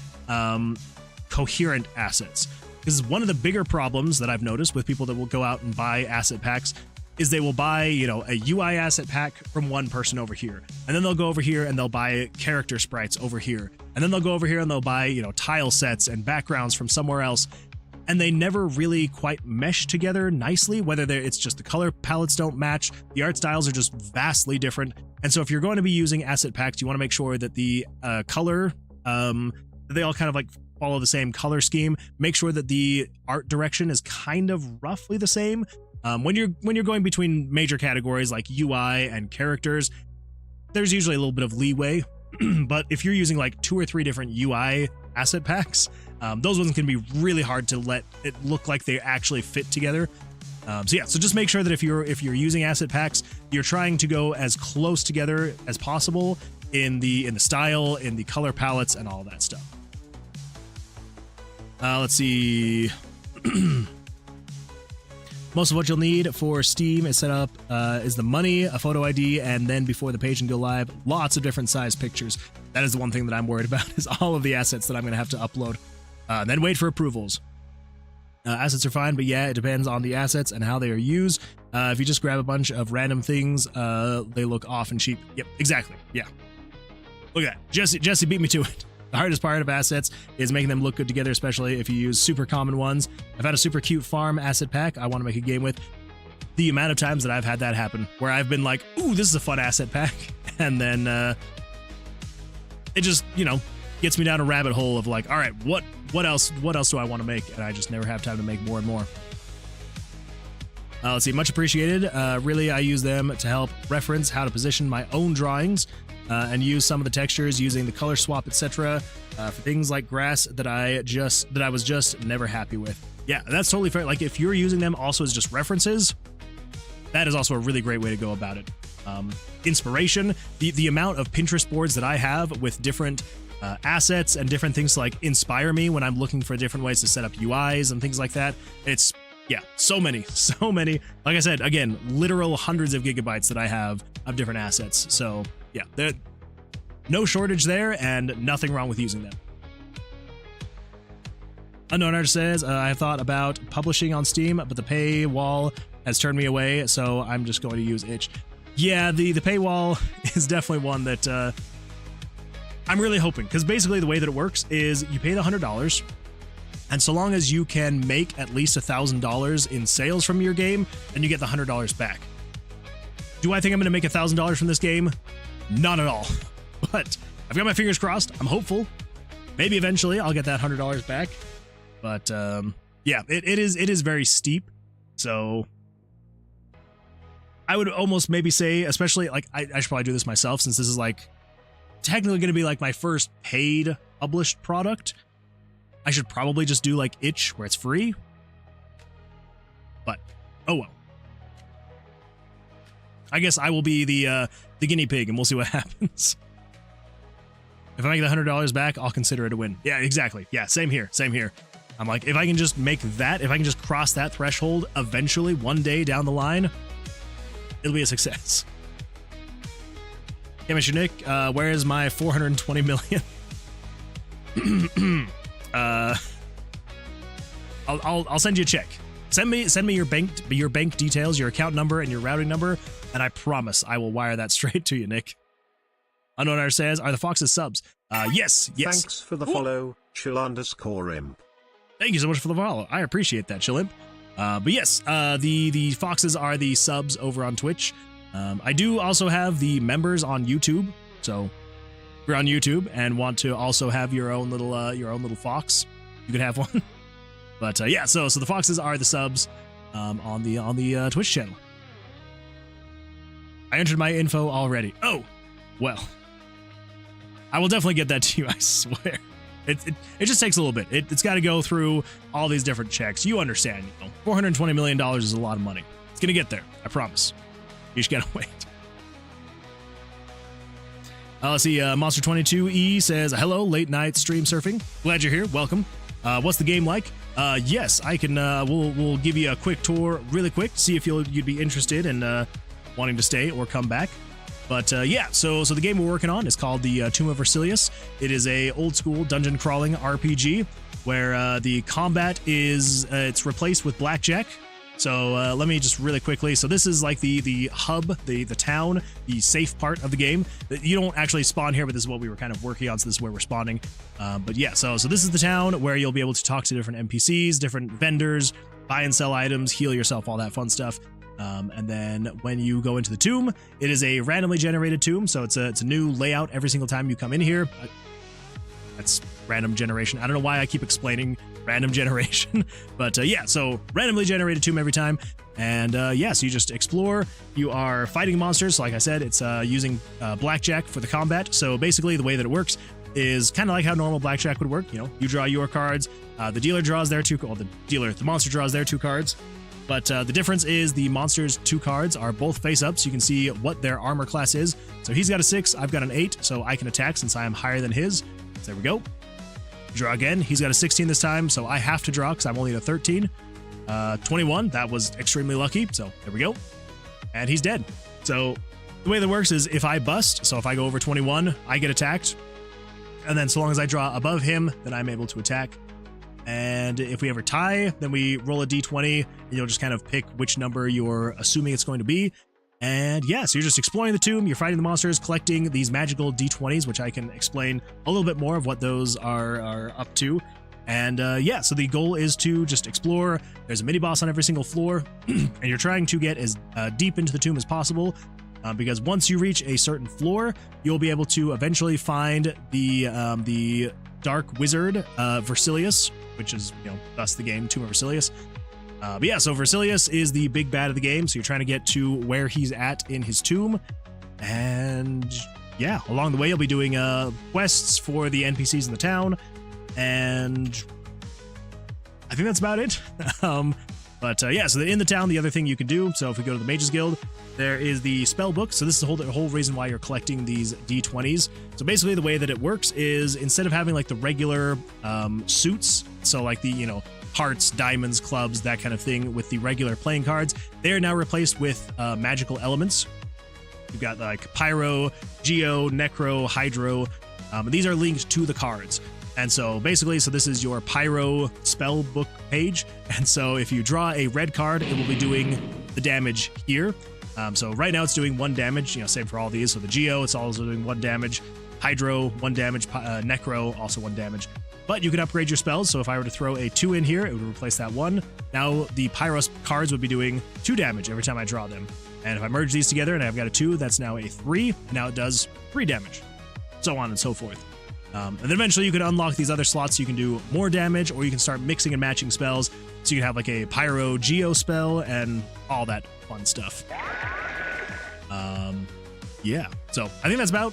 coherent assets. Because one of the bigger problems that I've noticed with people that will go out and buy asset packs is they will buy, you know, a UI asset pack from one person over here, and then they'll go over here and they'll buy character sprites over here, and then they'll go over here and they'll buy, you know, tile sets and backgrounds from somewhere else, and they never really quite mesh together nicely, whether it's just the color palettes don't match, the art styles are just vastly different. And so if you're going to be using asset packs, you want to make sure that the color, they all kind of like follow the same color scheme. Make sure that the art direction is kind of roughly the same. When you're going between major categories like UI and characters, there's usually a little bit of leeway. But if you're using like 2 or 3 different UI asset packs, those ones can be really hard to let it look like they actually fit together. So yeah, so just make sure that if you're using asset packs, you're trying to go as close together as possible in the style, in the color palettes, and all that stuff. Let's see. Most of what you'll need for Steam is set up is the money, a photo ID, and then before the page can go live, lots of different size pictures. That is the one thing that I'm worried about, is all of the assets that I'm going to have to upload. And then wait for approvals. Assets are fine, but yeah, it depends on the assets and how they are used. If you just grab a bunch of random things, they look off and cheap. Yep, exactly. Yeah. Look at that. Jesse beat me to it. The hardest part of assets is making them look good together, especially if you use super common ones. I've had a super cute farm asset pack I want to make a game with. The amount of times that I've had that happen, where I've been like, ooh, this is a fun asset pack, and then it just, you know, gets me down a rabbit hole of like, all right, what else do I want to make? And I just never have time to make more and more. Let's see, much appreciated. Really, I use them to help reference how to position my own drawings. And use some of the textures using the color swap, etc. For things like grass that I was just never happy with. Yeah, that's totally fair. Like if you're using them also as just references, that is also a really great way to go about it. Inspiration, the amount of Pinterest boards that I have with different assets and different things to like inspire me when I'm looking for different ways to set up UIs and things like that. It's, yeah, so many. Like I said, again, literal hundreds of gigabytes that I have of different assets. So yeah, there's no shortage there and nothing wrong with using them. Unknown Artist says, I thought about publishing on Steam, but the paywall has turned me away, so I'm just going to use itch. Yeah, the paywall is definitely one that I'm really hoping, because basically the way that it works is you pay the $100, and so long as you can make at least $1,000 in sales from your game, then you get the $100 back. Do I think I'm going to make $1,000 from this game? Not at all. But I've got my fingers crossed. I'm hopeful. Maybe eventually I'll get that $100 back. But yeah, it is very steep. So I would almost maybe say, especially like I should probably do this myself, since this is like technically going to be like my first paid published product. I should probably just do like itch where it's free. But oh well. I guess I will be the guinea pig, and we'll see what happens. If I make the $100 back, I'll consider it a win. Yeah, exactly. Yeah, same here. I'm like, if I can just make that, if I can just cross that threshold eventually, one day down the line, it'll be a success. Yeah, Mr. Nick, where is my 420 million? I'll send you a check. Send me your bank details, your account number, and your routing number, and I promise I will wire that straight to you, Nick. Unknown Artist says, are the foxes subs? Yes. Thanks for the follow, chill_imp. Thank you so much for the follow. I appreciate that, Chillimp. But yes, the foxes are the subs over on Twitch. I do also have the members on YouTube. So if you're on YouTube and want to also have your own little fox, you could have one. But yeah, so the foxes are the subs on the Twitch channel. I entered my info already. Oh, well. I will definitely get that to you, I swear. It just takes a little bit. It's got to go through all these different checks. You understand, you know, $420 million is a lot of money. It's going to get there, I promise. You just got to wait. Let's see, Monster22E says, hello, late night stream surfing. Glad you're here, welcome. What's the game like? Yes, I can, we'll give you a quick tour really quick, see if you'd be interested in wanting to stay or come back. But yeah, so the game we're working on is called the Tomb of Vercilias. It is a old school dungeon crawling RPG where the combat is it's replaced with Blackjack. So let me just really quickly. So this is like the hub, the town, the safe part of the game. You don't actually spawn here, but this is what we were kind of working on. So this is where we're spawning. But yeah, so this is the town where you'll be able to talk to different NPCs, different vendors, buy and sell items, heal yourself, all that fun stuff. And then when you go into the tomb, it is a randomly generated tomb. So it's a new layout every single time you come in here. That's random generation. I don't know why I keep explaining random generation, but yeah, so randomly generated tomb every time. And yeah, so you just explore. You are fighting monsters. So like I said, it's using Blackjack for the combat. So basically the way that it works is kind of like how normal Blackjack would work. You know, you draw your cards. The dealer draws their two, well, the monster draws their 2 cards. But the difference is the monster's 2 cards are both face up, so you can see what their armor class is. So he's got a 6, I've got an 8, so I can attack since I am higher than his. So there we go. Draw again. He's got a 16 this time, so I have to draw because I'm only at a 13. 21, that was extremely lucky, so there we go. And he's dead. So the way that works is if I bust, so if I go over 21, I get attacked. And then so long as I draw above him, then I'm able to attack. And if we ever tie, then we roll a d20, and you'll just kind of pick which number you're assuming it's going to be. And yeah, so you're just exploring the tomb, you're fighting the monsters, collecting these magical d20s, which I can explain a little bit more of what those are up to. And yeah, so the goal is to just explore. There's a mini boss on every single floor, and you're trying to get as deep into the tomb as possible. Because once you reach a certain floor, you'll be able to eventually find the Dark Wizard, Vercilias, which is, you know, thus the game, Tomb of Vercilias. But yeah, so Vercilias is the big bad of the game, so you're trying to get to where he's at in his tomb. And yeah, along the way, you'll be doing quests for the NPCs in the town. And I think that's about it. But yeah, so in the town, the other thing you can do, so if we go to the Mages Guild, there is the spell book. So this is the whole reason why you're collecting these d20s. So basically the way that it works is instead of having like the regular suits, so like the, you know, hearts, diamonds, clubs, that kind of thing with the regular playing cards, they are now replaced with magical elements. You've got like Pyro, Geo, Necro, Hydro, and these are linked to the cards. And so basically, so this is your Pyro spell book page. And so if you draw a red card, it will be doing the damage here. So right now it's doing 1 damage, you know, same for all these. So the Geo, it's also doing 1 damage. Hydro, 1 damage. Necro, also 1 damage. But you can upgrade your spells. So if I were to throw a 2 in here, it would replace that 1. Now the Pyro cards would be doing 2 damage every time I draw them. And if I merge these together and I've got a 2, that's now a 3. Now it does 3 damage. So on and so forth. And then eventually you can unlock these other slots so you can do more damage, or you can start mixing and matching spells. So you can have like a Pyro Geo spell and all that fun stuff. Yeah, so I think that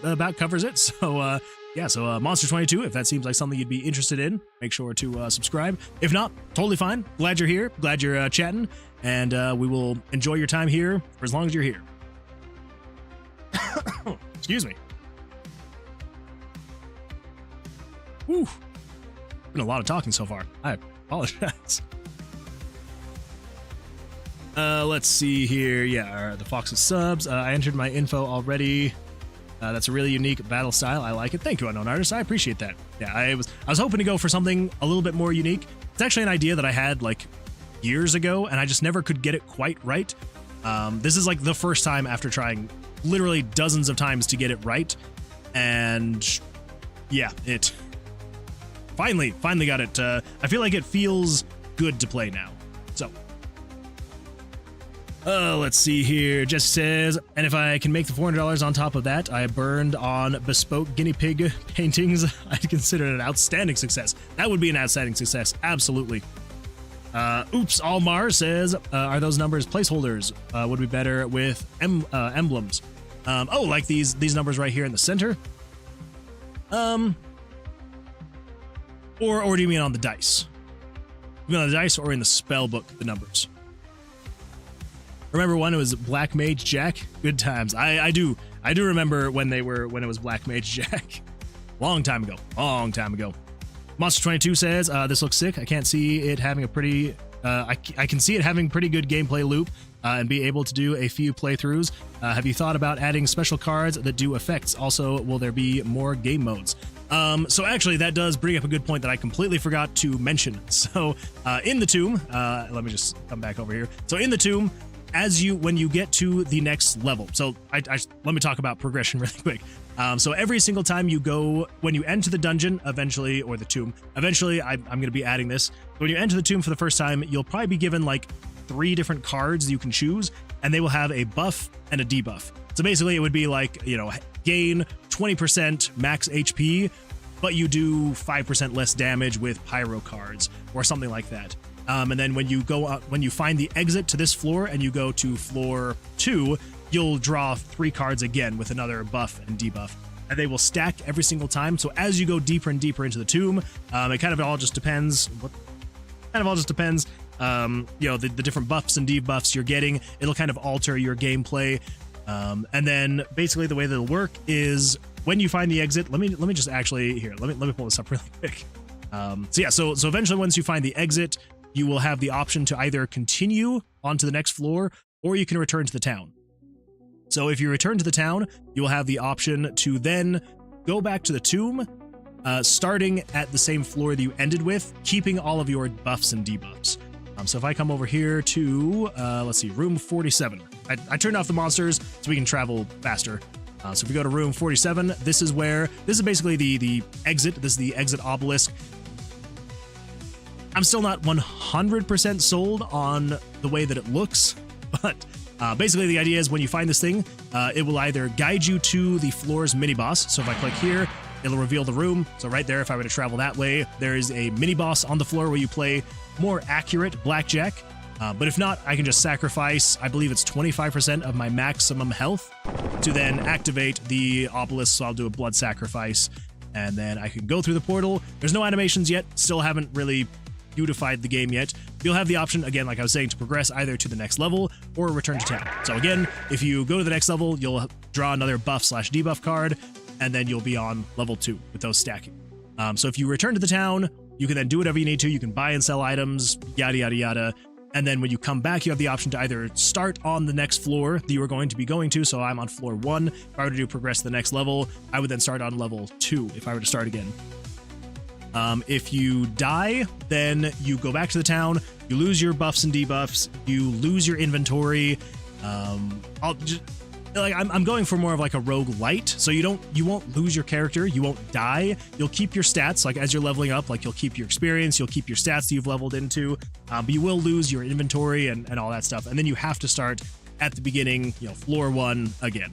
about covers it. So yeah, so Monster22, if that seems like something you'd be interested in, make sure to subscribe. If not, totally fine. Glad you're here. Glad you're chatting, and we will enjoy your time here for as long as you're here. Excuse me. Whew. Been a lot of talking so far. I apologize. Let's see here. Yeah, the Fox's subs. I entered my info already. That's a really unique battle style. I like it. Thank you, Unknown Artist. I appreciate that. Yeah, I was hoping to go for something a little bit more unique. It's actually an idea that I had like years ago, and I just never could get it quite right. This is like the first time after trying literally dozens of times to get it right, and yeah, it finally got it. I feel like it feels good to play now. So. Let's see here. Jesse says, and if I can make the $400 on top of that I burned on bespoke guinea pig paintings, I'd consider it an outstanding success. That would be an outstanding success. Absolutely. Oops, Almar says, are those numbers placeholders? Would be better with emblems. Oh, like these numbers right here in the center. Or do you mean on the dice? You mean on the dice or in the spell book, the numbers? Remember when it was Black Mage Jack? Good times. I do remember when it was Black Mage Jack. Long time ago. Monster 22 says, this looks sick. I can't see it having a pretty I can see it having pretty good gameplay loop and be able to do a few playthroughs. Have you thought about adding special cards that do effects? Also, will there be more game modes? So actually that does bring up a good point that I completely forgot to mention. So in the tomb, let me just come back over here. So in the tomb, when you get to the next level, so let me talk about progression really quick. So every single time when you enter the dungeon eventually, or the tomb, eventually I'm going to be adding this. When you enter the tomb for the first time, you'll probably be given like 3 different cards you can choose, and they will have a buff and a debuff. So basically it would be like, gain 20% max HP, but you do 5% less damage with pyro cards or something like that. And then when you find the exit to this floor and you go to floor 2, you'll draw 3 cards again with another buff and debuff, and they will stack every single time. So as you go deeper and deeper into the tomb, it all just depends. The different buffs and debuffs you're getting, it'll kind of alter your gameplay. And then basically the way that it'll work is when you find the exit, let me just actually here, let me pull this up really quick. So eventually once you find the exit, you will have the option to either continue on to the next floor, or you can return to the town. So if you return to the town, you will have the option to then go back to the tomb, starting at the same floor that you ended with, keeping all of your buffs and debuffs. So if I come over here to, let's see, room 47. I turned off the monsters so we can travel faster. So if we go to room 47, this is basically the exit. This is the exit obelisk. I'm still not 100% sold on the way that it looks, but basically the idea is when you find this thing, it will either guide you to the floor's mini-boss. So if I click here, it'll reveal the room. So right there, if I were to travel that way, there is a mini-boss on the floor where you play more accurate Blackjack. But if not, I can just sacrifice, I believe it's 25% of my maximum health to then activate the obelisk. So I'll do a blood sacrifice, and then I can go through the portal. There's no animations yet, still haven't really beautified the game yet. You'll have the option, again, like I was saying, to progress either to the next level or return to town. So again, if you go to the next level, you'll draw another buff/debuff card, and then you'll be on level 2 with those stacking. So if you return to the town, you can then do whatever you need to. You can buy and sell items, yada, yada, yada. And then when you come back, you have the option to either start on the next floor that you were going to be going to. So I'm on floor 1. If I were to progress to the next level, I would then start on level 2 if I were to start again. If you die, then you go back to the town, you lose your buffs and debuffs, you lose your inventory. I'm going for more of like a roguelite, so you won't lose your character, you won't die. You'll keep your stats, like as you're leveling up, like you'll keep your experience, you'll keep your stats that you've leveled into, but you will lose your inventory and all that stuff. And then you have to start at the beginning, floor 1 again.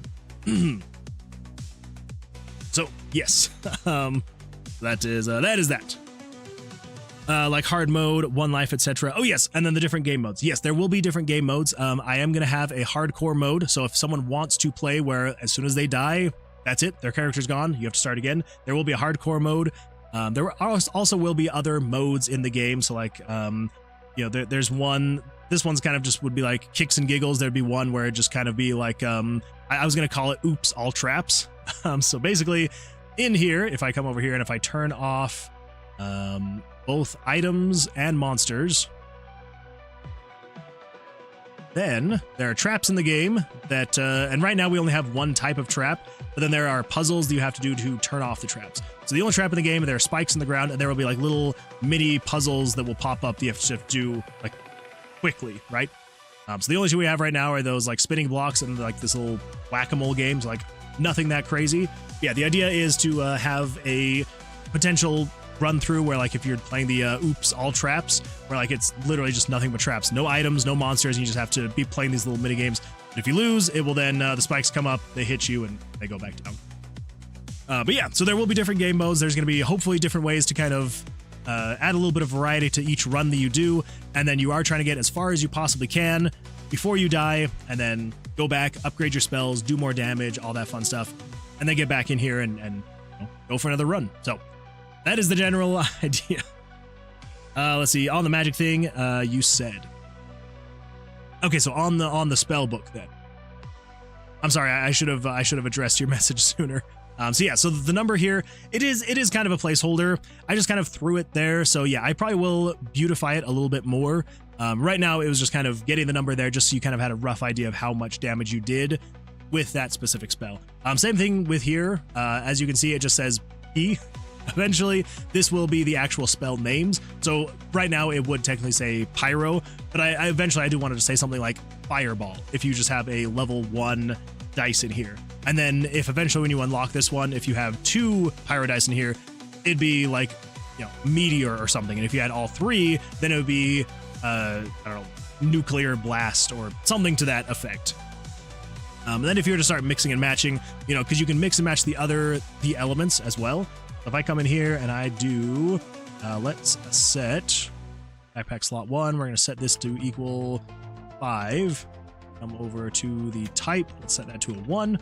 So yes, that is that. Like hard mode, 1 life, etc. Oh yes, and then the different game modes. Yes, there will be different game modes. I am going to have a hardcore mode, so if someone wants to play where as soon as they die, that's it, their character's gone, you have to start again, there will be a hardcore mode. There also will be other modes in the game, so like, there's one, this one's kind of just would be like kicks and giggles. There'd be one where it just kind of be like, I was going to call it oops, all traps. So basically, in here, if I come over here and if I turn off both items and monsters, then there are traps in the game that, and right now we only have 1 type of trap, but then there are puzzles that you have to do to turn off the traps. So the only trap in the game, there are spikes in the ground, and there will be like little mini puzzles that will pop up that you have to do like quickly, right? So the only 2 we have right now are those like spinning blocks and like this little whack-a-mole games, like nothing that crazy. Yeah, the idea is to have a potential run through where like if you're playing the oops all traps, where like it's literally just nothing but traps, no items, no monsters, and you just have to be playing these little mini games. If you lose, it will then the spikes come up, they hit you, and they go back down. But yeah, so there will be different game modes. There's going to be hopefully different ways to kind of add a little bit of variety to each run that you do, and then you are trying to get as far as you possibly can before you die, and then go back, upgrade your spells, do more damage, all that fun stuff, and then get back in here and go for another run. So that is the general idea. Let's see. On the magic thing, you said. Okay, so on the spell book then. I'm sorry, I should have addressed your message sooner. So yeah, so the number here, it is kind of a placeholder. I just kind of threw it there. So yeah, I probably will beautify it a little bit more. Right now, it was just kind of getting the number there just so you kind of had a rough idea of how much damage you did with that specific spell. Same thing with here. As you can see, it just says P. Eventually, this will be the actual spell names. So right now, it would technically say Pyro, but I eventually do want it to say something like Fireball if you just have a level 1 dice in here. And then if eventually when you unlock this one, if you have 2 pyro dice in here, it'd be like, you know, meteor or something. And if you had all 3, then it would be, I don't know, nuclear blast or something to that effect. And then if you were to start mixing and matching, you know, because you can mix and match the elements as well. So if I come in here and I do, let's set backpack slot 1, we're going to set this to equal 5. Come over to the type, let's set that to a 1.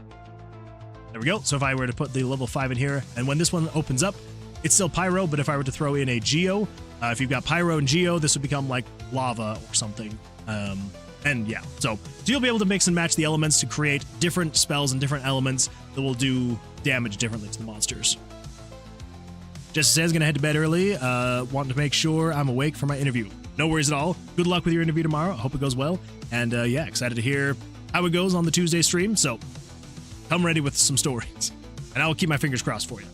There we go. So if I were to put the level 5 in here, and when this one opens up, it's still pyro, but if I were to throw in a geo, if you've got pyro and geo, this would become like lava or something. And yeah, so you'll be able to mix and match the elements to create different spells and different elements that will do damage differently to the monsters. Jesse says, gonna head to bed early, wanting to make sure I'm awake for my interview. No worries at all. Good luck with your interview tomorrow. I hope it goes well. And yeah, excited to hear how it goes on the Tuesday stream. So come ready with some stories, and I will keep my fingers crossed for you.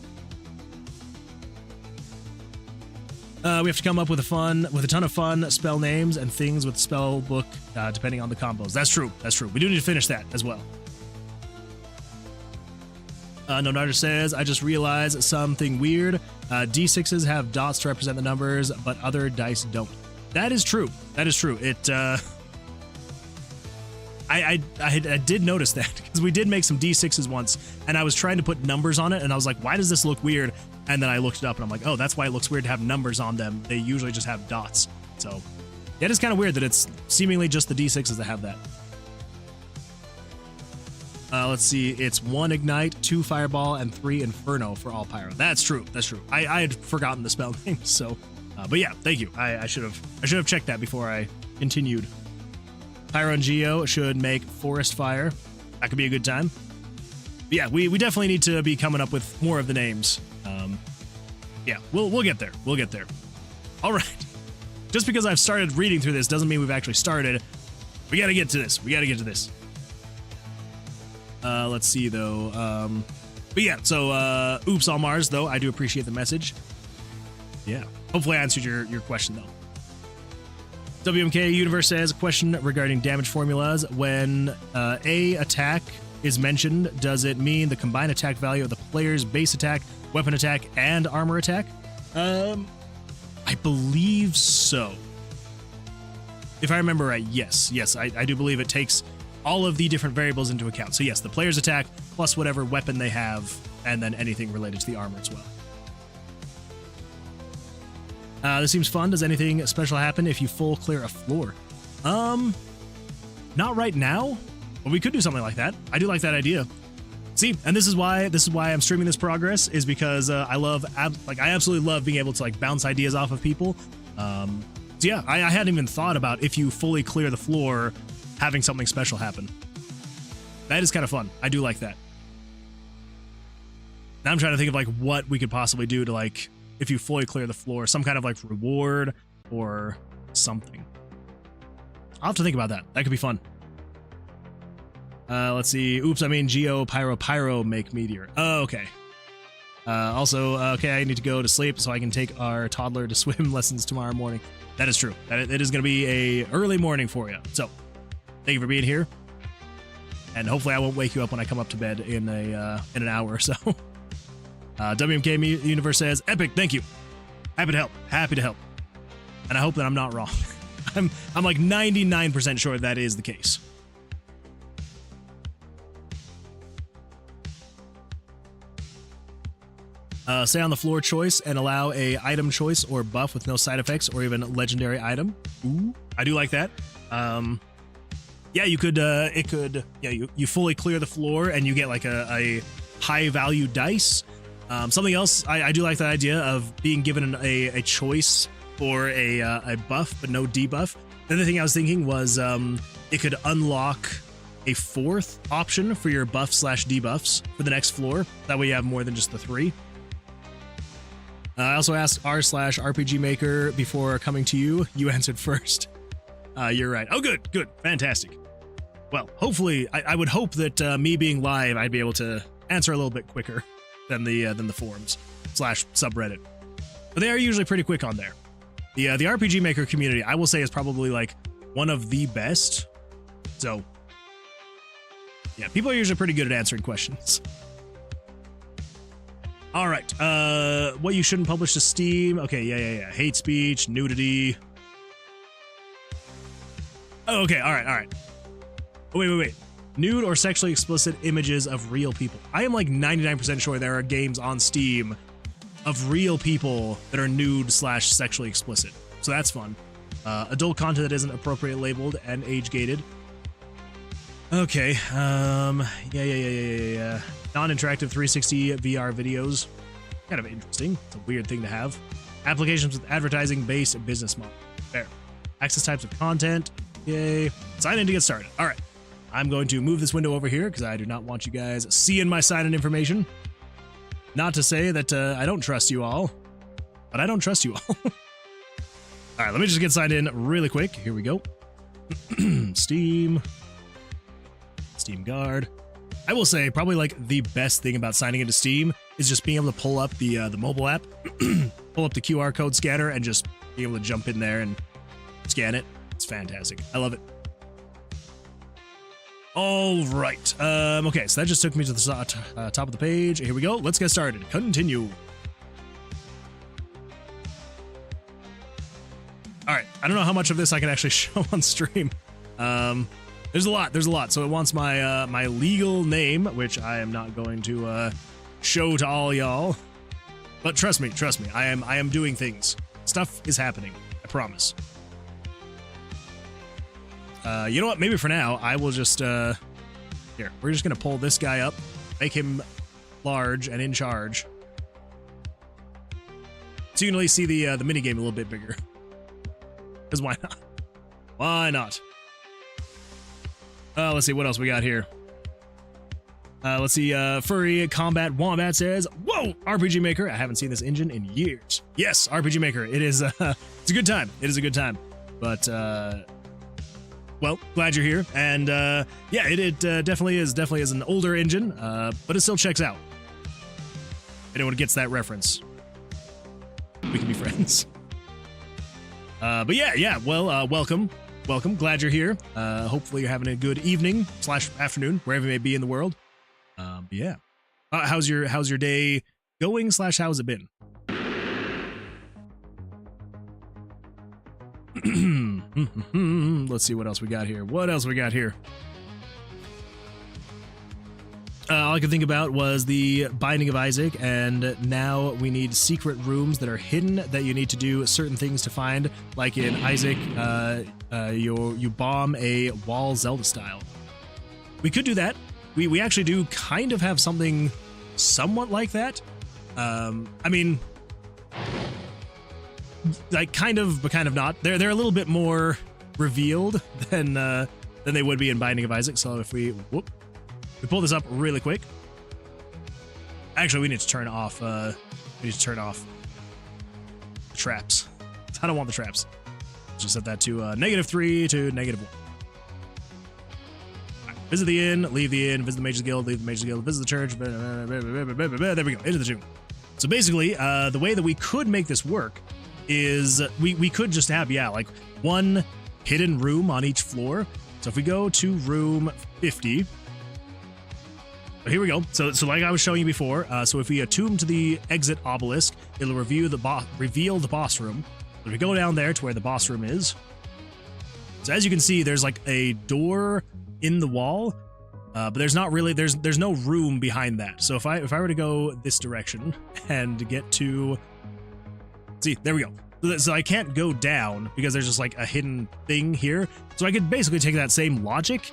We have to come up with a ton of fun spell names and things with the spell book, depending on the combos. That's true. That's true. We do need to finish that as well. No Narder says, I just realized something weird. D6s have dots to represent the numbers, but other dice don't. That is true. That is true. It. I did notice that because we did make some D6s once, and I was trying to put numbers on it, and I was like, why does this look weird? And then I looked it up, and I'm like, oh, that's why it looks weird to have numbers on them. They usually just have dots. So yeah, it is kind of weird that it's seemingly just the D6s that have that. Let's see. It's 1 Ignite, 2 Fireball, and 3 Inferno for all Pyro. That's true. That's true. I had forgotten the spell name, so... but yeah, thank you. I should have checked that before I continued. Pyro and Geo should make Forest Fire. That could be a good time. But yeah, we definitely need to be coming up with more of the names. Yeah, we'll get there. We'll get there. All right. Just because I've started reading through this doesn't mean we've actually started. We got to get to this. We got to get to this. Let's see though. But yeah, so oops on Mars though. I do appreciate the message. Yeah. Hopefully I answered your question though. WMK Universe says, a question regarding damage formulas. When a attack is mentioned, does it mean the combined attack value of the player's base attack, weapon attack, and armor attack? I believe so. If I remember right, yes. Yes, I do believe it takes all of the different variables into account. So yes, the player's attack plus whatever weapon they have, and then anything related to the armor as well. This seems fun. Does anything special happen if you full clear a floor? Not right now, but we could do something like that. I do like that idea. See, and this is why I'm streaming this progress, is because I absolutely love being able to like bounce ideas off of people. So yeah, I hadn't even thought about if you fully clear the floor, having something special happen. That is kind of fun. I do like that. Now I'm trying to think of like what we could possibly do to like, if you fully clear the floor, some kind of like reward or something. I'll have to think about that. That could be fun. Let's see. Oops, I mean Geo, Pyro make Meteor. Oh, okay. Also, okay, I need to go to sleep so I can take our toddler to swim lessons tomorrow morning. That is true. It is going to be a early morning for you. So, thank you for being here. And hopefully I won't wake you up when I come up to bed in an hour or so. WMK Universe says, epic, thank you. Happy to help. Happy to help. And I hope that I'm not wrong. I'm like 99% sure that is the case. Stay on the floor choice and allow a item choice or buff with no side effects or even legendary item. Ooh, I do like that. Yeah, you could, you fully clear the floor and you get like a high value dice. Something else, I do like that idea of being given a choice for a buff, but no debuff. The other thing I was thinking was it could unlock a fourth option for your buff/debuffs for the next floor. That way you have more than just the 3. I also asked r/RPG Maker before coming to you. You answered first. You're right. Oh, good, fantastic. Well, hopefully, I would hope that me being live, I'd be able to answer a little bit quicker than the forums /subreddit. But they are usually pretty quick on there. The RPG Maker community, I will say, is probably like one of the best. So, yeah, people are usually pretty good at answering questions. All right, what you shouldn't publish to Steam. Okay, yeah. Hate speech, nudity. Oh, okay, all right. Oh, wait. Nude or sexually explicit images of real people. I am like 99% sure there are games on Steam of real people that are nude/sexually explicit. So that's fun. Adult content that isn't appropriately labeled and age-gated. Okay, yeah. Non-interactive 360 VR videos. Kind of interesting. It's a weird thing to have. Applications with advertising-based business model. Fair. Access types of content. Yay. Sign in to get started. All right. I'm going to move this window over here because I do not want you guys seeing my sign-in information. Not to say that I don't trust you all, but I don't trust you all. All right, let me just get signed in really quick. Here we go. Steam Guard. I will say probably like the best thing about signing into Steam is just being able to pull up the mobile app, pull up the QR code scanner, and just be able to jump in there and scan it. It's fantastic. I love it. All right. Okay, so that just took me to the top of the page. Here we go. Let's get started. Continue. All right. I don't know how much of this I can actually show on stream. There's a lot. So it wants my my legal name, which I am not going to show to all y'all. But trust me. I am doing things. Stuff is happening. I promise. You know what? Maybe for now, I will just, here, we're just going to pull this guy up, make him large and in charge. So you can at least see the minigame a little bit bigger. Because why not? Why not? Let's see what else we got here. Let's see, Furry Combat Wombat says, whoa, RPG Maker. I haven't seen this engine in years. Yes, RPG Maker. It is, it's a good time. It is a good time. But, well, glad you're here, and yeah, it definitely is an older engine, but it still checks out. Anyone gets that reference, we can be friends. But yeah, well, welcome, glad you're here. Hopefully you're having a good evening / afternoon, wherever you may be in the world. But yeah, how's your day going / how's it been? Let's see what else we got here. All I could think about was the Binding of Isaac, and now we need secret rooms that are hidden that you need to do certain things to find. Like in Isaac, you bomb a wall Zelda style. We could do that. We actually do kind of have something somewhat like that. I mean, like kind of, but kind of not. They're a little bit more revealed than they would be in Binding of Isaac. So if we pull this up really quick. Actually, we need to turn off. The traps. I don't want the traps. Just set that to -3 to -1. Right, visit the inn, leave the inn, visit the Mage's Guild, leave the Mage's Guild, visit the church. There we go, into the tomb. So basically, the way that we could make this work is we could just have, like one hidden room on each floor. So if we go to room 50, here we go. So like I was showing you before, so if we attune to the exit obelisk, it'll reveal the boss room. If we go down there to where the boss room is, so as you can see, there's like a door in the wall, but there's not really, there's no room behind that. So if I were to go this direction and get to, see, there we go. So I can't go down because there's just like a hidden thing here. So I could basically take that same logic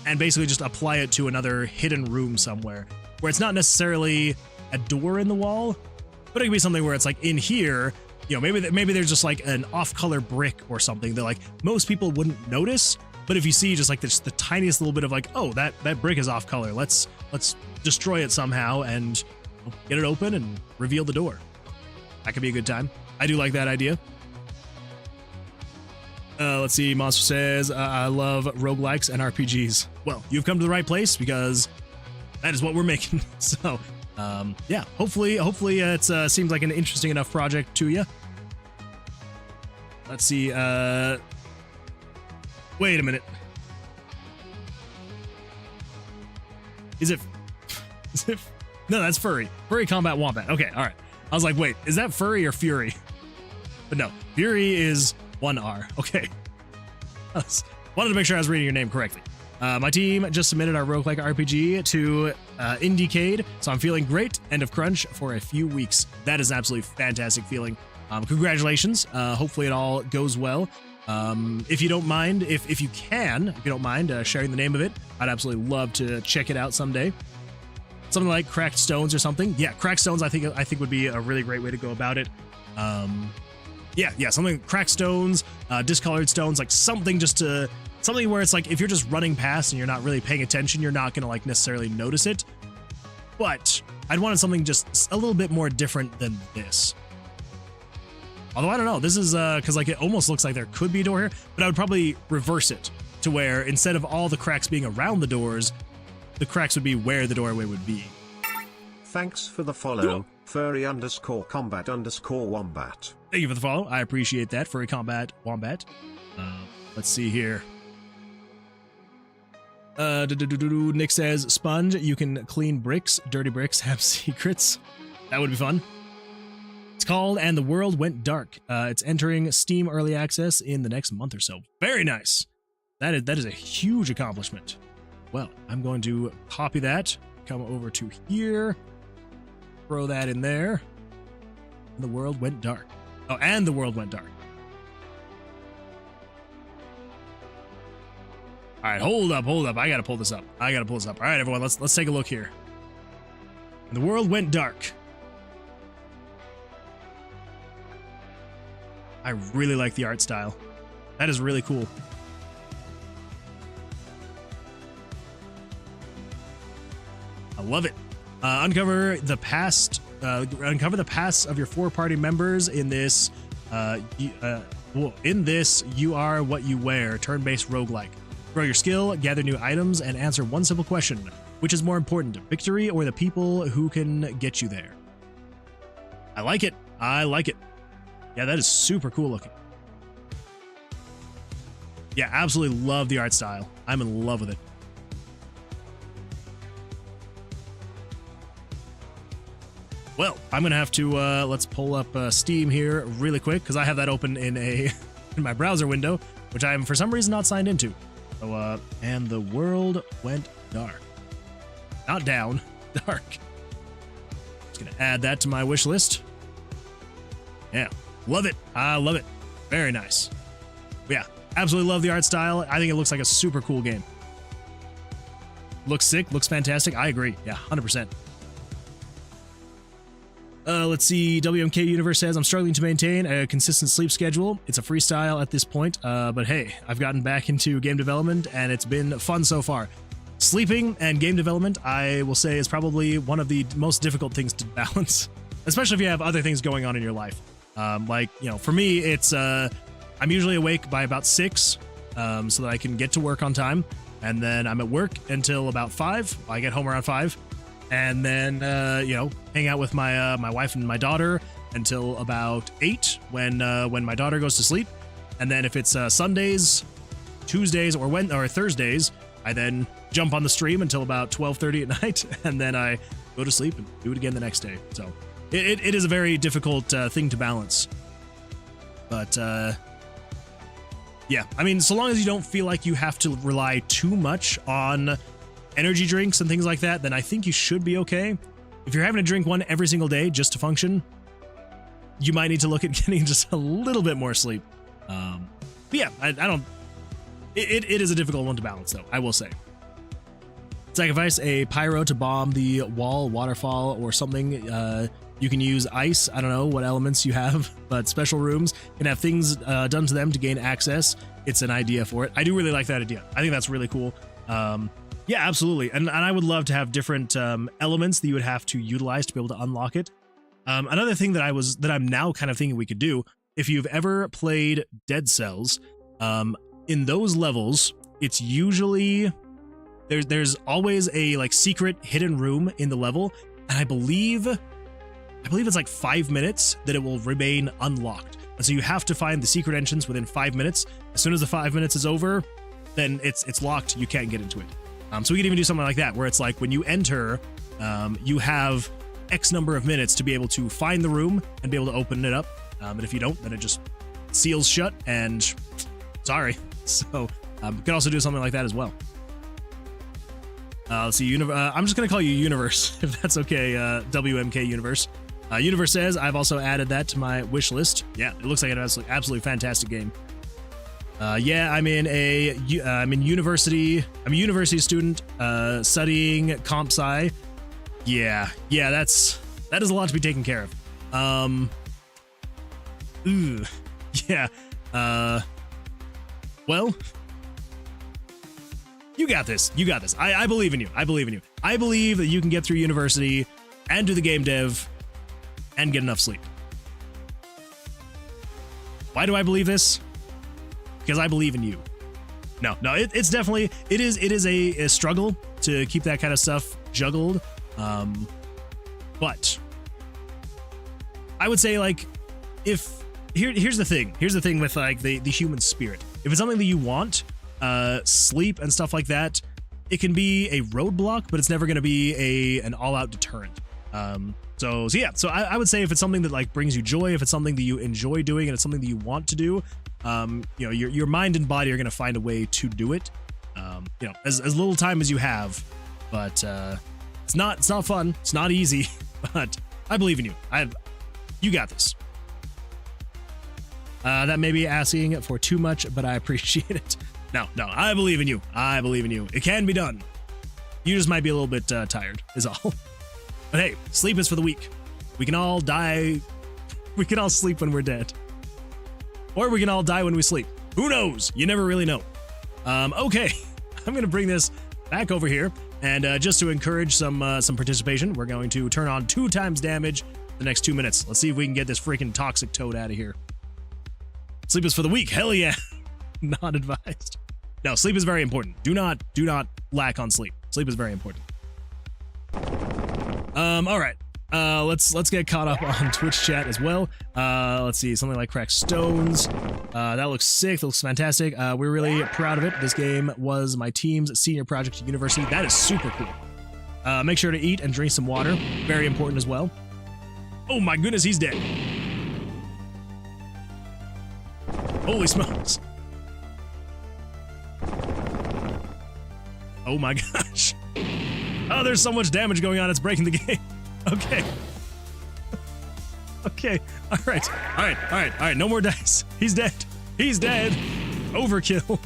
and basically just apply it to another hidden room somewhere where it's not necessarily a door in the wall, but it could be something where it's like in here, you know, maybe there's just like an off-color brick or something that like most people wouldn't notice. But if you see just like this, the tiniest little bit of like, oh, that brick is off color, let's destroy it somehow and get it open and reveal the door. That could be a good time. I do like that idea. Let's see. Monster says, I love roguelikes and RPGs. Well, you've come to the right place because that is what we're making. So, yeah, hopefully it seems like an interesting enough project to you. Let's see. Wait a minute. Is it? No, that's furry. Furry combat wombat. Okay, all right. I was like, wait, is that furry or fury? But no, fury is 1R. Okay. Wanted to make sure I was reading your name correctly. My team just submitted our roguelike RPG to Indiecade, so I'm feeling great. End of crunch for a few weeks. That is an absolutely fantastic feeling. Congratulations. Hopefully it all goes well. If you don't mind, if you don't mind sharing the name of it, I'd absolutely love to check it out someday. Something like Cracked Stones or something. Yeah, Cracked Stones I think would be a really great way to go about it. Yeah, something Cracked Stones, Discolored Stones, like something where it's like if you're just running past and you're not really paying attention, you're not gonna like necessarily notice it. But I'd wanted something just a little bit more different than this. Although I don't know, this is because like it almost looks like there could be a door here, but I would probably reverse it to where instead of all the cracks being around the doors, the cracks would be where the doorway would be. Thanks for the follow, furry_combat_wombat. Thank you for the follow. I appreciate that, furry combat wombat. Let's see here. Nick says, Sponge, you can clean bricks. Dirty bricks have secrets. That would be fun. It's called And the World Went Dark. It's entering Steam Early Access in the next month or so. Very nice. That is a huge accomplishment. Well, I'm going to copy that, come over to here, throw that in there. And the World Went Dark. Oh, And the World Went Dark. All right, hold up. I gotta pull this up. All right, everyone, let's take a look here. And the World Went Dark. I really like the art style. That is really cool. I love it. Uncover the past of your 4 party members in this. In this, you are what you wear. Turn-based roguelike. Grow your skill, gather new items, and answer one simple question: which is more important, victory or the people who can get you there? I like it. Yeah, that is super cool looking. Yeah, absolutely love the art style. I'm in love with it. Well, I'm gonna have to let's pull up Steam here really quick because I have that open in in my browser window, which I am for some reason not signed into. So And the World Went Dark. Not down, dark. Just gonna add that to my wish list. Yeah, love it. I love it. Very nice. Yeah, absolutely love the art style. I think it looks like a super cool game. Looks sick, looks fantastic. I agree. Yeah, 100%. Let's see. WMK Universe says, I'm struggling to maintain a consistent sleep schedule. It's a freestyle at this point, but hey, I've gotten back into game development and it's been fun so far. Sleeping and game development, I will say, is probably one of the most difficult things to balance, especially if you have other things going on in your life. Like, you know, for me, it's I'm usually awake by about 6, so that I can get to work on time, and then I'm at work until about 5. I get home around 5. And then, you know, hang out with my my wife and my daughter until about 8 when my daughter goes to sleep. And then if it's Sundays, Tuesdays, or Thursdays, I then jump on the stream until about 12:30 at night, and then I go to sleep and do it again the next day. So it is a very difficult thing to balance. But yeah, I mean, so long as you don't feel like you have to rely too much on energy drinks and things like that, then I think you should be okay. If you're having to drink one every single day just to function, you might need to look at getting just a little bit more sleep. But yeah, I don't. It is a difficult one to balance, though, I will say. Sacrifice a pyro to bomb the wall, waterfall, or something. You can use ice. I don't know what elements you have, but special rooms can have things done to them to gain access. It's an idea for it. I do really like that idea. I think that's really cool. Yeah, absolutely. And I would love to have different elements that you would have to utilize to be able to unlock it. Another thing that I'm now kind of thinking we could do, if you've ever played Dead Cells, in those levels, it's usually there's always a like secret hidden room in the level, and I believe it's like 5 minutes that it will remain unlocked. And so you have to find the secret entrance within 5 minutes. As soon as the 5 minutes is over, then it's locked. You can't get into it. So we could even do something like that, where it's like when you enter, you have X number of minutes to be able to find the room and be able to open it up. And if you don't, then it just seals shut and sorry. So we could also do something like that as well. Let's see. I'm just going to call you Universe, if that's okay. WMK Universe. Universe says, I've also added that to my wish list. Yeah, it looks like an absolutely fantastic game. Yeah, I'm in university. I'm a university student studying comp sci. Yeah, that is a lot to be taken care of. Yeah. Well, you got this. I believe in you. I believe that you can get through university and do the game dev and get enough sleep. Why do I believe this? Because I believe in you. No, it's definitely, it is a struggle to keep that kind of stuff juggled. But I would say, like, here's the thing with like the human spirit. If it's something that you want, sleep and stuff like that, it can be a roadblock, but it's never going to be an all-out deterrent. So yeah, so I would say if it's something that like brings you joy, if it's something that you enjoy doing and it's something that you want to do, you know, your mind and body are going to find a way to do it. You know, as little time as you have, but it's not fun. It's not easy, but I believe in you. You got this. That may be asking for too much, but I appreciate it. No, I believe in you. It can be done. You just might be a little bit tired, is all. But hey, sleep is for the weak. We can all die. We can all sleep when we're dead. Or we can all die when we sleep. Who knows? You never really know. Okay, I'm going to bring this back over here. And just to encourage some participation, we're going to turn on 2 times damage the next 2 minutes. Let's see if we can get this freaking toxic toad out of here. Sleep is for the weak. Hell yeah. Not advised. No, sleep is very important. Do not lack on sleep. Sleep is very important. All right. Let's get caught up on Twitch chat as well. Let's see, something like Cracked Stones. That looks sick. That looks fantastic. We're really proud of it. This game was my team's senior project at university. That is super cool. Make sure to eat and drink some water. Very important as well. Oh my goodness, he's dead. Holy smokes. Oh my gosh. Oh, there's so much damage going on. It's breaking the game. Okay. Okay. All right. No more dice. He's dead. Overkill.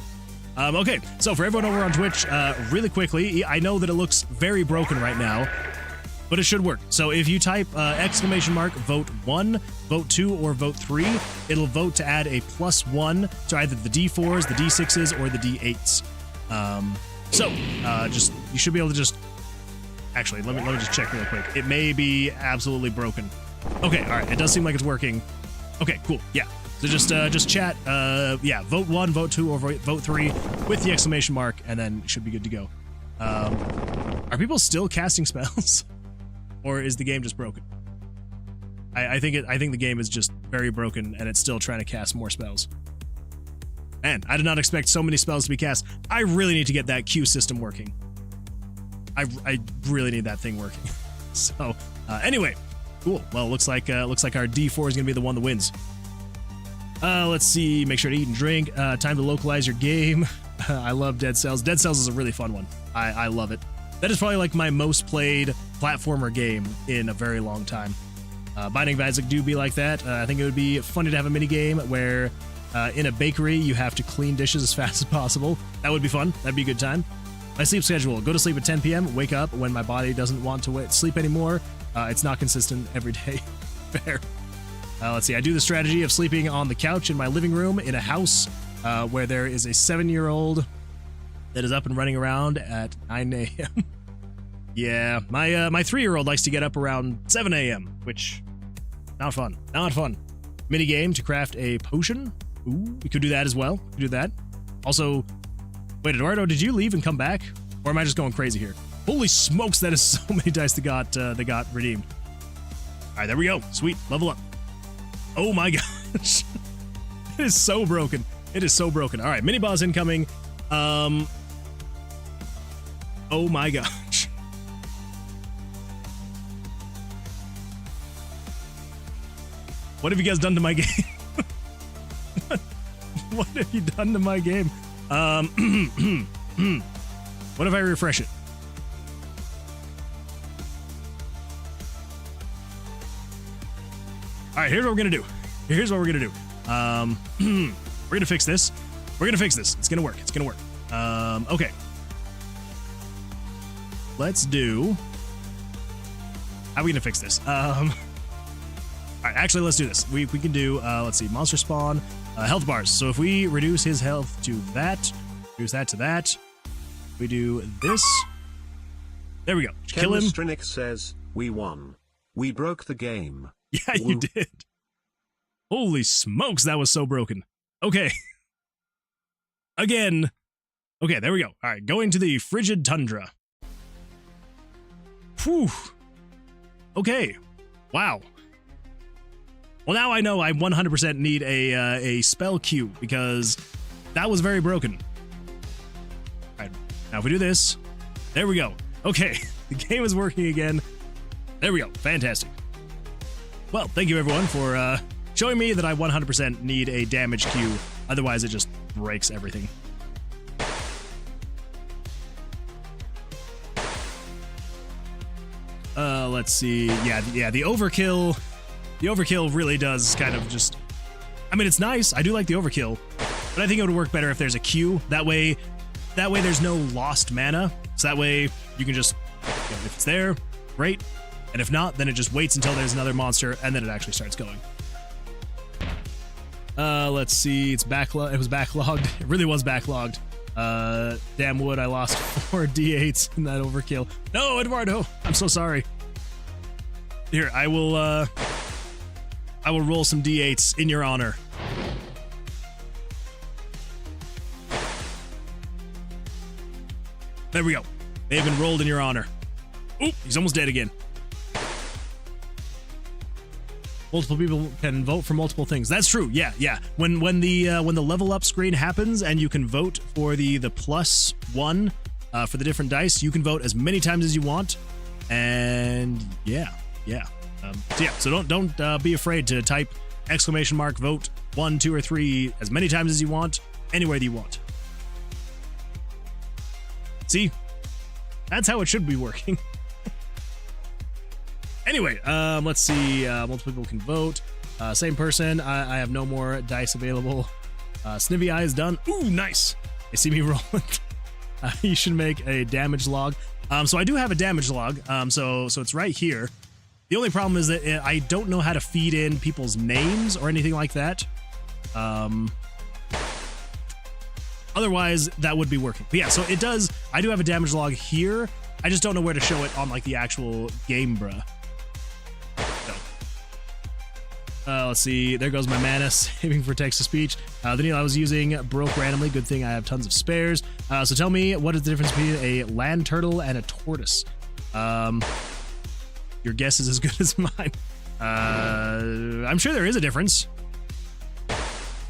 Okay. So for everyone over on Twitch, really quickly, I know that it looks very broken right now, but it should work. So if you type !vote 1, vote 2, or vote 3, it'll vote to add a +1 to either the D4s, the D6s, or the D8s. So you should be able to just. Actually, let me just check real quick. It may be absolutely broken. Okay, all right. It does seem like it's working. Okay, cool. Yeah. So just chat. Yeah, vote 1, vote 2, or vote 3 with the exclamation mark, and then it should be good to go. Are people still casting spells, or is the game just broken? I think the game is just very broken, and it's still trying to cast more spells. Man, I did not expect so many spells to be cast. I really need to get that queue system working. I really need that thing working. So anyway, cool. Well, looks like our D4 is gonna be the one that wins. Let's see. Make sure to eat and drink. Time to localize your game. I love Dead Cells. Dead Cells is a really fun one. I love it. That is probably like my most played platformer game in a very long time. Binding of Isaac do be like that. I think it would be funny to have a mini game where in a bakery you have to clean dishes as fast as possible. That would be fun. That'd be a good time. My sleep schedule: go to sleep at 10 p.m., wake up when my body doesn't want to sleep anymore. It's not consistent every day. Fair. Let's see. I do the strategy of sleeping on the couch in my living room in a house where there is a 7-year-old that is up and running around at 9 a.m. Yeah, my 3-year-old likes to get up around 7 a.m., which not fun. Not fun. Mini game to craft a potion. Ooh, we could do that as well. We could do that. Also, wait, Eduardo, did you leave and come back, or am I just going crazy here? Holy smokes, that is so many dice that got redeemed. All right, there we go. Sweet, level up. Oh my gosh, it is so broken. It is so broken. All right, mini boss incoming. Oh my gosh. What have you guys done to my game? What have you done to my game? What if I refresh it? All right, here's what we're gonna do. Here's what we're gonna do. We're gonna fix this. We're gonna fix this. It's gonna work. It's gonna work. Okay. Let's do. How are we gonna fix this? All right, actually, let's do this. We can do. Let's see, monster spawn, health bars. So if we reduce his health to that, reduce that to that, we do this. There we go. Kill him. Strinik says, "We won. We broke the game." Yeah, you did. Holy smokes, that was so broken. Okay. Again. Okay, there we go. All right, going to the frigid tundra. Whew. Okay. Wow. Well, now I know I 100% need a spell queue because that was very broken. All right, now if we do this, there we go. Okay, the game is working again. There we go. Fantastic. Well, thank you everyone for showing me that I 100% need a damage queue. Otherwise, it just breaks everything. Let's see. Yeah, the overkill. The overkill really does kind of just. I mean, it's nice. I do like the overkill, but I think it would work better if there's a queue. That way there's no lost mana. So that way you can just, if it's there, great. And if not, then it just waits until there's another monster, and then it actually starts going. Let's see. It's backlog. It was backlogged. It really was backlogged. Damn wood. I lost 4 d8s in that overkill. No, Eduardo. I'm so sorry. Here, I will roll some d8s in your honor. There we go. They have been rolled in your honor. Oop, he's almost dead again. Multiple people can vote for multiple things. That's true. Yeah. When the level up screen happens and you can vote for the +1 for the different dice, you can vote as many times as you want. And yeah. So don't be afraid to type !vote 1, 2, or 3 as many times as you want, anywhere that you want. See, that's how it should be working. Anyway, let's see. Multiple people can vote. Same person. I have no more dice available. Snivy Eye is done. Ooh, nice. They see me rolling. You should make a damage log. So I do have a damage log. So it's right here. The only problem is that I don't know how to feed in people's names or anything like that. Otherwise, that would be working. But yeah, so it does. I do have a damage log here. I just don't know where to show it on like the actual game, bruh. Let's see. There goes my mana, saving for text-to-speech. The needle I was using broke randomly. Good thing I have tons of spares. So tell me, what is the difference between a land turtle and a tortoise? Your guess is as good as mine. I'm sure there is a difference.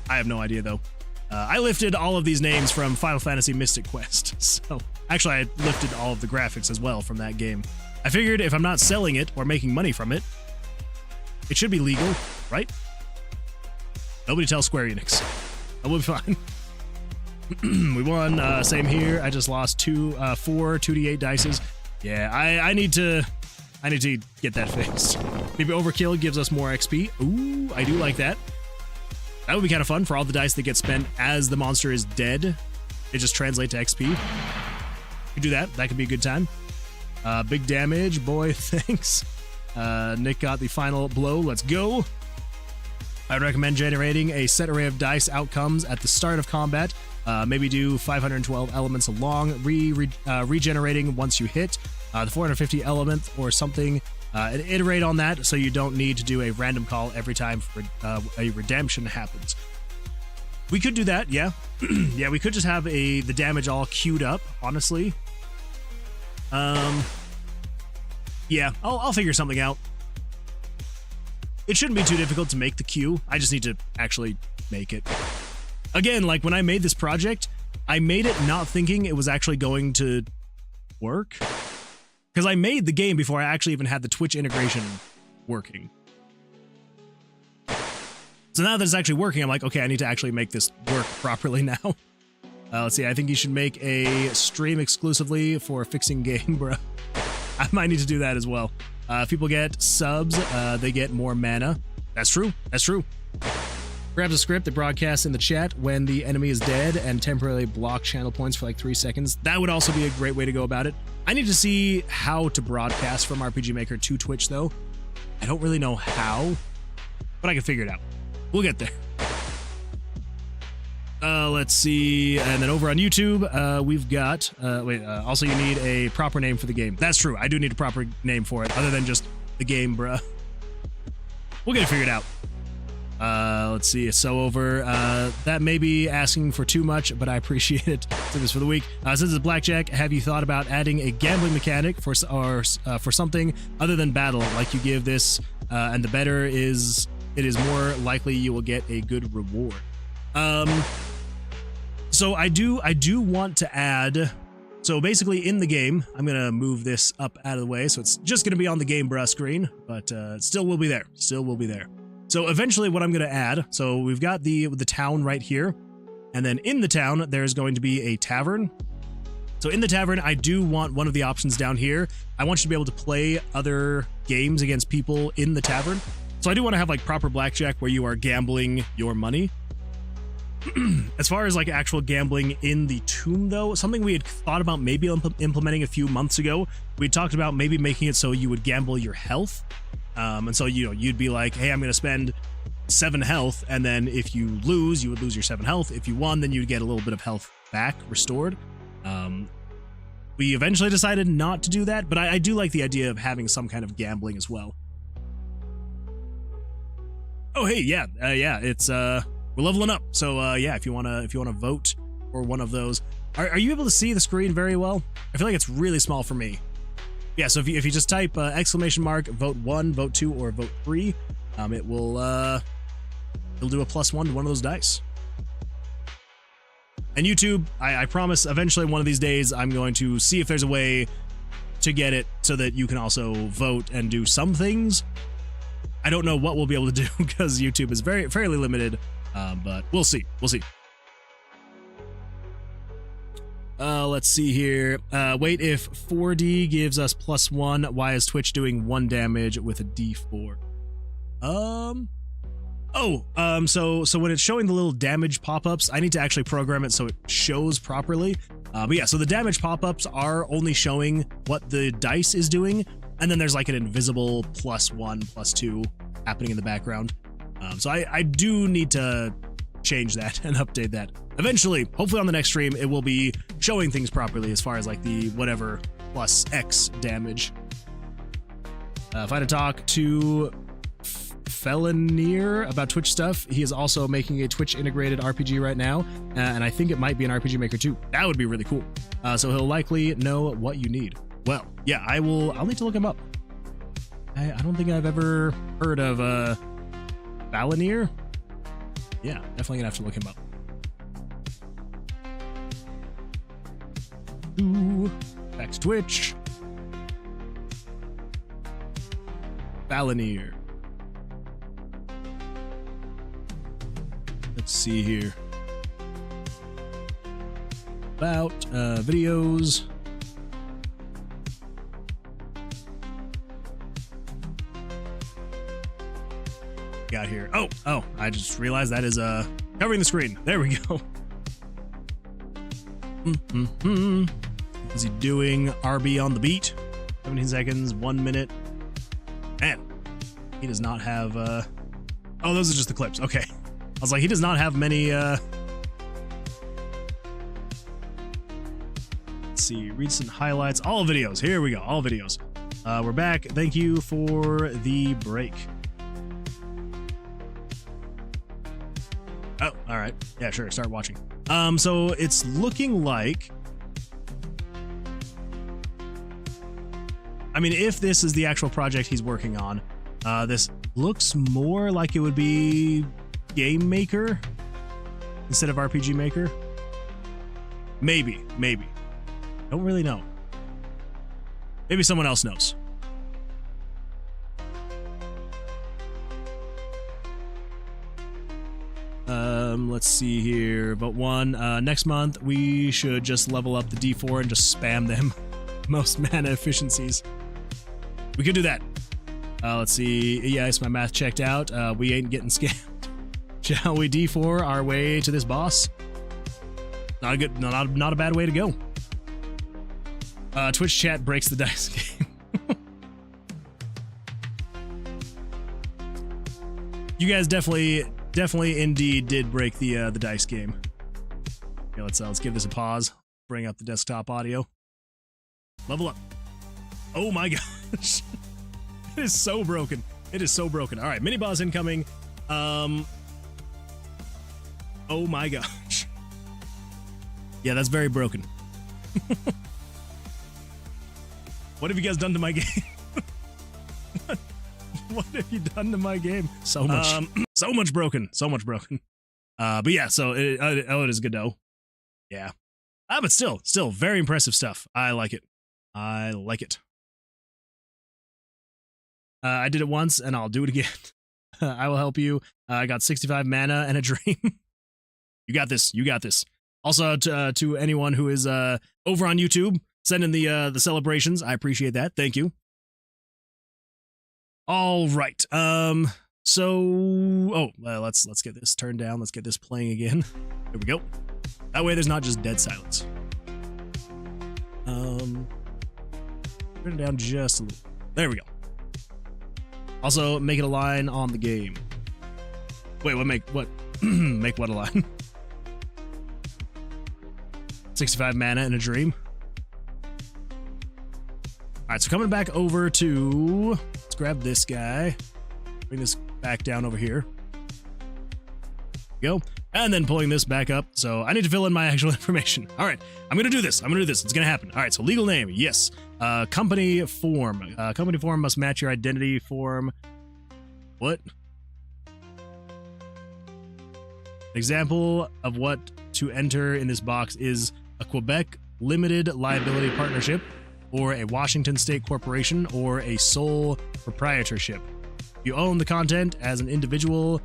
I have no idea, though. I lifted all of these names from Final Fantasy Mystic Quest. So, actually, I lifted all of the graphics as well from that game. I figured if I'm not selling it or making money from it, it should be legal, right? Nobody tell Square Enix. That will be fine. We won. Same here. I just lost 4 2d8 dices. Yeah, I need to get that fixed. Maybe overkill gives us more XP. Ooh, I do like that. That would be kind of fun for all the dice that get spent as the monster is dead. It just translates to XP. could do that. That could be a good time. Big damage, boy, thanks. Nick got the final blow. Let's go. I'd recommend generating a set array of dice outcomes at the start of combat. Maybe do 512 elements along, regenerating once you hit the 450 element or something, and iterate on that so you don't need to do a random call every time a redemption happens. We could do that, yeah. Yeah, we could just have the damage all queued up, honestly. Yeah, I'll figure something out. It shouldn't be too difficult to make the queue. I just need to actually make it. Again, like when I made this project, I made it not thinking it was actually going to work. Because I made the game before I actually even had the Twitch integration working. So now that it's actually working, I'm like, okay, I need to actually make this work properly now. Let's see, I think you should make a stream exclusively for fixing game, bro. I might need to do that as well. If people get subs, they get more mana. That's true. That's true. Grabs a script that broadcasts in the chat when the enemy is dead and temporarily block channel points for like 3 seconds. That would also be a great way to go about it. I need to see how to broadcast from RPG Maker to Twitch, though. I don't really know how, but I can figure it out. We'll get there. Let's see. And then over on YouTube, we've got... also you need a proper name for the game. That's true. I do need a proper name for it, other than just the game, bruh. We'll get it figured out. Let's see. So over... that may be asking for too much, but I appreciate it. So this for the week. Since it's Blackjack, have you thought about adding a gambling mechanic for something other than battle? Like you give this, and the better it is more likely you will get a good reward. So I do want to add, so basically in the game, I'm going to move this up out of the way. So it's just going to be on the game bruh screen, but it still will be there. Still will be there. So eventually what I'm going to add, so we've got the town right here. And then in the town, there's going to be a tavern. So in the tavern, I do want one of the options down here. I want you to be able to play other games against people in the tavern. So I do want to have like proper blackjack where you are gambling your money. As far as like actual gambling in the tomb, though, something we had thought about maybe implementing a few months ago, we talked about maybe making it so you would gamble your health. And so, you know, you'd be like, hey, I'm going to spend 7 health. And then if you lose, you would lose your 7 health. If you won, then you'd get a little bit of health back restored. We eventually decided not to do that, but I do like the idea of having some kind of gambling as well. Oh, hey, yeah, it's, we're leveling up. So, yeah, if you want to vote for one of those, are you able to see the screen very well? I feel like it's really small for me. Yeah, so if you just type exclamation mark, vote 1, vote 2, or vote 3, it'll do a +1 to one of those dice. And YouTube, I promise eventually one of these days I'm going to see if there's a way to get it so that you can also vote and do some things. I don't know what we'll be able to do because YouTube is fairly limited, but we'll see. We'll see. Let's see here. Wait, if 4D gives us +1, why is Twitch doing 1 damage with a D4? So when it's showing the little damage pop-ups, I need to actually program it so it shows properly. But yeah, so the damage pop-ups are only showing what the dice is doing, and then there's like an invisible +1, +2 happening in the background. So I do need to change that and update that. Eventually, hopefully on the next stream, it will be showing things properly as far as like the whatever +X damage. If I had to talk to Felonier about Twitch stuff, he is also making a Twitch integrated RPG right now, and I think it might be an RPG Maker too. That would be really cool. So he'll likely know what you need. Well, yeah, I'll need to look him up. I don't think I've ever heard of Felonier. Yeah, definitely gonna have to look him up. Ooh, back to Twitch. Felonier. Let's see here. About videos. Got here. Oh, I just realized that is covering the screen. There we go. Is he doing RB on the beat? 17 seconds, 1 minute. Man, he does not have, oh, those are just the clips. Okay. I was like, he does not have many, let's see, recent highlights, all videos. Here we go, all videos. We're back. Thank you for the break. Oh, all right. Yeah, sure. Start watching. So it's looking like, I mean, if this is the actual project he's working on, this looks more like it would be Game Maker instead of RPG Maker. Maybe. Don't really know. Maybe someone else knows. Let's see here. But one, next month we should just level up the D4 and just spam them. Most mana efficiencies. We could do that. Let's see. Yes, my math checked out. We ain't getting scammed. Shall we D4 our way to this boss? Not a good, not a bad way to go. Twitch chat breaks the dice game. You guys definitely indeed did break the dice game. Okay, let's give this a pause. Bring up the desktop audio. Level up. Oh my gosh. It is so broken. It is so broken. All right, mini boss incoming. Oh my gosh. Yeah, that's very broken. What have you guys done to my game? What have you done to my game? So much. So much broken. So much broken. But yeah, so it is good though. Yeah. But still very impressive stuff. I like it. I like it. I did it once and I'll do it again. I will help you. I got 65 mana and a dream. You got this. You got this. Also, to anyone who is over on YouTube, send in the celebrations. I appreciate that. Thank you. All right. So, let's get this turned down. Let's get this playing again. There we go. That way, there's not just dead silence. Turn it down just a little. There we go. Also, make it a line on the game. Wait, make what a line? 65 mana and a dream. All right, so coming back over to, let's grab this guy. Bring this back down over here. Go. And then pulling this back up. So I need to fill in my actual information. All right, I'm going to do this. It's going to happen. All right, so legal name, yes. Company form. Company form must match your identity form. What? Example of what to enter in this box is a Quebec limited liability partnership, or a Washington state corporation, or a sole proprietorship. You own the content as an individual.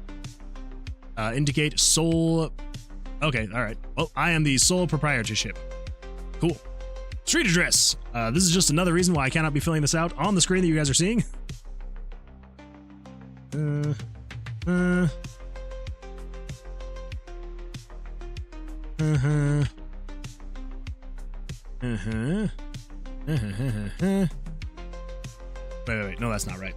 Indicate sole. Okay, all right. Well, I am the sole proprietorship. Cool. Street address. This is just another reason why I cannot be filling this out on the screen that you guys are seeing. Wait. No, that's not right.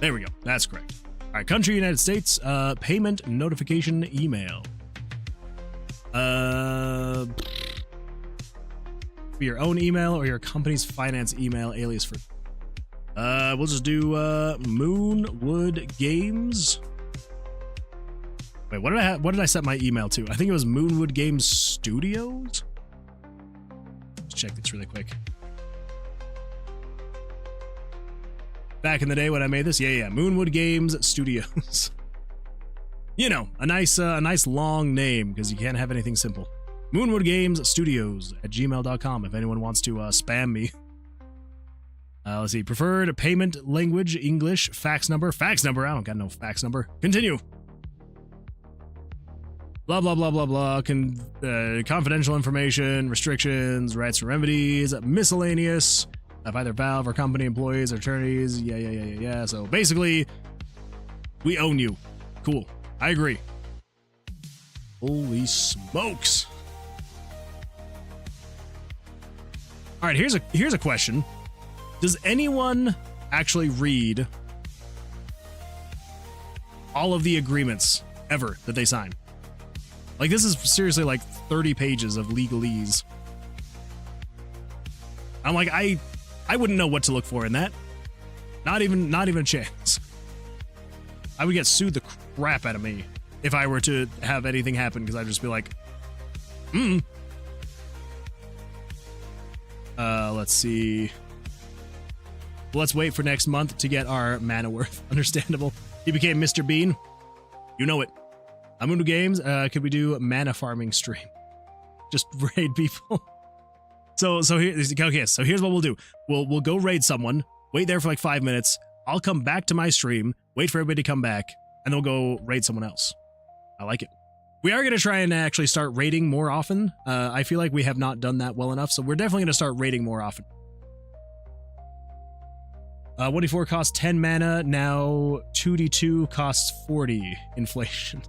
There we go. That's correct. All right, country, United States. Payment notification email. For your own email or your company's finance email alias for. We'll just do Moonwood Games. Wait, what did I set my email to? I think it was Moonwood Games Studios. Let's check this really quick. Back in the day when I made this, yeah, Moonwood Games Studios. You know, a nice long name because you can't have anything simple. Moonwood Games Studios at gmail.com if anyone wants to spam me. Let's see, preferred payment language, English, fax number. I don't got no fax number. Continue. Blah, blah, blah, blah, blah. Confidential information, restrictions, rights and remedies, miscellaneous of either Valve or company employees or attorneys. Yeah. So basically, we own you. Cool. I agree. Holy smokes. All right, here's a question. Does anyone actually read all of the agreements ever that they sign? Like, this is seriously like 30 pages of legalese. I'm like, I wouldn't know what to look for in that. Not even a chance. I would get sued the crap out of me if I were to have anything happen, because I'd just be like, let's see. Let's wait for next month to get our mana worth. Understandable. He became Mr. Bean. You know it. Amundo Games, could we do a mana farming stream? Just raid people. So here's what we'll do. We'll go raid someone, wait there for like 5 minutes. I'll come back to my stream, wait for everybody to come back, and then we'll go raid someone else. I like it. We are going to try and actually start raiding more often. I feel like we have not done that well enough, so we're definitely going to start raiding more often. 1d4 costs 10 mana, now 2d2 costs 40 inflation.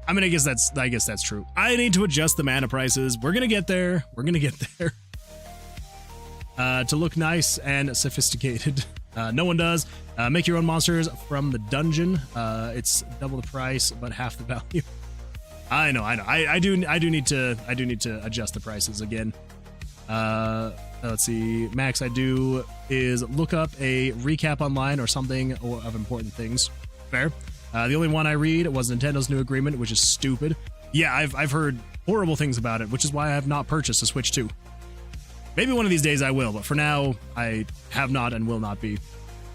I mean, I guess that's true. I need to adjust the mana prices. We're gonna get there. We're gonna get there. To look nice and sophisticated. No one does. Make your own monsters from the dungeon. It's double the price, but half the value. I know. I do need to adjust the prices again. Let's see. Max I do is look up a recap online or something of important things. Fair. The only one I read was Nintendo's new agreement, which is stupid. Yeah, I've heard horrible things about it, which is why I have not purchased a Switch 2. Maybe one of these days I will, but for now, I have not and will not be.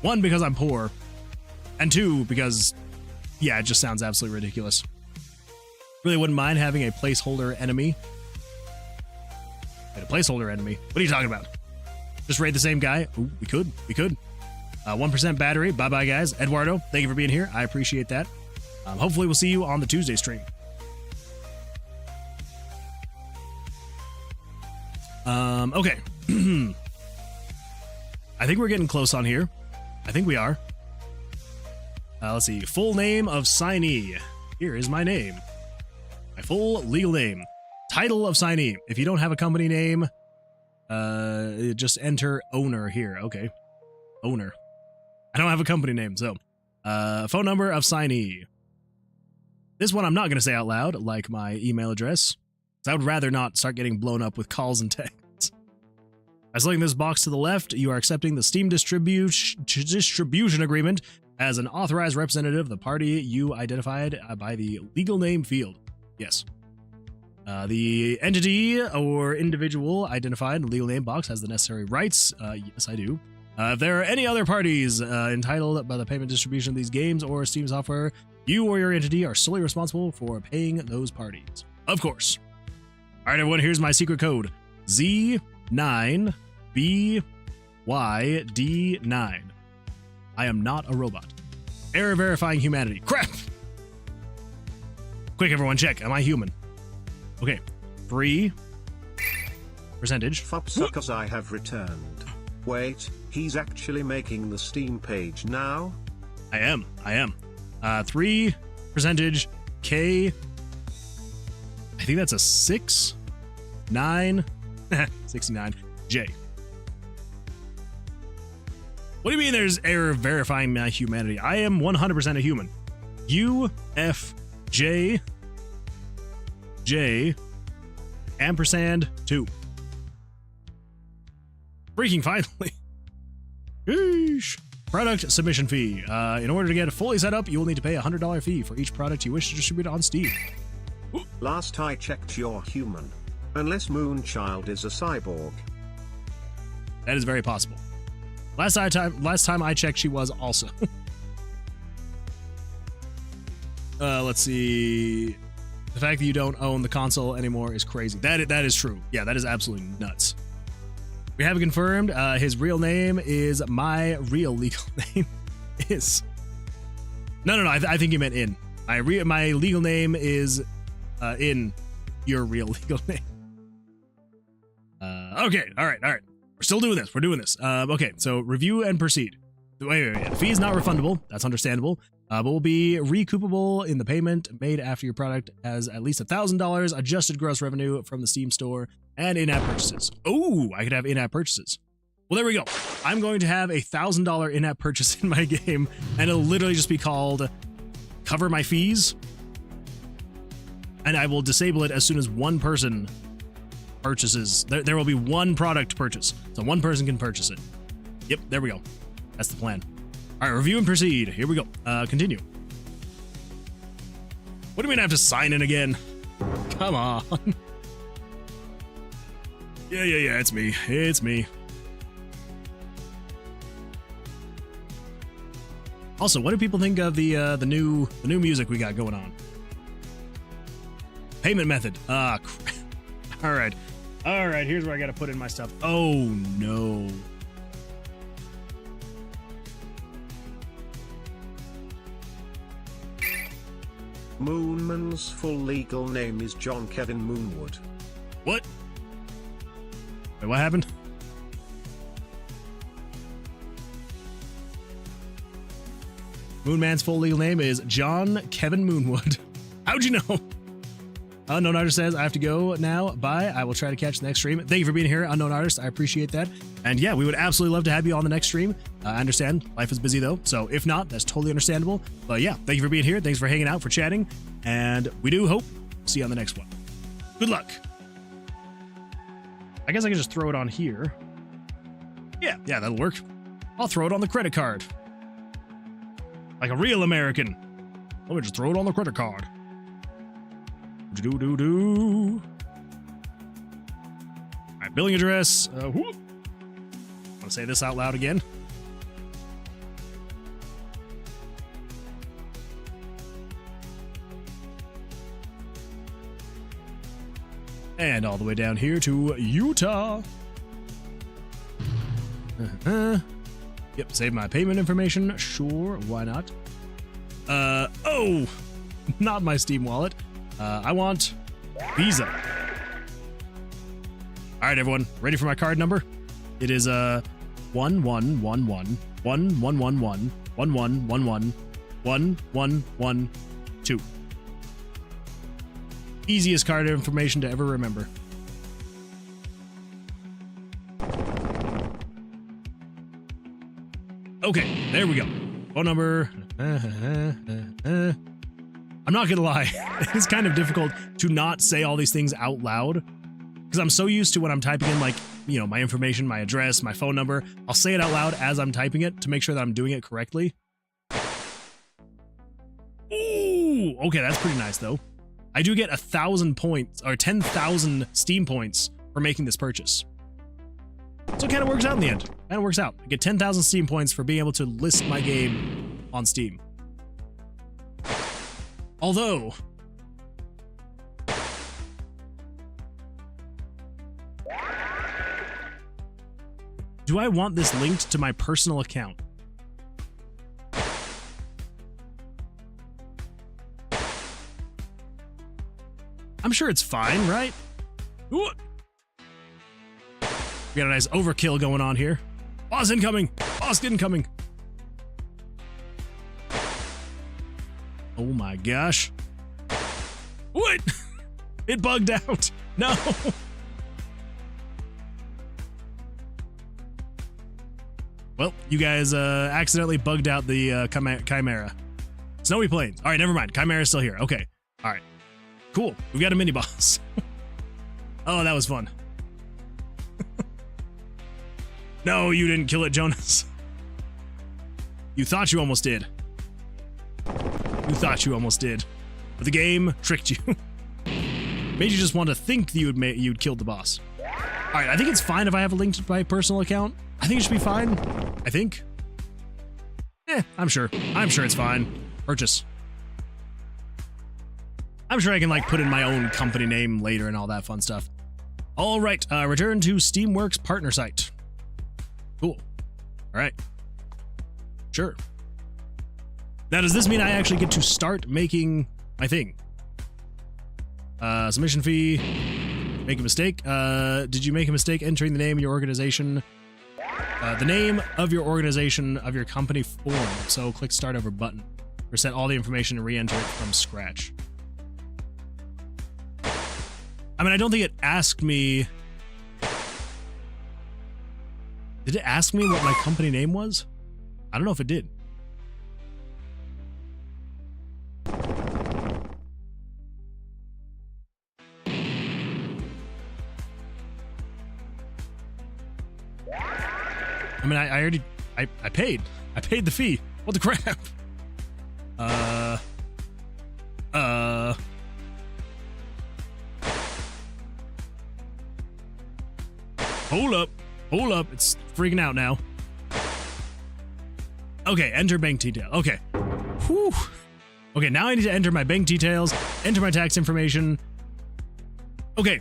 One, because I'm poor, and two, because, yeah, it just sounds absolutely ridiculous. Really wouldn't mind having a placeholder enemy. Wait, a placeholder enemy? What are you talking about? Just raid the same guy? Ooh, we could. 1% battery. Bye-bye, guys. Eduardo, thank you for being here. I appreciate that. Hopefully we'll see you on the Tuesday stream. Okay. I think we're getting close on here. I think we are. Let's see. Full name of signee. Here is my name. My full legal name. Title of signee. If you don't have a company name, just enter owner here. Okay. Owner. I don't have a company name, so. Phone number of signee. This one I'm not going to say out loud, like my email address. I would rather not start getting blown up with calls and texts. By selecting this box to the left, you are accepting the Steam distribution agreement as an authorized representative of the party you identified by the legal name field. Yes. The entity or individual identified in the legal name box has the necessary rights. Yes, I do. If there are any other parties entitled by the payment distribution of these games or Steam software, you or your entity are solely responsible for paying those parties. Of course. All right, everyone, here's my secret code. Z9BYD9. I am not a robot. Error verifying humanity. Crap! Quick, everyone, check. Am I human? Okay. 3%. Fupsuckers, I have returned. Wait, he's actually making the Steam page now? I am. 3% K. I think that's a 6. 9. 69. J. What do you mean there's error verifying my humanity? I am 100% a human. U, F, J, ampersand 2. Freaking finally. Eesh. Product submission fee. In order to get fully set up, you will need to pay a $100 fee for each product you wish to distribute on Steam. Last I checked, you're human. Unless Moonchild is a cyborg. That is very possible. Last time I checked, she was also. Let's see. The fact that you don't own the console anymore is crazy. That is true. Yeah, that is absolutely nuts. We have confirmed his real name is my real legal name is. No. I think you meant in. My legal name is in your real legal name. Okay. All right. We're still doing this. Okay. So review and proceed. Wait. The fee is not refundable. That's understandable. but will be recoupable in the payment made after your product has at least $1,000 adjusted gross revenue from the Steam store and in-app purchases. Oh, I could have in-app purchases. Well, there we go. I'm going to have a $1,000 in-app purchase in my game, and it'll literally just be called Cover My Fees. And I will disable it as soon as one person purchases. There will be one product purchase, so one person can purchase it. Yep, there we go. That's the plan. All right, review and proceed. Here we go. Continue. What do you mean I have to sign in again? Come on. Yeah, it's me. It's me. Also, what do people think of the new music we got going on? Payment method. Crap. All right. Here's where I got to put in my stuff. Oh no. Moonman's full legal name is John Kevin Moonwood. What? Wait, what happened? Moonman's full legal name is John Kevin Moonwood. How'd you know? Unknown Artist says, I have to go now. Bye. I will try to catch the next stream. Thank you for being here, Unknown Artist. I appreciate that. And yeah, we would absolutely love to have you on the next stream. I understand life is busy though, so if not, that's totally understandable. But yeah, thank you for being here. Thanks for hanging out, for chatting. And we do hope we'll see you on the next one. Good luck. I guess I can just throw it on here. Yeah, that'll work. I'll throw it on the credit card. Like a real American. Let me just throw it on the credit card. Do. All right, billing address. I'm gonna say this out loud again. And all the way down here to Utah. Yep, save my payment information. Sure, why not? Oh, not my Steam wallet. I want Visa. All right, everyone, ready for my card number? It is 11111111111112. Easiest card information to ever remember. Okay, there we go. Phone number. I'm not gonna lie, it's kind of difficult to not say all these things out loud because I'm so used to when I'm typing in, like, you know, my information, my address, my phone number. I'll say it out loud as I'm typing it to make sure that I'm doing it correctly. Ooh, okay, that's pretty nice though. I do get 1,000 points or 10,000 Steam points for making this purchase. So it kind of works out in the end. Kind of works out. I get 10,000 Steam points for being able to list my game on Steam. Although, do I want this linked to my personal account? I'm sure it's fine, right? Ooh. We got a nice overkill going on here. Boss incoming! Boss incoming! Oh my gosh. What? It bugged out. No. Well, you guys accidentally bugged out the Chimera. Snowy Plains. All right, never mind. Chimera's still here. Okay. All right. Cool. We've got a mini boss. Oh, that was fun. No, you didn't kill it, Jonas. You thought you almost did. You thought you almost did, but the game tricked you. Made you just want to think that you'd killed the boss. All right, I think it's fine if I have a link to my personal account. I think it should be fine. I think. I'm sure. I'm sure it's fine. Purchase. I'm sure I can, like, put in my own company name later and all that fun stuff. All right, return to Steamworks partner site. Cool. All right. Sure. Now, does this mean I actually get to start making my thing? Submission fee. Make a mistake. Did you make a mistake entering the name of your organization? The name of your organization of your company form. So click start over button. Reset all the information and re-enter it from scratch. I mean, I don't think it asked me... Did it ask me what my company name was? I don't know if it did. I mean, I already... I paid. I paid the fee. What the crap? Hold up. Hold up. It's freaking out now. Okay, enter bank detail. Okay. Whew. Okay, now I need to enter my bank details, enter my tax information. Okay.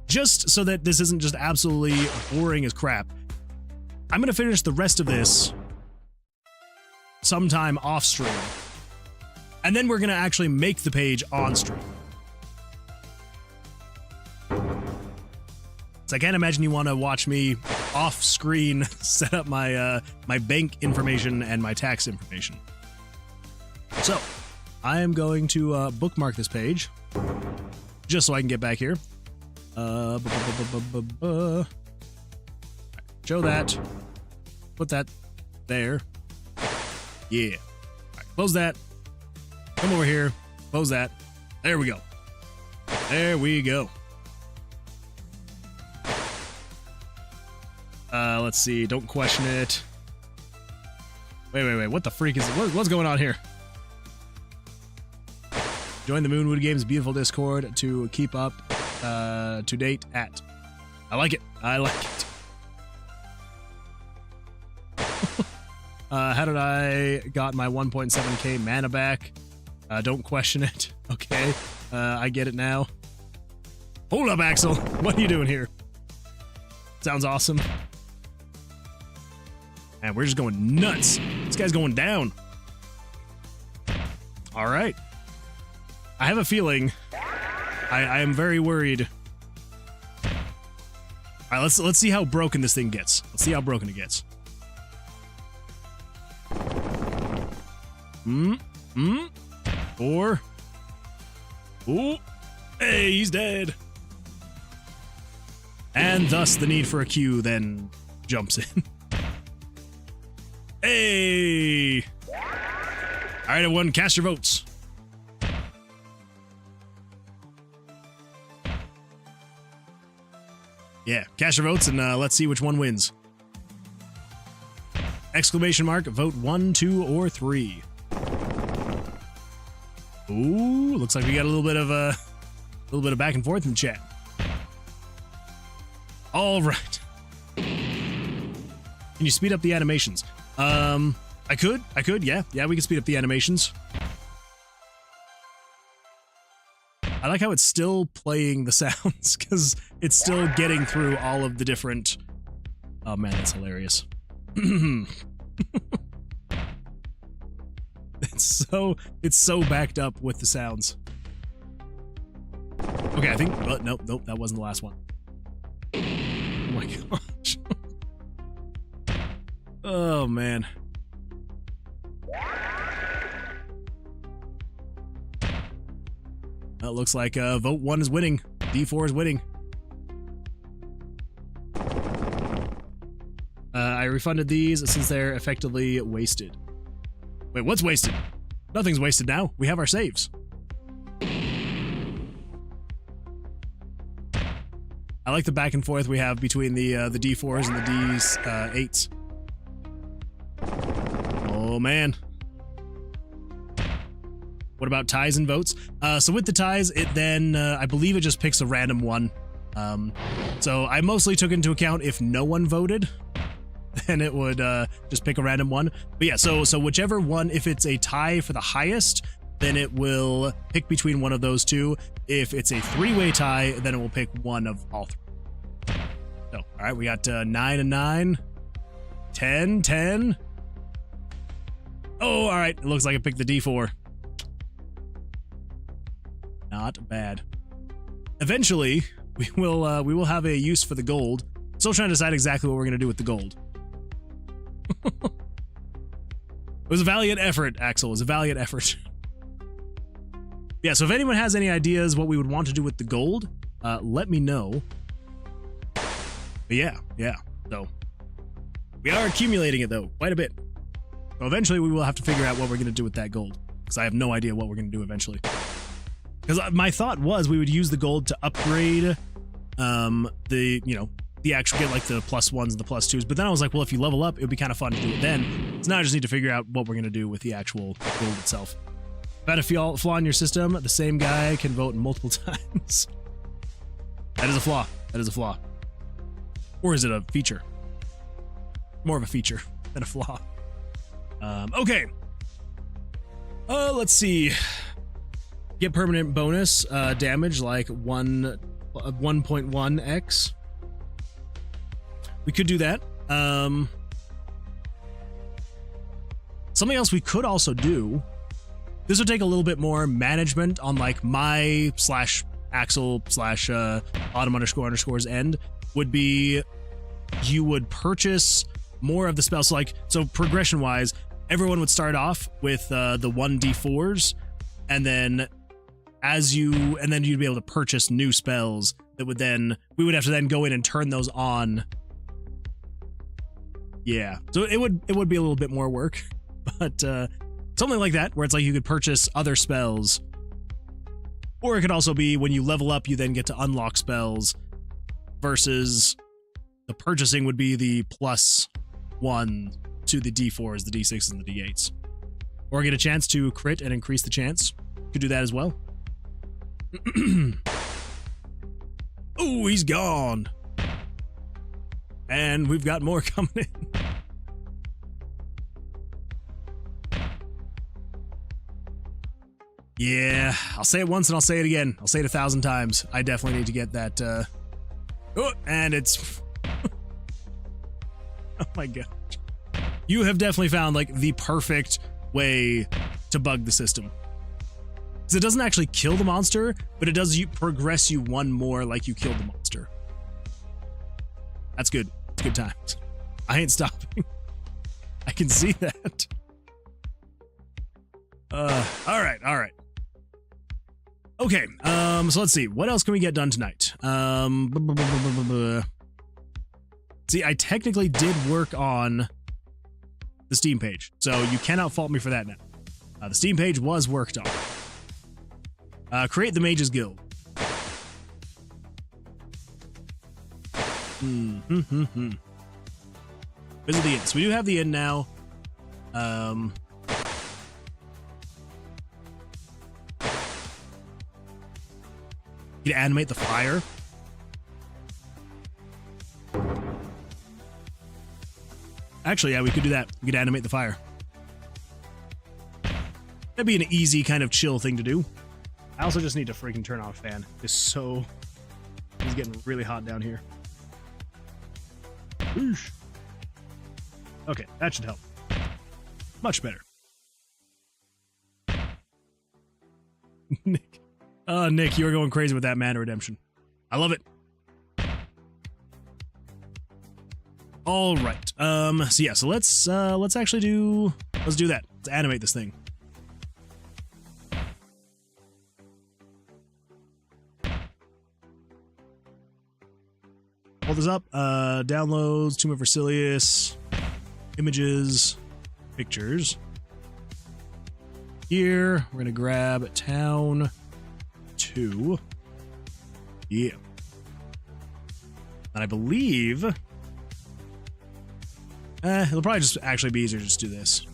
Just so that this isn't just absolutely boring as crap, I'm gonna finish the rest of this sometime off stream. And then we're gonna actually make the page on stream. So I can't imagine you want to watch me off screen set up my my bank information and my tax information. So I am going to bookmark this page just so I can get back here. Show that. Put that there. Yeah. All right, close that. Come over here. Close that. There we go. There we go. Let's see. Don't question it. Wait. What the freak is it? What's going on here? Join the Moonwood Games beautiful Discord to keep up to date at. I like it. I like it. How did I got my 1.7k mana back? Don't question it. Okay. I get it now. Hold up, Axel. What are you doing here? Sounds awesome. And we're just going nuts. This guy's going down. All right. I have a feeling. I am very worried. All right, let's see how broken this thing gets. Let's see how broken it gets. Four. Ooh. Hey, he's dead. And thus the need for a Q then jumps in. Hey! Alright, everyone, cast your votes. Yeah, cast your votes and let's see which one wins. Exclamation mark, vote 1, 2, or 3. Ooh, looks like we got a little bit of back and forth in the chat. All right. Can you speed up the animations? I could, yeah, we can speed up the animations. I like how it's still playing the sounds, because it's still getting through all of the different... Oh man, that's hilarious. It's so backed up with the sounds. Okay, I think... Oh, nope, that wasn't the last one. Oh my gosh. Oh man. It looks like vote 1 is winning. D4 is winning. I refunded these since they're effectively wasted. Wait, what's wasted? Nothing's wasted now. We have our saves. I like the back and forth we have between the D4s and the D8s. Oh man. What about ties and votes? So with the ties, it then, I believe it just picks a random one. So I mostly took into account if no one voted, then it would just pick a random one. But yeah, so whichever one, if it's a tie for the highest, then it will pick between one of those two. If it's a three-way tie, then it will pick one of all three. So, all right, we got 9 and 9, 10, 10. Oh, all right, it looks like it picked the D4. Not bad. Eventually, we will have a use for the gold. Still trying to decide exactly what we're gonna do with the gold. It was a valiant effort, Axel. It was a valiant effort. Yeah, so if anyone has any ideas what we would want to do with the gold, let me know. But yeah. So we are accumulating it, though, quite a bit. So eventually we will have to figure out what we're going to do with that gold, because I have no idea what we're going to do eventually. Because my thought was we would use the gold to upgrade the actual, get like the +1s and the +2s, but then I was like, well, if you level up, it would be kind of fun to do it then. So now I just need to figure out what we're going to do with the actual gold itself. About a flaw in your system, the same guy can vote multiple times. That is a flaw. That is a flaw. Or is it a feature? More of a feature than a flaw. Okay. Let's see. Get permanent bonus damage like 1.1x. We could do that. Something else we could also do. This would take a little bit more management on like my /Axel/ Autumn__'s end. Would be you would purchase more of the spells. So progression wise, everyone would start off with the 1d4s, and then you'd be able to purchase new spells that would then we would have to then go in and turn those on. Yeah, so it would be a little bit more work, but something like that where it's like you could purchase other spells, or it could also be when you level up, you then get to unlock spells. Versus the purchasing would be the +1 to the D4s, the D6s, and the D8s. Or get a chance to crit and increase the chance. Could do that as well. Oh, he's gone. And we've got more coming in. Yeah, I'll say it once and I'll say it again. I'll say it 1,000 times. I definitely need to get that, oh, and it's... Oh my gosh. You have definitely found, like, the perfect way to bug the system. Because it doesn't actually kill the monster, but it does progress you one more like you killed the monster. That's good. It's good times. I ain't stopping. I can see that. Alright. Okay, so let's see. What else can we get done tonight? See, I technically did work on the Steam page, so you cannot fault me for that now. The Steam page was worked on. Create the Mages Guild. Visit the inn. So we do have the inn now. You can animate the fire. Actually, yeah, we could do that. We could animate the fire. That'd be an easy kind of chill thing to do. I also just need to freaking turn off a fan. It's getting really hot down here. Whoosh. Okay, that should help. Much better. Nick. Nick, you are going crazy with that mana redemption. I love it. All right. So yeah, so let's actually do that. Let's animate this thing. Hold this up. Downloads, Tower of Vercilias, images, pictures. Here, we're gonna grab town 2. Yeah. And I believe it'll probably just actually be easier to just do this.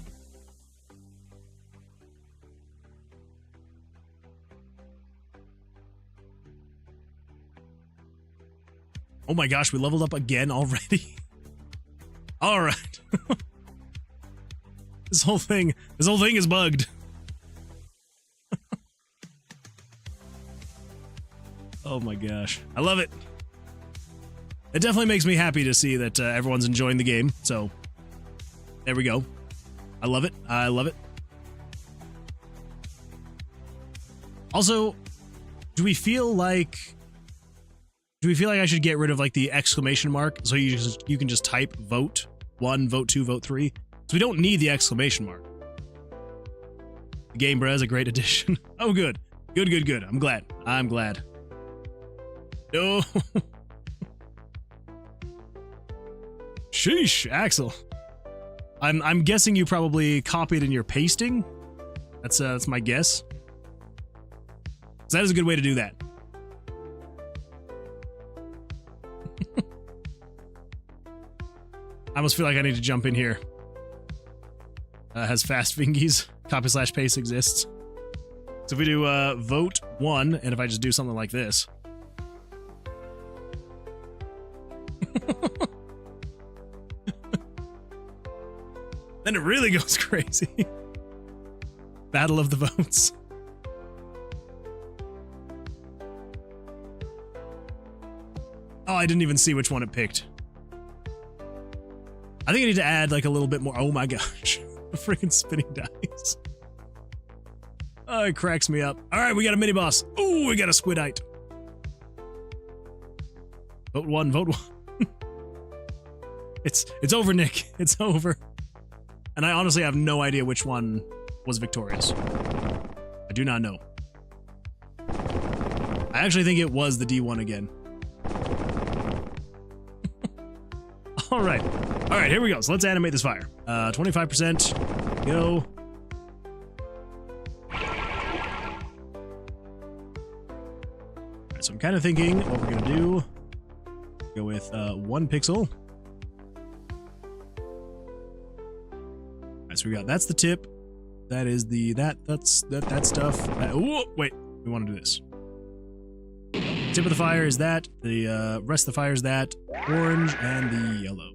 Oh my gosh, we leveled up again already. All right. This whole thing is bugged. Oh my gosh. I love it. It definitely makes me happy to see that everyone's enjoying the game. So there we go. I love it. I love it. Also, do we feel like I should get rid of like the exclamation mark so you can just type vote 1, vote 2, vote 3? So we don't need the exclamation mark. The game, bruh, is a great addition. Oh, good. Good, good, good. I'm glad. I'm glad. No. Sheesh, Axel. I'm guessing you probably copied in your pasting. That's my guess. So that is a good way to do that. I almost feel like I need to jump in here. Has fast fingies. Copy/paste exists. So if we do vote 1, and if I just do something like this. Then it really goes crazy. Battle of the votes. Oh, I didn't even see which one it picked. I think I need to add like a little bit more. Oh my gosh. The freaking spinning dice. Oh, it cracks me up. All right, we got a mini boss. Ooh, we got a squidite. Vote 1, vote 1. It's over, Nick. It's over. And I honestly have no idea which one was victorious. I do not know. I actually think it was the D1 again. All right. All right, here we go. So let's animate this fire. 25%. Go. All right, so I'm kind of thinking what we're going to do. Go with 1 pixel. All right, so we got, that's the tip. That is the, that's that stuff. Oh, wait, we want to do this. Tip of the fire is that. The rest of the fire is that. Orange and the yellow.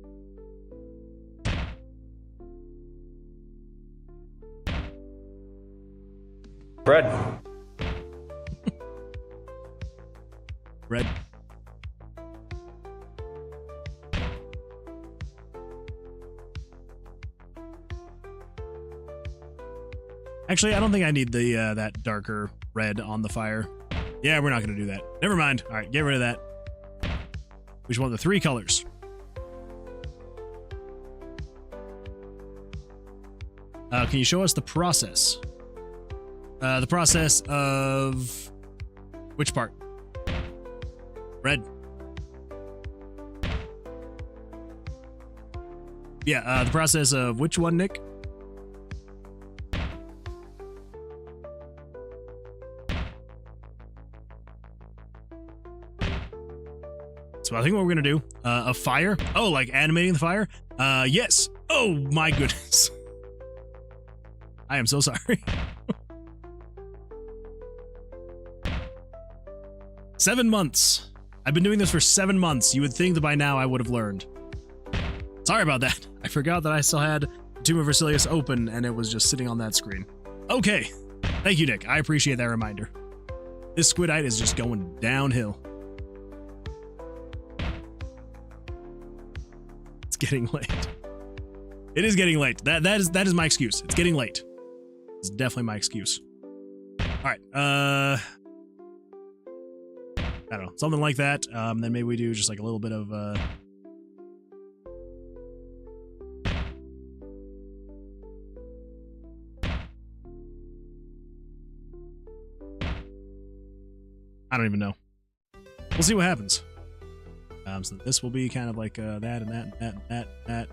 Red. Red. Actually, I don't think I need the that darker red on the fire. Yeah, we're not going to do that. Never mind. All right, get rid of that. We just want the 3 colors. Can you show us the process? The process of... which part? Red. Yeah, the process of which one, Nick? So I think what we're gonna do, a fire. Oh, like animating the fire? Yes. Oh my goodness. I am so sorry. 7 months. I've been doing this for 7 months. You would think that by now I would have learned. Sorry about that. I forgot that I still had Tower of Vercilias open and it was just sitting on that screen. Okay. Thank you, Nick. I appreciate that reminder. This squidite is just going downhill. It's getting late. It is getting late. That is my excuse. It's getting late. It's definitely my excuse. All right. I don't know, something like that. Then maybe we do just like a little bit of I don't even know. We'll see what happens. So this will be kind of like that and that and that and that.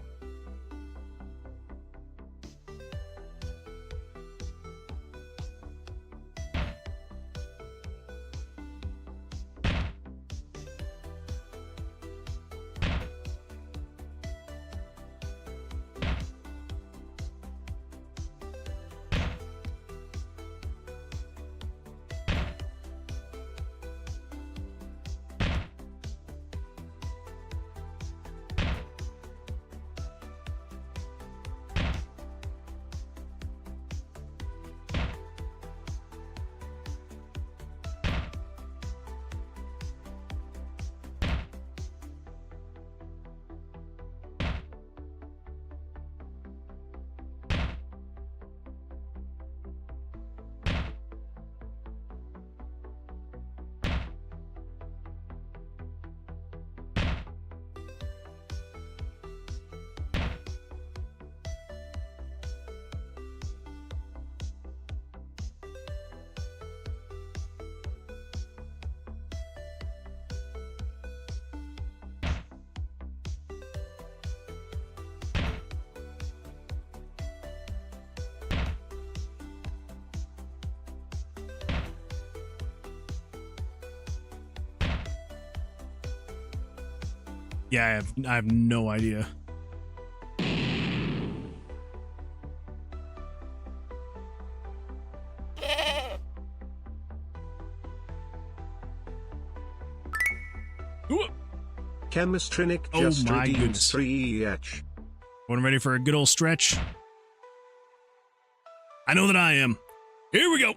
Yeah, I have no idea. Chemistrinic Oh just my redeemed goodness. 3 When ready for a good old stretch? I know that I am. Here we go.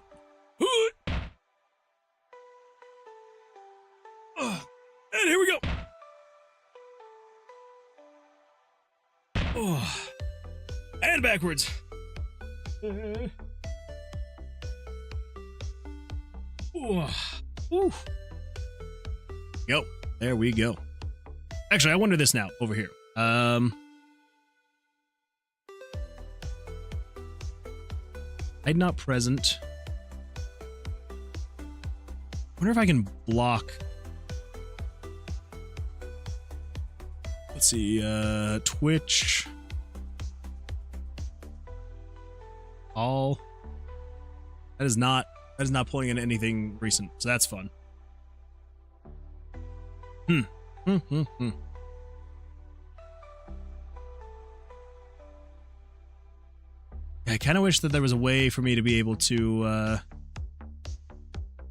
And here we go. And backwards. Go. There we go. Actually, I wonder this now over here. Hide not present. Wonder if I can block. Let's see, Twitch. All. That is not pulling in anything recent, so that's fun. I kind of wish that there was a way for me to be able to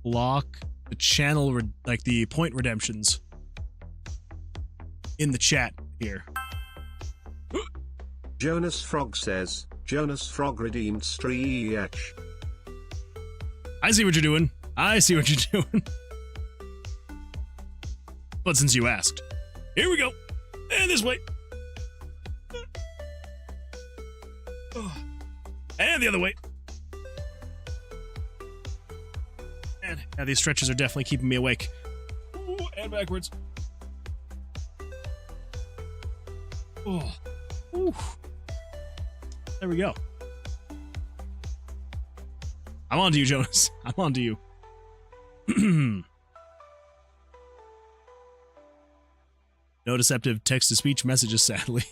block the channel, like the point redemptions in the chat here. Jonas Frog says, Jonas Frog redeemed 3 I see what you're doing. I see what you're doing. But since you asked, here we go. And this way. And the other way. And yeah, these stretches are definitely keeping me awake. Ooh, and backwards. Oh. Ooh. There we go. I'm on to you, Jonas. I'm on to you. No deceptive text-to-speech messages, sadly.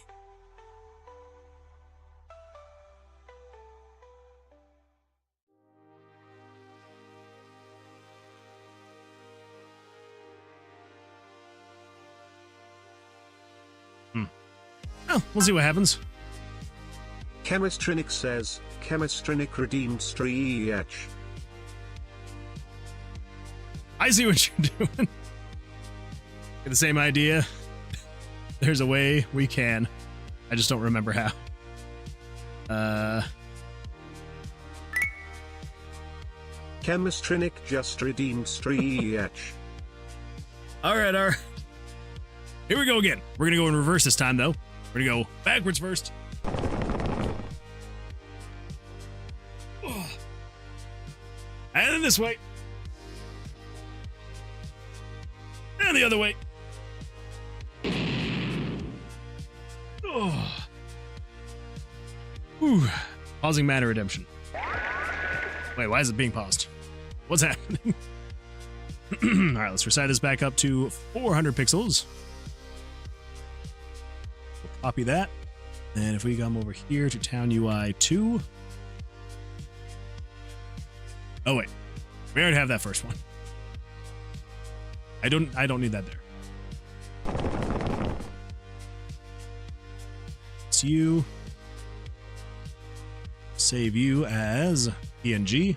Oh, we'll see what happens. Chemistrinic says, Chemistrinic redeemed 3 I see what you're doing. Get the same idea. There's a way we can. I just don't remember how. Chemistrinic just redeemed 3 All right. Here we go again. We're gonna go in reverse this time, though. We're gonna go backwards first. And then this way. And the other way. Oh. Whew. Pausing mana redemption. Wait, why is it being paused? What's happening? Alright, let's recite this back up to 400 pixels. We'll copy that. And if we come over here to Town UI 2. Oh wait. We already have that first one. I don't need that there. It's you. Save you as PNG.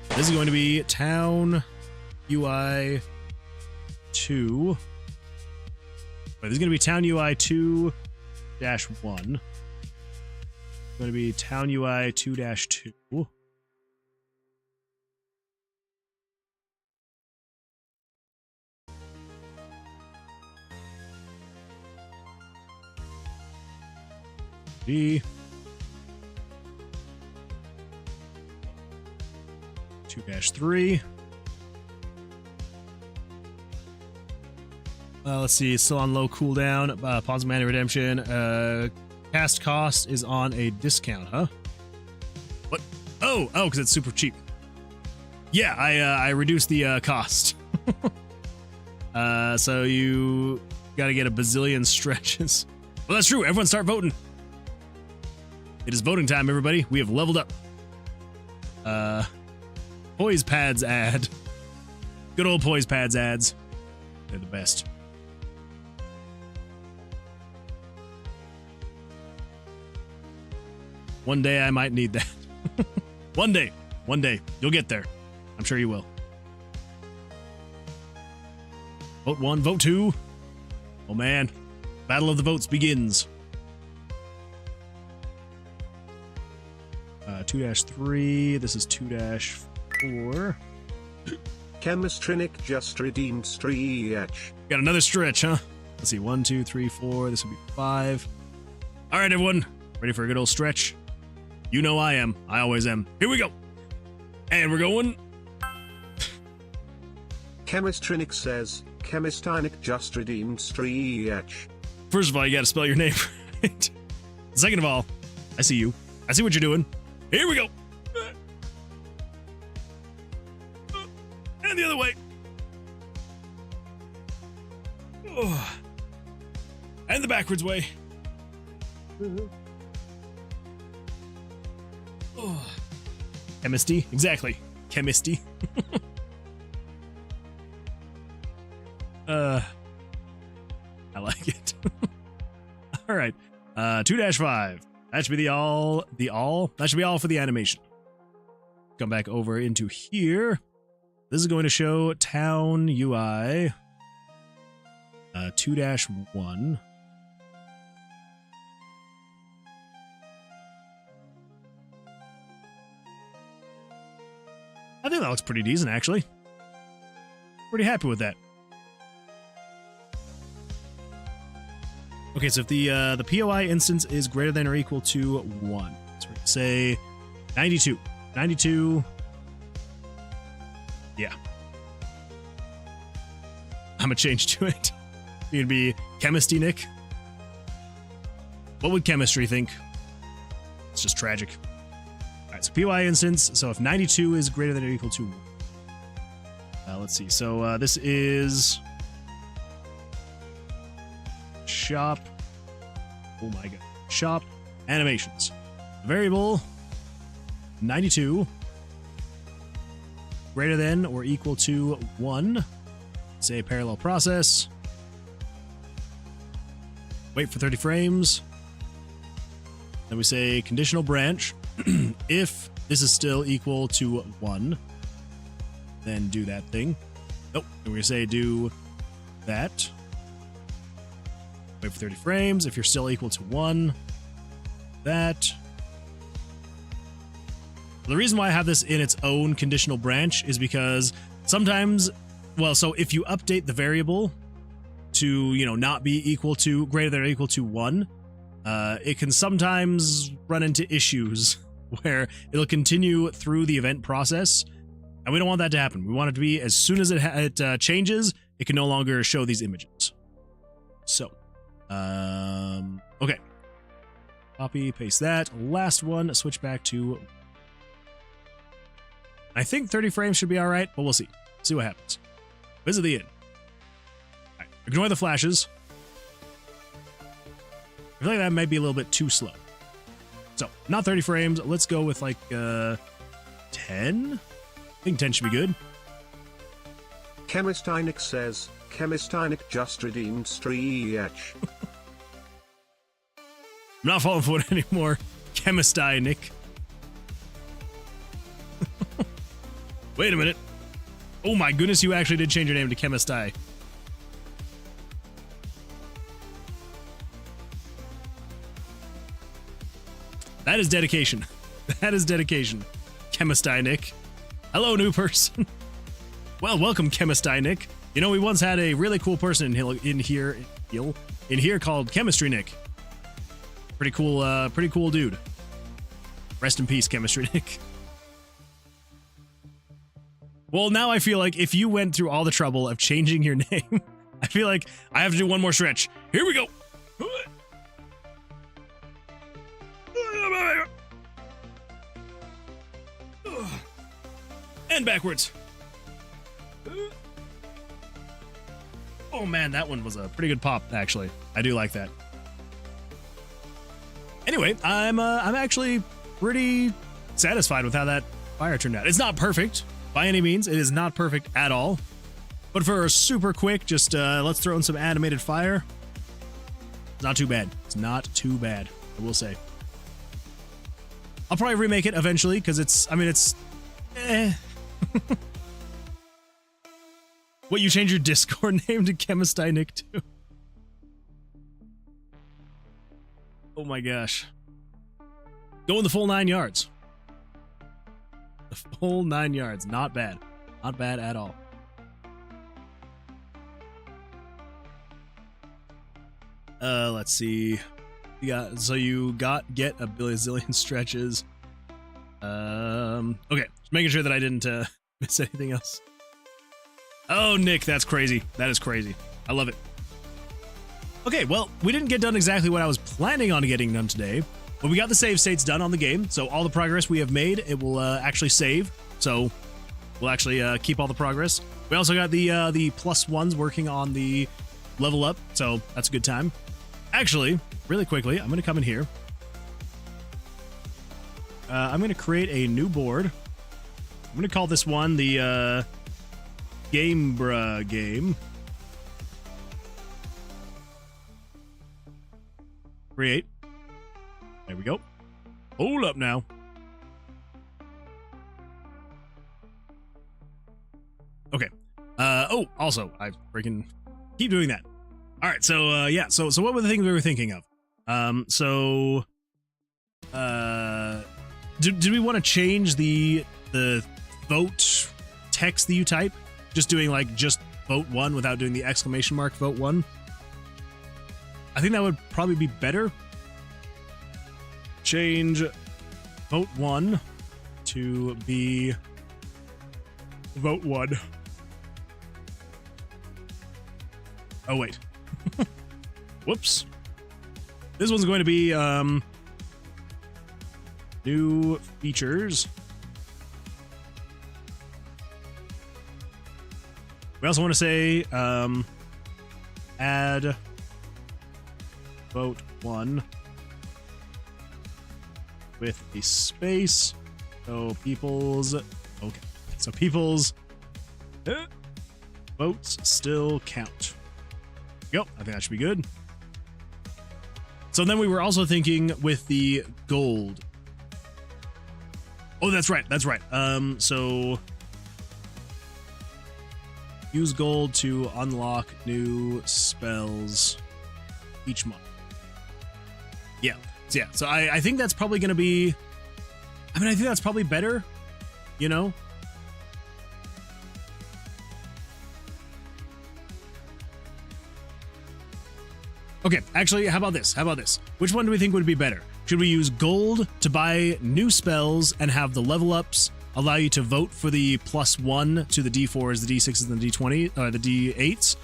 This is going to be Town UI 2. Wait, this is going to be Town UI 2-1. It's going to be Town UI 2-2. G 2-3. Let's see, it's still on low cooldown. Pause mana redemption. Cast cost is on a discount, huh? What? Oh, because it's super cheap. Yeah, I reduced the cost. So you gotta get a bazillion stretches. Well, that's true. Everyone start voting. It is voting time, everybody. We have leveled up. Poise pads ad. Good old poise pads ads. They're the best. One day I might need that. One day, you'll get there. I'm sure you will. Vote 1, vote 2. Oh man, battle of the votes begins. 2-3, this is 2-4. Chemistrinic just redeemed stretch. Got another stretch, huh? Let's see, 1, 2, 3, 4, this would be 5. All right, everyone, ready for a good old stretch? You know I am, I always am. Here we go. And we're going. Chemistrinic says, Chemistinic just redeemed stretch. First of all, you gotta spell your name right. Second of all, I see you. I see what you're doing. Here we go. And the other way. Oh. And the backwards way. Oh. Chemisty, exactly. Chemisty. I like it. All right. 2-5. That should be that should be all for the animation. Come back over into here. This is going to show town UI 2-1. I think that looks pretty decent, actually. Pretty happy with that. Okay, so if the POI instance is greater than or equal to 1, so we're gonna say 92. 92. Yeah. I'm gonna change to it. It's gonna be Chemisty Nick. What would chemistry think? It's just tragic. All right, so POI instance. So if 92 is greater than or equal to 1. Let's see. So this is shop. Oh my god. Shop animations. Variable 92 greater than or equal to 1. Say parallel process. Wait for 30 frames. Then we say conditional branch. If this is still equal to 1, then do that thing. Nope. And we're going to say do that. Wait for 30 frames. If you're still equal to 1, that. The reason why I have this in its own conditional branch is because sometimes, well, so if you update the variable to, not be equal to, greater than or equal to 1, it can sometimes run into issues where it'll continue through the event process, and we don't want that to happen. We want it to be as soon as it changes, it can no longer show these images. So, okay. Copy, paste that. Last one, switch back to... I think 30 frames should be all right, but we'll see. See what happens. Visit the inn. All right, ignore the flashes. I feel like that might be a little bit too slow. So, not 30 frames. Let's go with like 10? I think 10 should be good. Chemistinic says, Chemistinic just redeemed stretch. I'm not falling for it anymore. Chemistinic. Wait a minute. Oh my goodness, you actually did change your name to Chemistai. That is dedication. That is dedication. Chemistai Nick. Hello, new person. Well, welcome, Chemistai Nick. You know, we once had a really cool person in here called Chemistry Nick. Pretty cool dude. Rest in peace, Chemistry Nick. Well, now I feel like if you went through all the trouble of changing your name, I feel like I have to do one more stretch. Here we go. And backwards. Oh man, that one was a pretty good pop, actually. I do like that. Anyway, I'm actually pretty satisfied with how that fire turned out. It's not perfect by any means. It is not perfect at all. But for a super quick, just let's throw in some animated fire. It's not too bad. It's not too bad, I will say. I'll probably remake it eventually because it's, I mean, it's, What, you change your Discord name to Chemist I Nick too? Oh my gosh. Going the full 9 yards. The full 9 yards. Not bad. Not bad at all. Let's see. So you get a bazillion stretches. Okay, just making sure that I didn't miss anything else. Oh, Nick, that's crazy. That is crazy. I love it. Okay, well, we didn't get done exactly what I was planning on getting done today, but we got the save states done on the game, so all the progress we have made, it will actually save, so we'll actually keep all the progress. We also got the +1s working on the level up, so that's a good time. Actually, really quickly, I'm going to come in here. I'm going to create a new board. I'm going to call this one the Gamebra game. Create. There we go. Hold up now. Okay. Oh, also, I freaking keep doing that. All right, so yeah, so what were the things we were thinking of? Did we want to change the vote text that you type? Just doing like just vote 1 without doing the exclamation mark vote 1? I think that would probably be better. Change vote 1 to be vote 1. Oh, wait. Whoops. This one's going to be new features. We also want to say add vote 1 with a space, so people's, okay, so people's votes still count. Yep, I think that should be good. So then we were also thinking with the gold. Oh, that's right, that's right. So use gold to unlock new spells each month. Yeah. So yeah, so I think that's probably going to be, I mean, I think that's probably better, you know? Okay, actually, how about this? How about this? Which one do we think would be better? Should we use gold to buy new spells and have the level ups allow you to vote for the +1 to the D4s, the D6s, and the D20, or the D8s?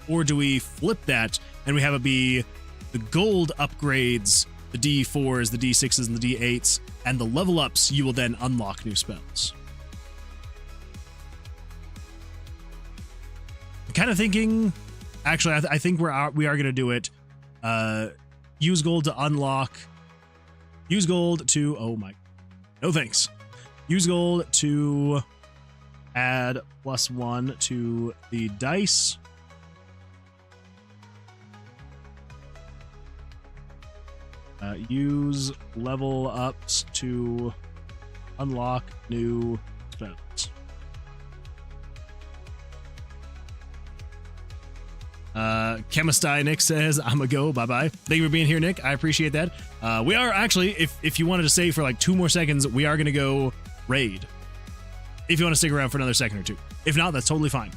Or do we flip that and we have it be the gold upgrades the D4s, the D6s, and the D8s, and the level ups, you will then unlock new spells? I'm kind of thinking, actually, I think we are going to do it. Use gold to unlock. Use gold to, oh my, no thanks. Use gold to add +1 to the dice. Use level ups to unlock new spells. Chemistai Nick says, I'm a go, bye-bye. Thank you for being here, Nick. I appreciate that. We are actually, if you wanted to stay for like 2 more seconds, we are going to go raid. If you want to stick around for another second or 2. If not, that's totally fine.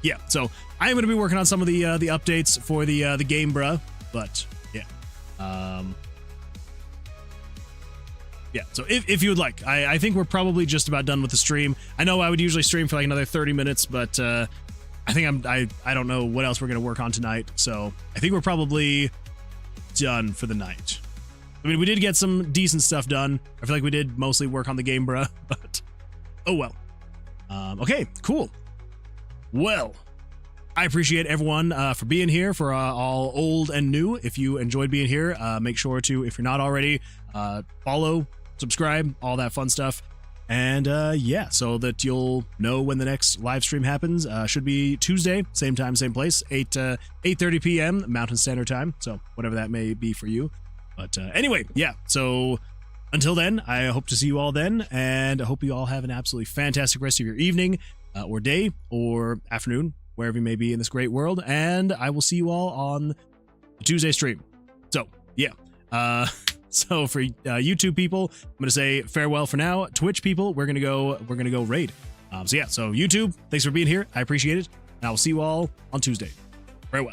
Yeah, so I am going to be working on some of the updates for the game, bruh. But yeah. Yeah, so if you would like, I think we're probably just about done with the stream. I know I would usually stream for like another 30 minutes, but I think I don't know what else we're going to work on tonight, so I think we're probably done for the night. I mean, we did get some decent stuff done. I feel like we did mostly work on the game, bruh, but oh well. Okay, cool. Well, I appreciate everyone for being here, for all old and new. If you enjoyed being here, make sure to, if you're not already, follow, subscribe, all that fun stuff. And yeah, so that you'll know when the next live stream happens. Should be Tuesday, same time, same place, 8:30 p.m. Mountain Standard Time. So whatever that may be for you. But anyway, yeah. So until then, I hope to see you all then, and I hope you all have an absolutely fantastic rest of your evening, or day, or afternoon, wherever you may be in this great world, and I will see you all on the Tuesday stream. So, yeah. So for YouTube people, I'm gonna say farewell for now. Twitch people, we're gonna go raid. So YouTube, thanks for being here. I appreciate it. And I will see you all on Tuesday. Farewell.